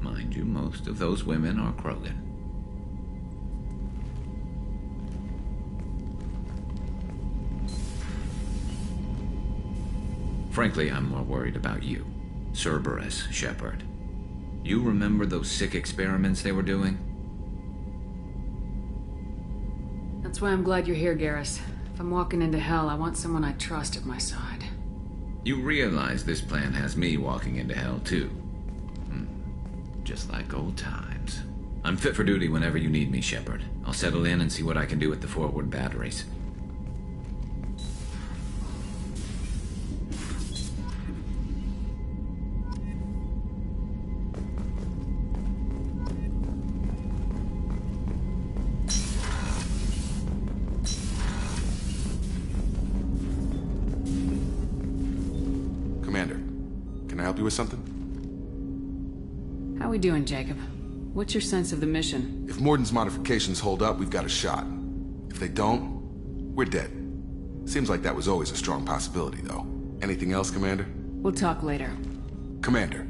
Mind you, most of those women are Krogan. Frankly, I'm more worried about you. Cerberus, Shepard. You remember those sick experiments they were doing? That's why I'm glad you're here, Garrus. If I'm walking into hell, I want someone I trust at my side. You realize this plan has me walking into hell, too. Just like old times. I'm fit for duty whenever you need me, Shepard. I'll settle in and see what I can do with the forward batteries. Commander, can I help you with something? How we doing, Jacob? What's your sense of the mission? If Morden's modifications hold up, we've got a shot. If they don't, we're dead. Seems like that was always a strong possibility, though. Anything else, Commander? We'll talk later. Commander.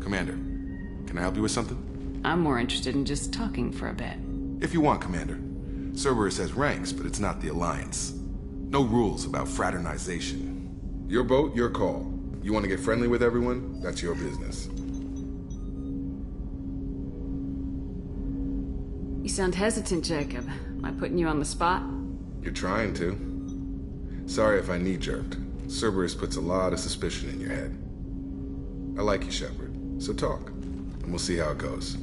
Commander, can I help you with something? I'm more interested in just talking for a bit. If you want, Commander. Cerberus has ranks, but it's not the Alliance. No rules about fraternization. Your boat, your call. You want to get friendly with everyone? That's your business. You sound hesitant, Jacob. Am I putting you on the spot? You're trying to. Sorry if I knee-jerked. Cerberus puts a lot of suspicion in your head. I like you, Shepard. So talk, and we'll see how it goes.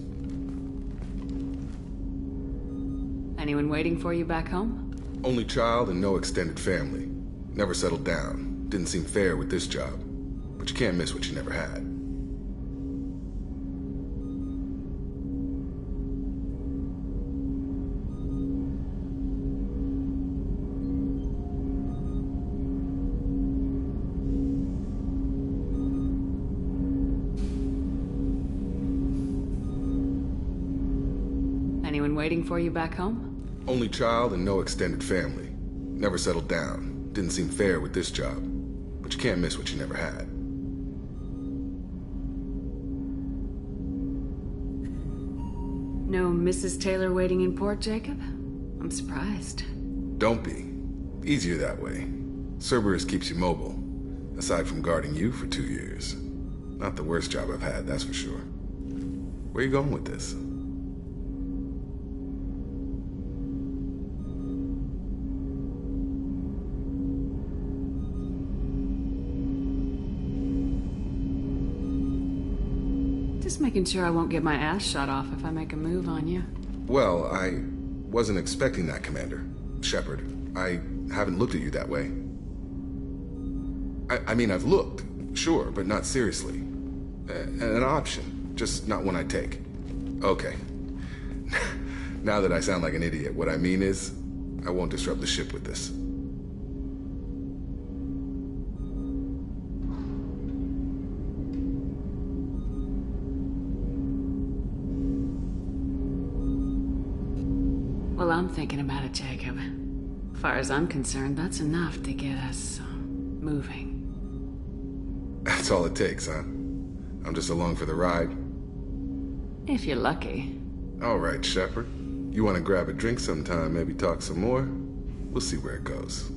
Anyone waiting for you back home? Only child and no extended family. Never settled down. Didn't seem fair with this job. But you can't miss what you never had. Anyone waiting for you back home? Only child and no extended family. Never settled down. Didn't seem fair with this job. But you can't miss what you never had. No Mrs. Taylor waiting in port, Jacob? I'm surprised. Don't be. Easier that way. Cerberus keeps you mobile. Aside from guarding you for 2 years. Not the worst job I've had, that's for sure. Where are you going with this? Just making sure I won't get my ass shot off if I make a move on you. Well, I wasn't expecting that, Commander. Shepard, I haven't looked at you that way. I mean, I've looked, sure, but not seriously. An option, just not one I'd take. Okay. Now that I sound like an idiot, what I mean is, I won't disrupt the ship with this. Well, I'm thinking about it, Jacob. As far as I'm concerned, that's enough to get us moving. That's all it takes, huh? I'm just along for the ride. If you're lucky. All right, Shepard. You want to grab a drink sometime, maybe talk some more? We'll see where it goes.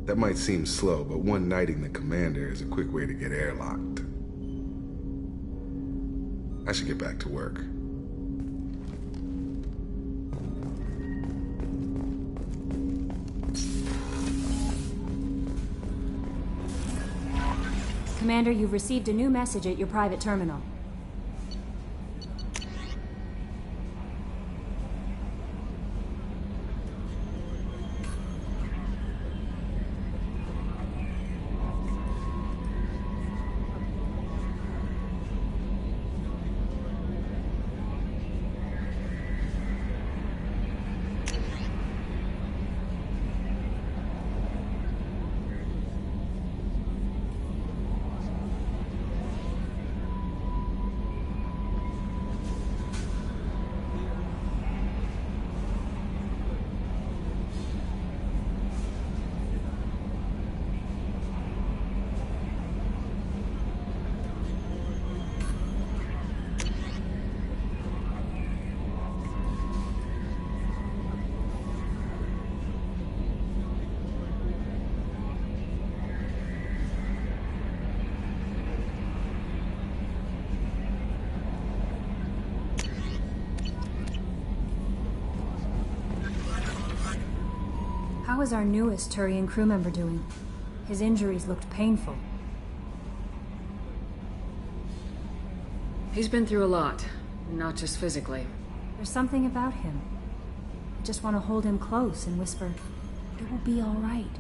That might seem slow, but one knighting the commander is a quick way to get airlocked. I should get back to work. Commander, you've received a new message at your private terminal. was our newest Turian crew member doing? His injuries looked painful. He's been through a lot, not just physically. There's something about him. I just want to hold him close and whisper, "It will be all right."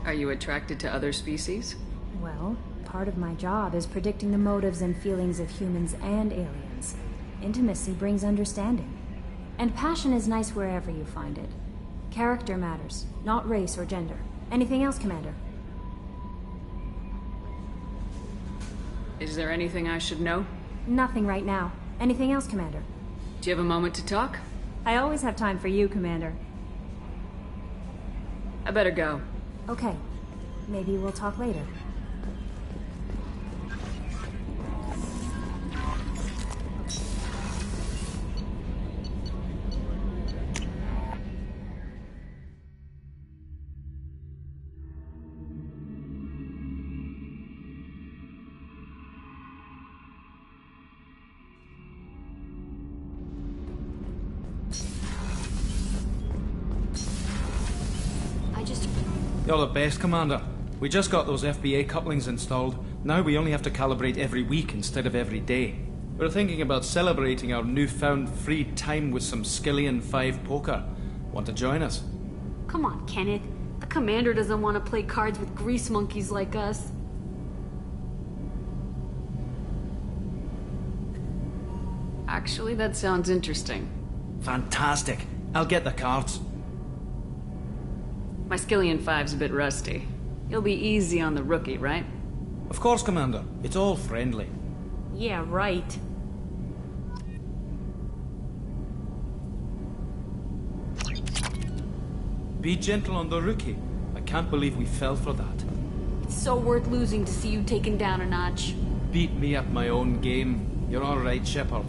Are you attracted to other species? Well, part of my job is predicting the motives and feelings of humans and aliens. Intimacy brings understanding. And passion is nice wherever you find it. Character matters, not race or gender. Anything else, Commander? Is there anything I should know? Nothing right now. Anything else, Commander? Do you have a moment to talk? I always have time for you, Commander. I better go. Okay. Maybe we'll talk later. You're the best, Commander. We just got those FBA couplings installed. Now we only have to calibrate every week instead of every day. We're thinking about celebrating our newfound free time with some Skillian 5 poker. Want to join us? Come on, Kenneth. The commander doesn't want to play cards with grease monkeys like us. Actually, that sounds interesting. Fantastic. I'll get the cards. My Skillian 5's a bit rusty. You'll be easy on the rookie, right? Of course, Commander. It's all friendly. Yeah, right. Be gentle on the rookie. I can't believe we fell for that. It's so worth losing to see you taken down a notch. Beat me at my own game. You're all right, Shepard.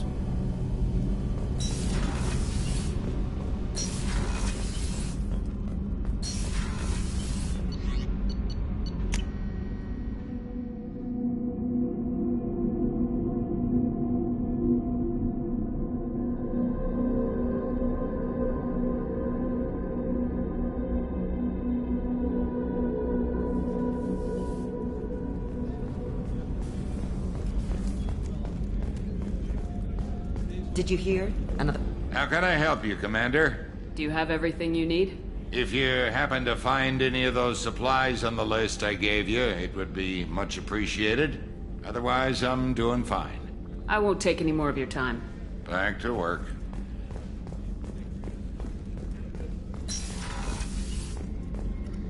Did you hear? Another... How can I help you, Commander? Do you have everything you need? If you happen to find any of those supplies on the list I gave you, it would be much appreciated. Otherwise, I'm doing fine. I won't take any more of your time. Back to work.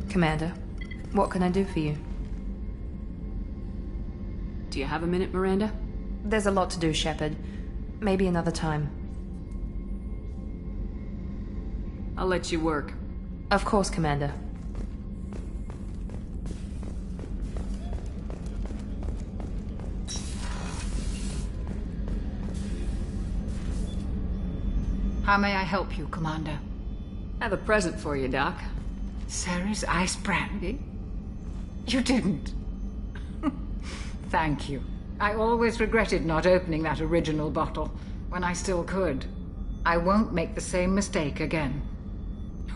Commander, what can I do for you? Do you have a minute, Miranda? There's a lot to do, Shepard. Maybe another time. I'll let you work. Of course, Commander. How may I help you, Commander? I have a present for you, Doc. Sarah's ice brandy? You didn't. Thank you. I always regretted not opening that original bottle when I still could. I won't make the same mistake again.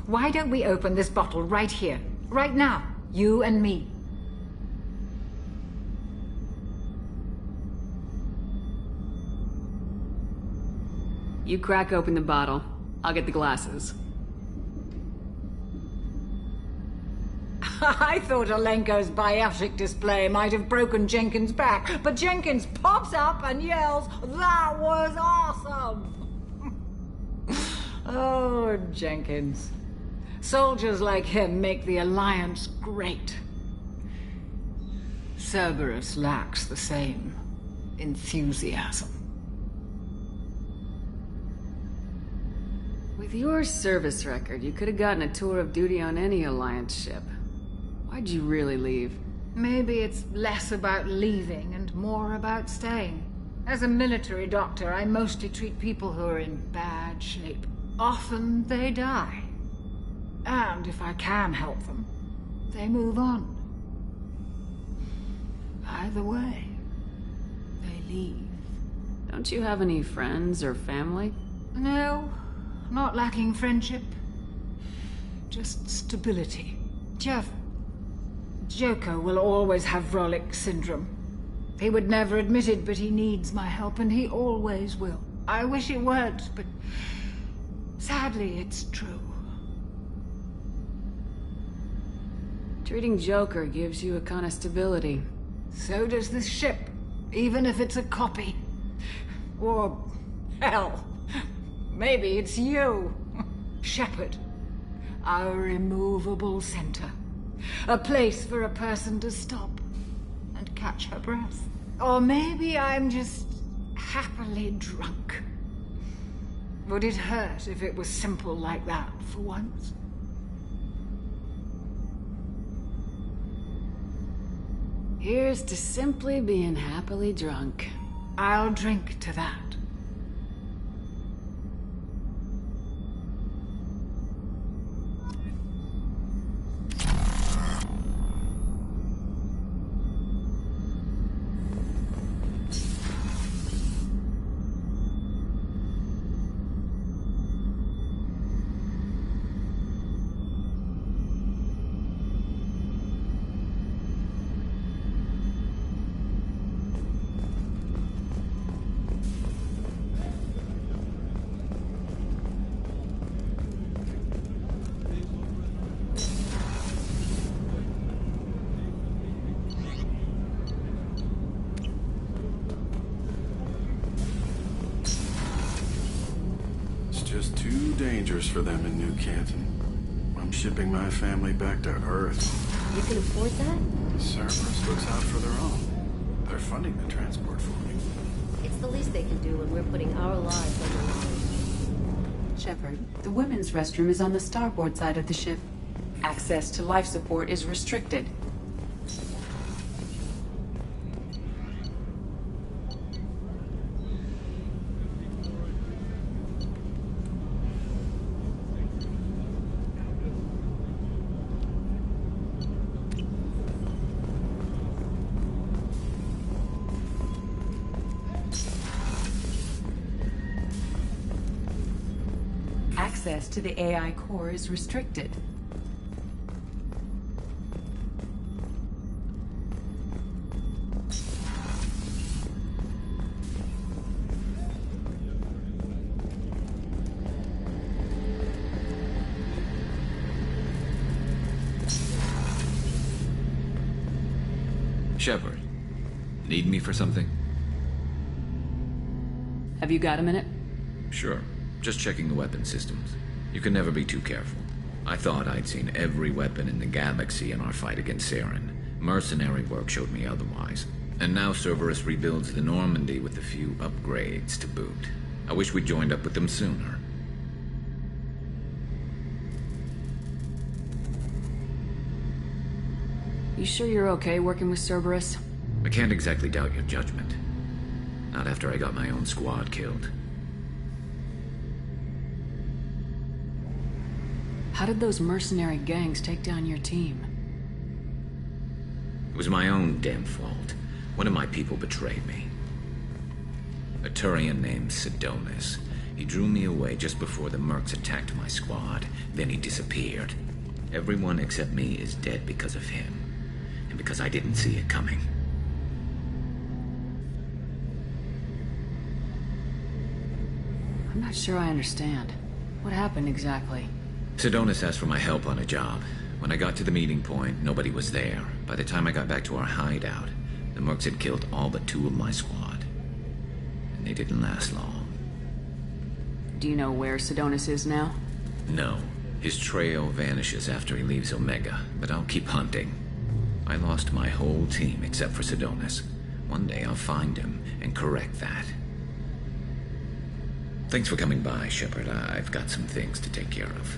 Why don't we open this bottle right here, right now, you and me? You crack open the bottle. I'll get the glasses. I thought Alenko's biotic display might have broken Jenkins' back, but Jenkins pops up and yells, "That was awesome!" Oh, Jenkins. Soldiers like him make the Alliance great. Cerberus lacks the same enthusiasm. With your service record, you could have gotten a tour of duty on any Alliance ship. Why'd you really leave? Maybe it's less about leaving and more about staying. As a military doctor, I mostly treat people who are in bad shape. Often they die. And if I can help them, they move on. Either way, they leave. Don't you have any friends or family? No, not lacking friendship. Just stability. Jeff, Joker will always have Vrolic syndrome. He would never admit it, but he needs my help, and he always will. I wish it weren't, but sadly, it's true. Treating Joker gives you a kind of stability. So does this ship, even if it's a copy. Or, hell, maybe it's you, Shepard. Our immovable center. A place for a person to stop and catch her breath. Or maybe I'm just happily drunk. Would it hurt if it was simple like that for once? Here's to simply being happily drunk. I'll drink to that. Just too dangerous for them in New Canton. I'm shipping my family back to Earth. You can afford that? Cerberus looks out for their own. They're funding the transport for me. It's the least they can do when we're putting our lives on the line. Shepard, the women's restroom is on the starboard side of the ship. Access to life support is restricted. Access to the AI core is restricted. Shepard, need me for something? Have you got a minute? Sure. Just checking the weapon systems. You can never be too careful. I thought I'd seen every weapon in the galaxy in our fight against Saren. Mercenary work showed me otherwise. And now Cerberus rebuilds the Normandy with a few upgrades to boot. I wish we'd joined up with them sooner. You sure you're okay working with Cerberus? I can't exactly doubt your judgment. Not after I got my own squad killed. How did those mercenary gangs take down your team? It was my own damn fault. One of my people betrayed me. A Turian named Sidonis. He drew me away just before the mercs attacked my squad. Then he disappeared. Everyone except me is dead because of him. And because I didn't see it coming. I'm not sure I understand. What happened exactly? Sidonis asked for my help on a job. When I got to the meeting point, nobody was there. By the time I got back to our hideout, the mercs had killed all but 2 of my squad. And they didn't last long. Do you know where Sidonis is now? No. His trail vanishes after he leaves Omega, but I'll keep hunting. I lost my whole team except for Sidonis. One day I'll find him and correct that. Thanks for coming by, Shepard. I've got some things to take care of.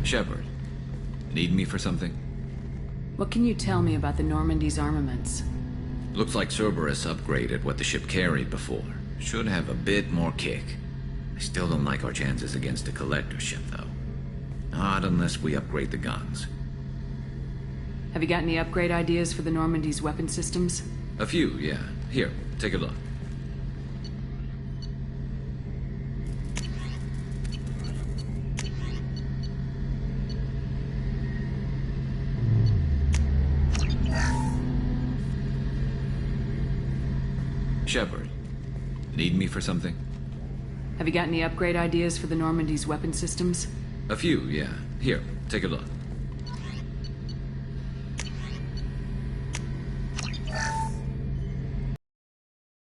Shepard, need me for something? What can you tell me about the Normandy's armaments? Looks like Cerberus upgraded what the ship carried before. Should have a bit more kick. I still don't like our chances against a collector ship, though. Not unless we upgrade the guns. Have you got any upgrade ideas for the Normandy's weapon systems? A few, yeah. Here, take a look. Shepard, need me for something? Have you got any upgrade ideas for the Normandy's weapon systems? A few, yeah. Here, take a look.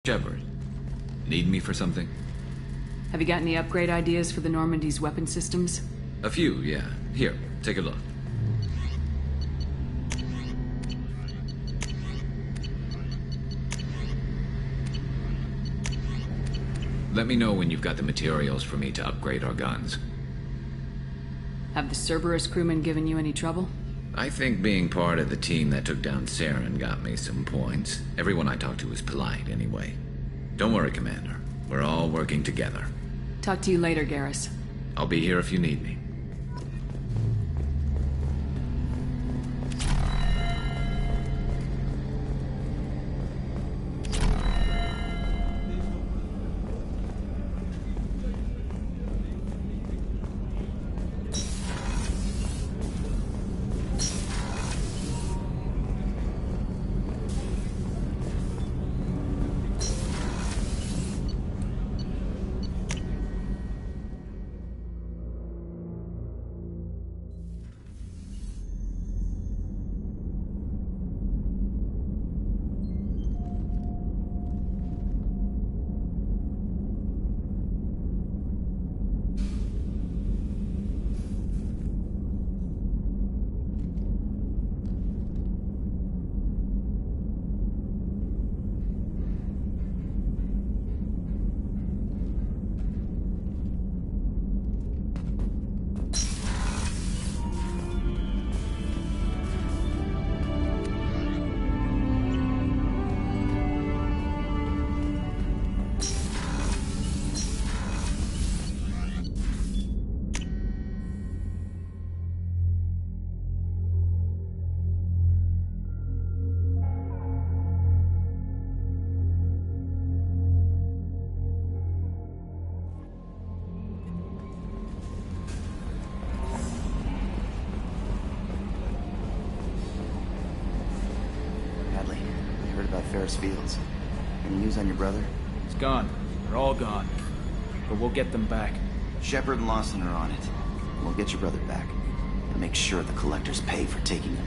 Shepard, need me for something? Have you got any upgrade ideas for the Normandy's weapon systems? A few, yeah. Here, take a look. Let me know when you've got the materials for me to upgrade our guns. Have the Cerberus crewmen given you any trouble? I think being part of the team that took down Saren got me some points. Everyone I talked to was polite anyway. Don't worry, Commander. We're all working together. Talk to you later, Garrus. I'll be here if you need me. Fields. Any news on your brother? He's gone. They're all gone. But we'll get them back. Shepard and Lawson are on it. We'll get your brother back. And make sure the collectors pay for taking him.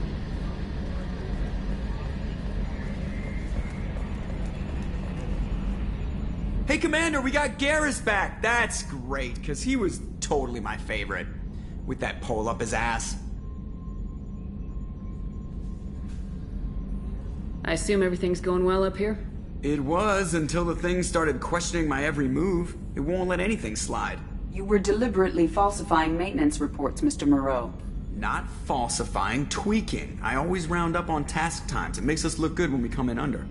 Hey, Commander, we got Garrus back! That's great, because he was totally my favorite. With that pole up his ass. I assume everything's going well up here? It was, until the thing started questioning my every move. It won't let anything slide. You were deliberately falsifying maintenance reports, Mr. Moreau. Not falsifying, tweaking. I always round up on task times. It makes us look good when we come in under.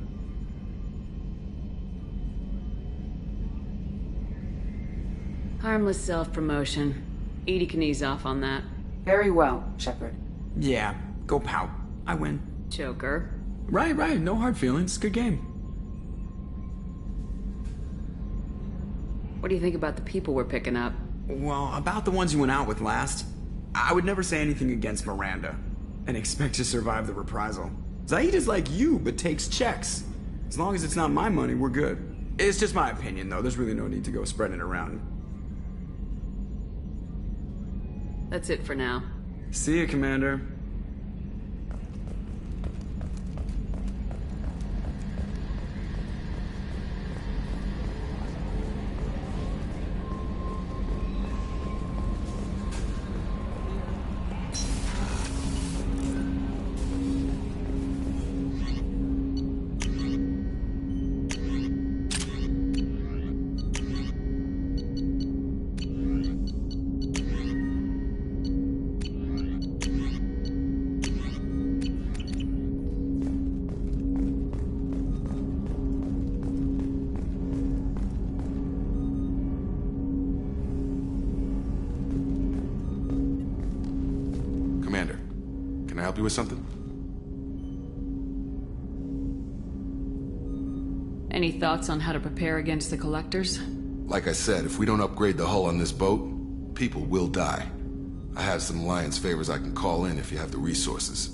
Harmless self-promotion. Edie can ease off on that. Very well, Shepard. Yeah, go pout. I win. Joker. Right, no hard feelings. Good game. What do you think about the people we're picking up? Well, about the ones you went out with last. I would never say anything against Miranda, and expect to survive the reprisal. Zaid is like you, but takes checks. As long as it's not my money, we're good. It's just my opinion, though. There's really no need to go spreading it around. That's it for now. See you, Commander. you with something? Any thoughts on how to prepare against the Collectors? Like I said, if we don't upgrade the hull on this boat, people will die. I have some Alliance favors I can call in if you have the resources.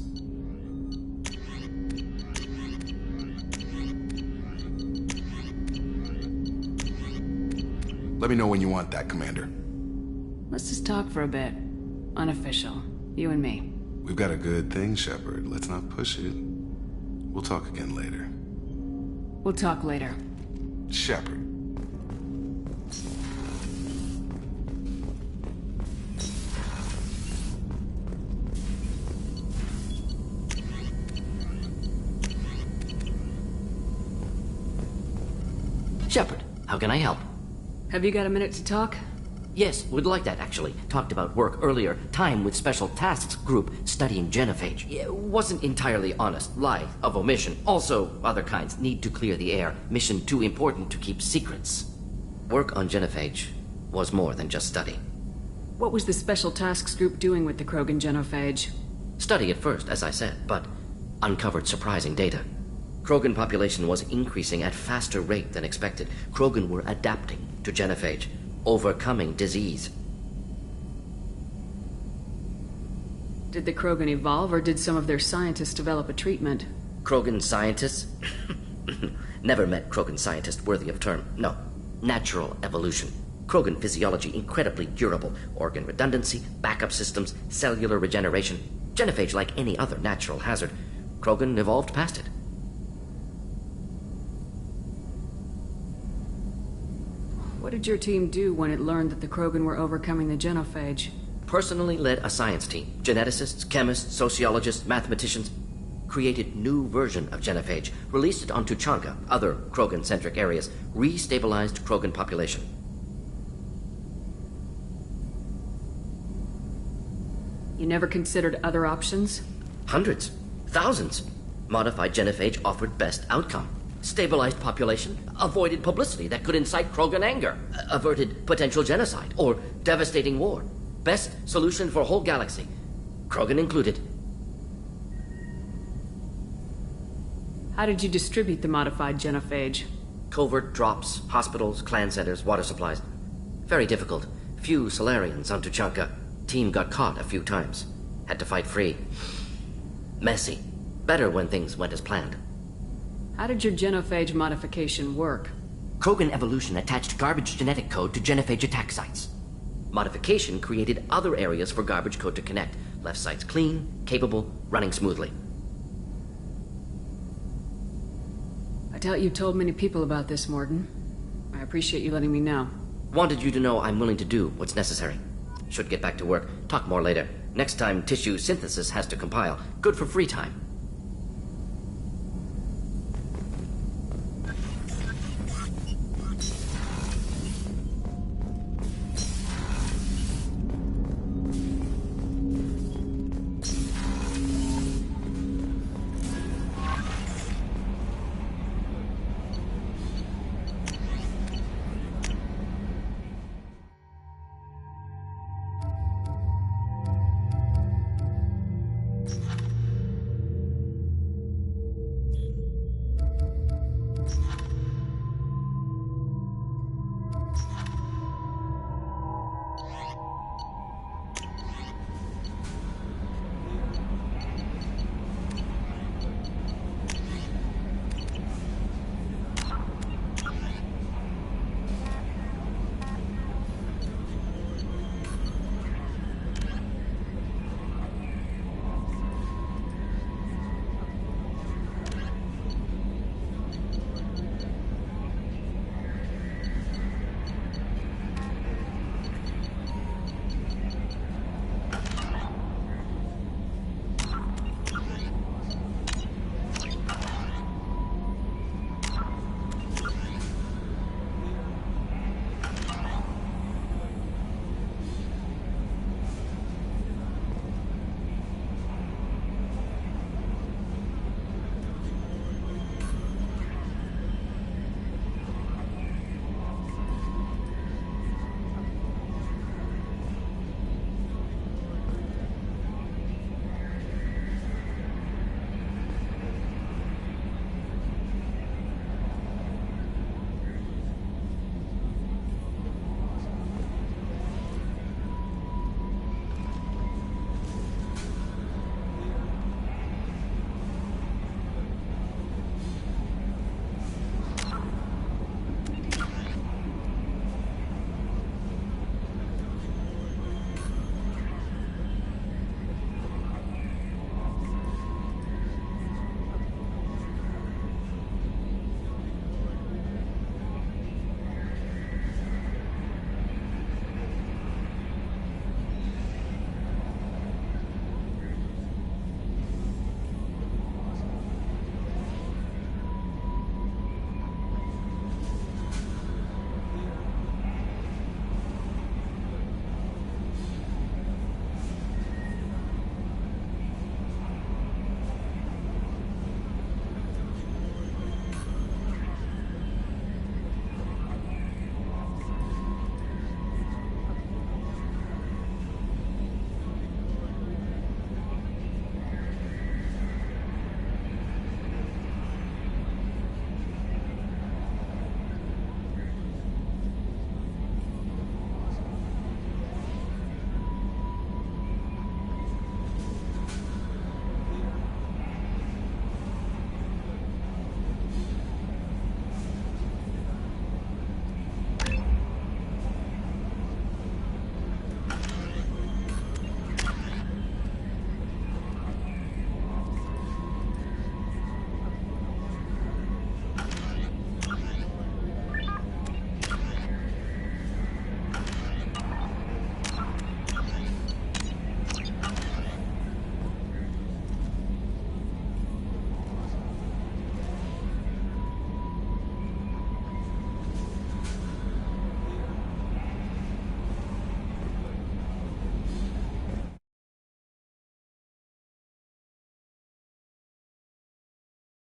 Let me know when you want that, Commander. Let's just talk for a bit. Unofficial. You and me. We've got a good thing, Shepard. Let's not push it. We'll talk again later. We'll talk later. Shepard. Shepard, how can I help? Have you got a minute to talk? Yes, would like that, actually. Talked about work earlier. Time with Special Tasks Group studying genophage. Yeah, wasn't entirely honest. Lie of omission. Also, other kinds. Need to clear the air. Mission too important to keep secrets. Work on genophage was more than just study. What was the Special Tasks Group doing with the Krogan genophage? Study at first, as I said, but uncovered surprising data. Krogan population was increasing at faster rate than expected. Krogan were adapting to genophage, overcoming disease. Did the Krogan evolve, or did some of their scientists develop a treatment? Krogan scientists? Never met Krogan scientist worthy of term. No. Natural evolution. Krogan physiology incredibly durable. Organ redundancy, backup systems, cellular regeneration. Genophage like any other natural hazard. Krogan evolved past it. What did your team do when it learned that the Krogan were overcoming the genophage? Personally led a science team. Geneticists, chemists, sociologists, mathematicians. Created new version of genophage. Released it on Tuchanka, other Krogan-centric areas. Restabilized Krogan population. You never considered other options? Hundreds. Thousands. Modified genophage offered best outcome. Stabilized population, avoided publicity that could incite Krogan anger, averted potential genocide, or devastating war. Best solution for whole galaxy. Krogan included. How did you distribute the modified genophage? Covert drops, hospitals, clan centers, water supplies. Very difficult. Few Solarians on Tuchanka. Team got caught a few times. Had to fight free. Messy. Better when things went as planned. How did your genophage modification work? Krogan evolution attached garbage genetic code to genophage attack sites. Modification created other areas for garbage code to connect. Left sites clean, capable, running smoothly. I doubt you told many people about this, Morden. I appreciate you letting me know. Wanted you to know I'm willing to do what's necessary. Should get back to work. Talk more later. Next time tissue synthesis has to compile. Good for free time.